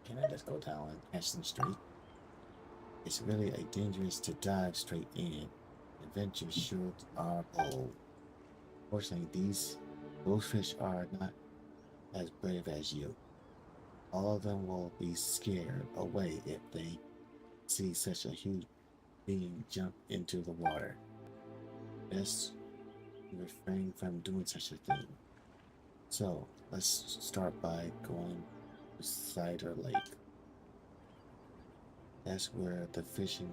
Can I just go down and catch them straight? It's really dangerous to dive straight in. Adventures sure are bold. Fortunately, those fish are not as brave as you. All of them will be scared away if they see such a huge being jump into the water. Best refrain from doing such a thing. So let's start by going to Cider Lake. That's where the fishing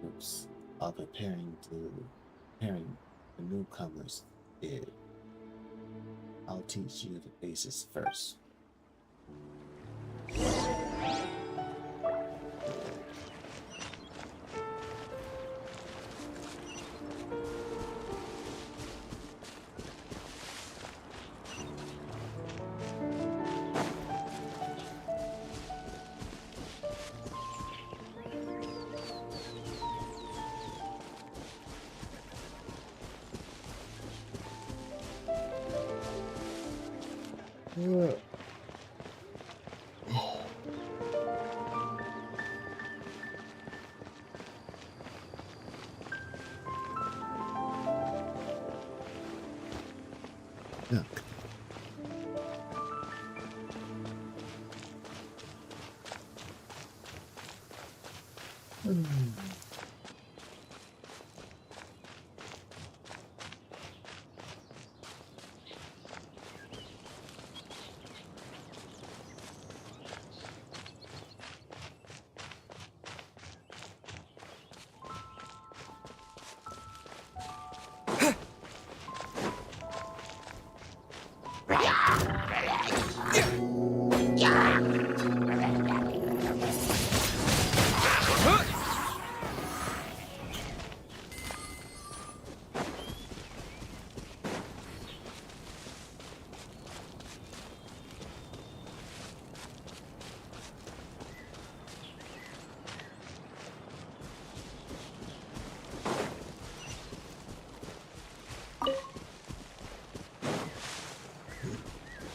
groups are preparing the newcomers is. I'll teach you the basics first. Look.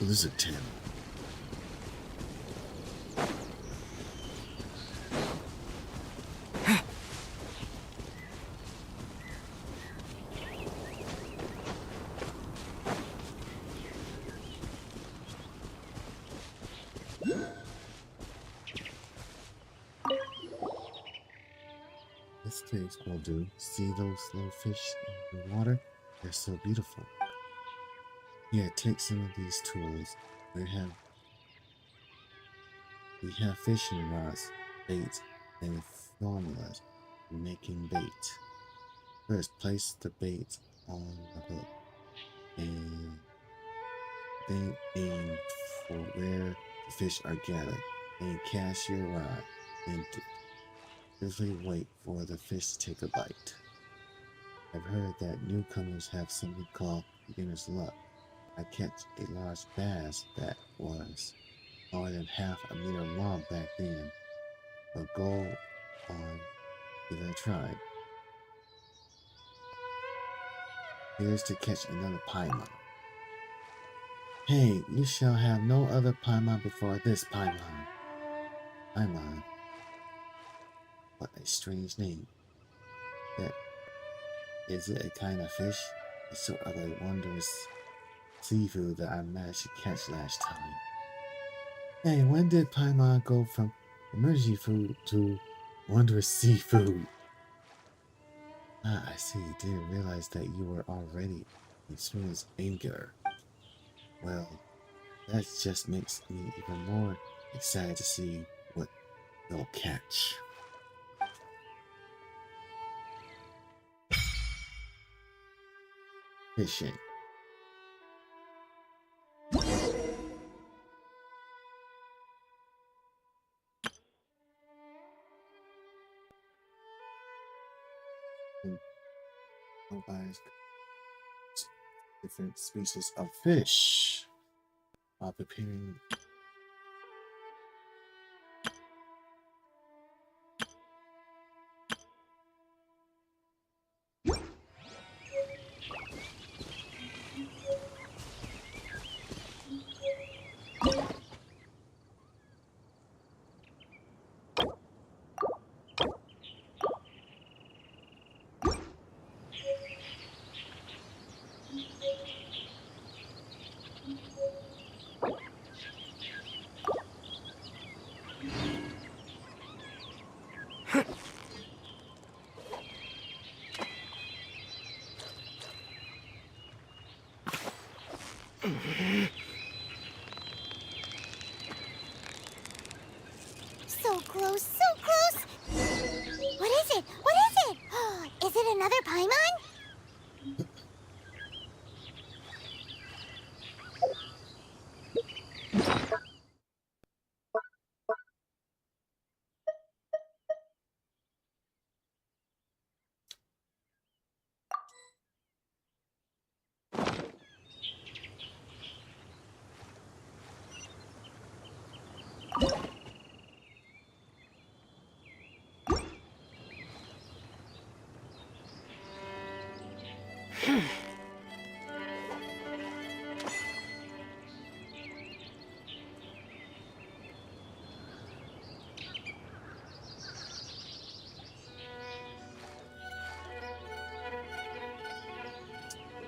Blizzard Town. This place will do. See those little fish in the water? They're so beautiful. Here, take some of these tools. We have fishing rods, baits, and formulas for making bait. First, place the bait on the hook, and then aim for where the fish are gathered, and cast your rod, and carefully wait for the fish to take a bite. I've heard that newcomers have something called beginner's luck. I catch a large bass that was more than half a meter long back then, but go on, give it a try. Here's to catch another paimon. Hey, you shall have no other paimon before this paimon. Paimon. What a strange name. That is it a kind of fish? It's sort of a wondrous seafood that I managed to catch last time. Hey, when did paimon go from emergency food to wondrous seafood? Ah, I see. Didn't realize that you were already in Swimming's anger. Well, that just makes me even more excited to see what they'll catch. Fishing. Different species of fish while preparing. So close, so close! What is it? What is it? Is it another paimon?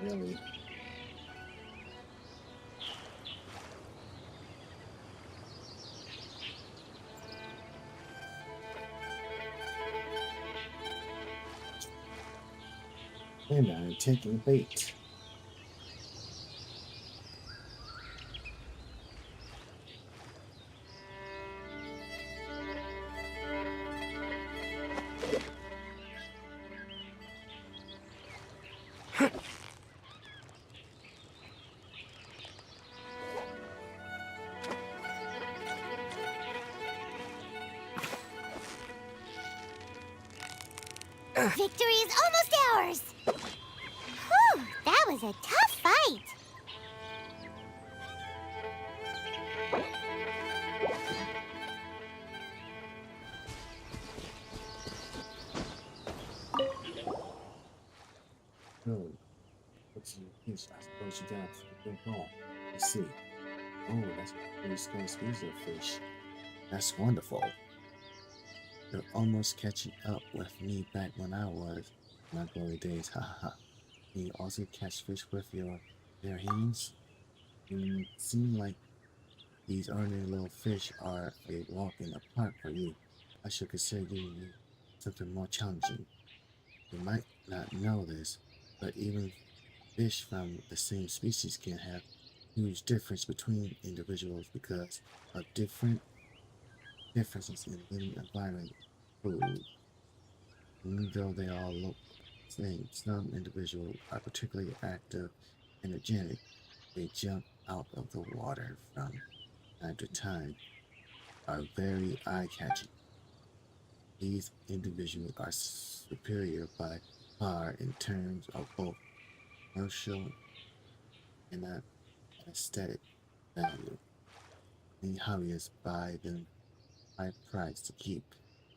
Really? And I'm taking bait. Victory is almost ours! Whew, that was a tough fight! No. What's your use? I suppose you got to think wrong. You see. Oh, that's a very small species of fish. That's wonderful. You're almost catching up with me back when I was in my glory days. Ha ha ha. Can you also catch fish with your bare hands? Seem like these ordinary little fish are a walk in the park for you. I should consider giving you something more challenging. You might not know this, but even fish from the same species can have huge difference between individuals because of differences in living environment, food. Even though they all look the same, some individuals are particularly active, energetic. They jump out of the water from time to time, are very eye-catching. These individuals are superior by far in terms of both commercial and aesthetic value. Many hobbyists buy them high price to keep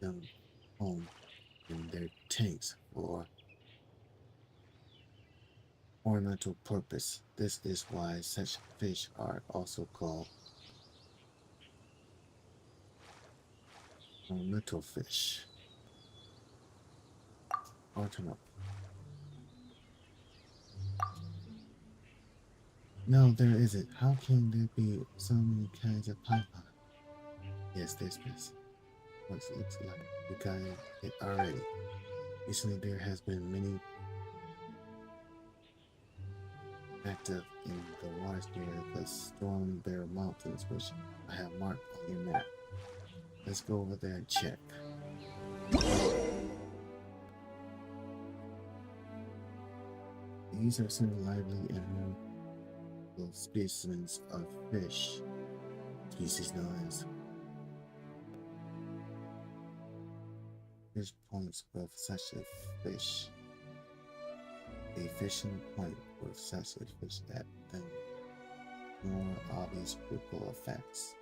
them home in their tanks for ornamental purpose. This is why such fish are also called ornamental fish. Ornamental. No, there isn't. How can there be so many kinds of python? Yes, there's this. What it looks like. You got it already. Recently, there has been many active in the waters near the Storm Bear Mountains, which I have marked on your map. Let's go over there and check. These are some lively and more specimens of fish, species known as fish points with such a fish. A fishing point with such a fish that then more obvious ripple effects.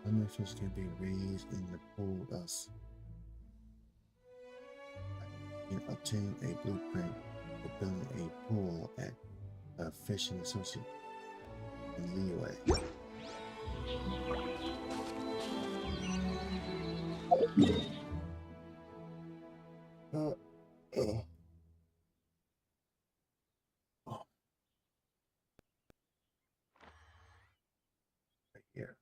How many fish can be raised in the pool thus? You can obtain a blueprint for building a pool at a fishing associate in Leeway. Right here.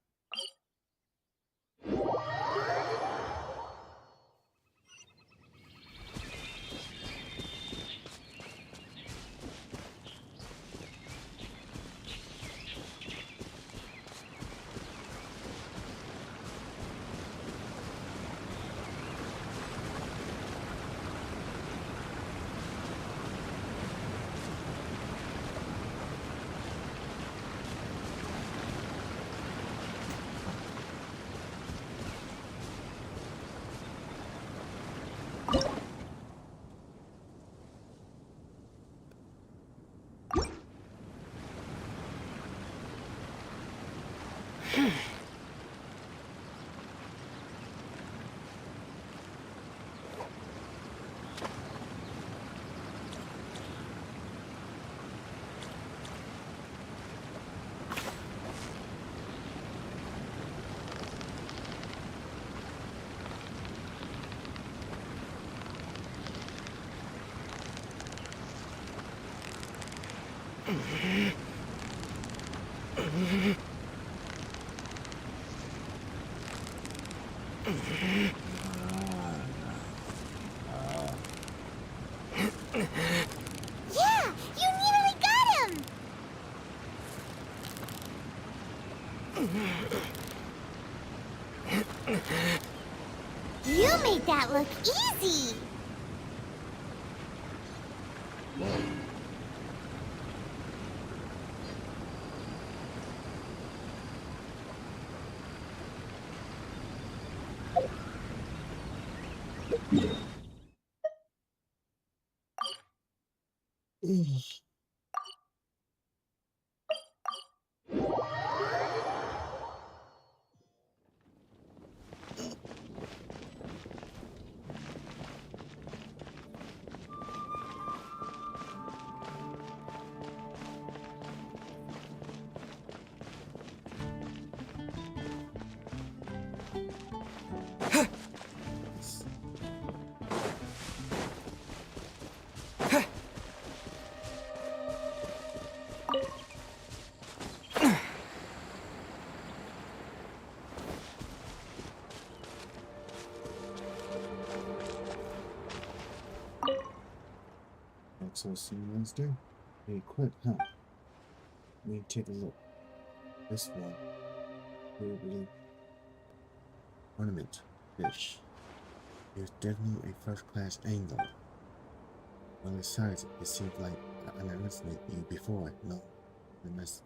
Yeah, you nearly got him! You made that look easy! So, sea monster, pretty quick, huh? Let me take a look. This one, probably ornament fish. It's definitely a first-class angler. Well, besides, it seems like I underestimated you before. No, the mess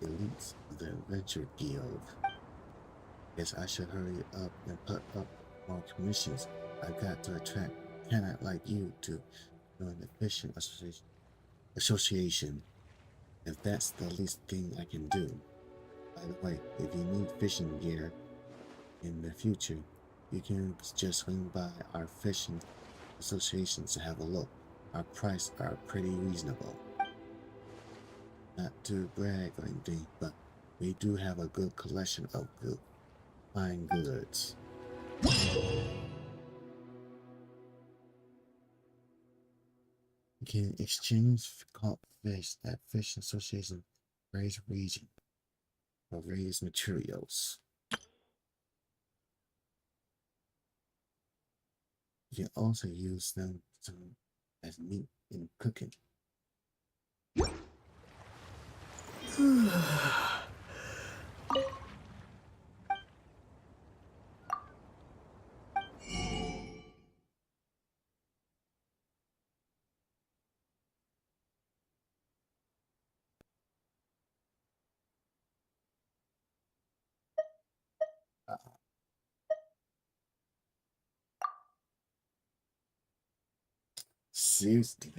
elites of the Adventure Guild. Guess I should hurry up and put up more commissions. I've got to attract cannot like you to join the fishing association. If that's the least thing I can do. By the way, if you need fishing gear in the future, you can just swing by our fishing associations to have a look. Our prices are pretty reasonable. Not to brag or anything, but we do have a good collection of good, fine goods. You can exchange caught fish at Fishing Association various region for various materials. You can also use them as meat in cooking. Seriously.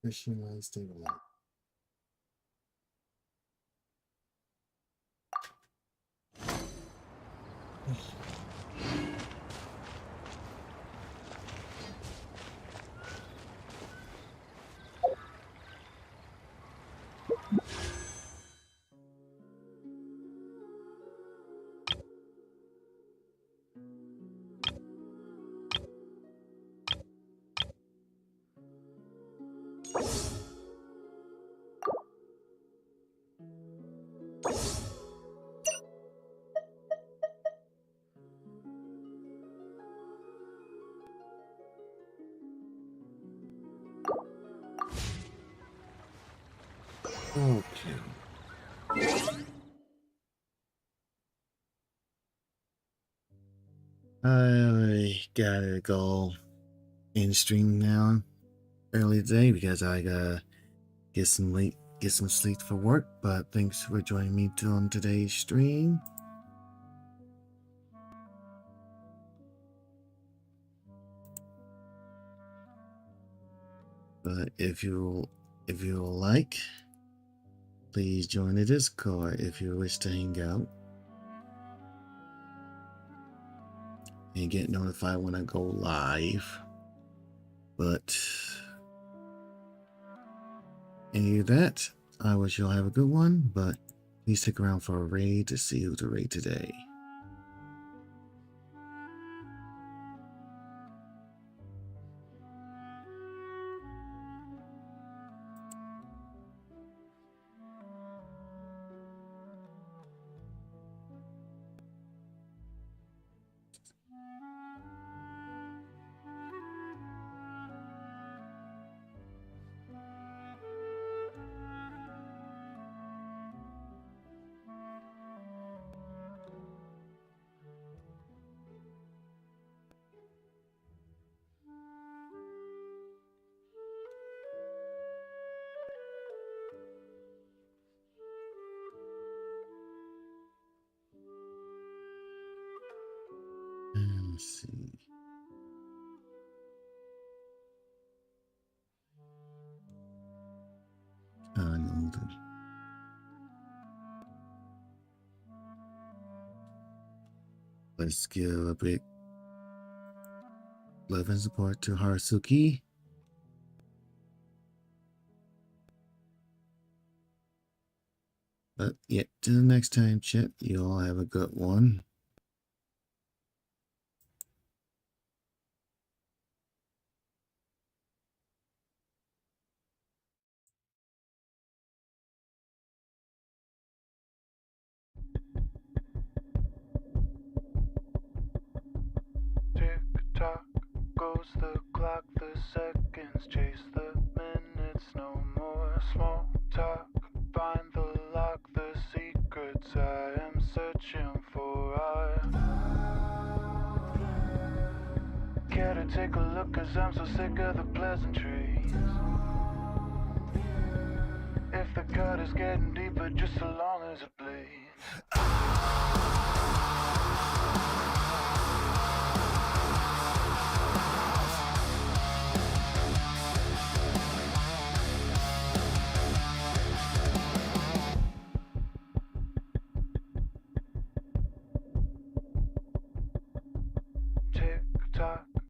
Fishing line stabilized. Okay. I gotta go in stream now early today because I gotta get some sleep for work. But thanks for joining me on today's stream. But if you like, please join the Discord if you wish to hang out and get notified when I go live. But any of that, I wish you'll have a good one. But please stick around for a raid to see who to raid today. Let's see. Let's give a big love and support to Harasuki. But yeah, till the next time, chat, you all have a good one. Tick tock, go goes the clock, the seconds chase the minutes, no more small talk. Find the lock, the secrets I am searching for. I care to take a look, cause I'm so sick of the pleasantries. If the cut is getting deeper, just so long as it bleeds.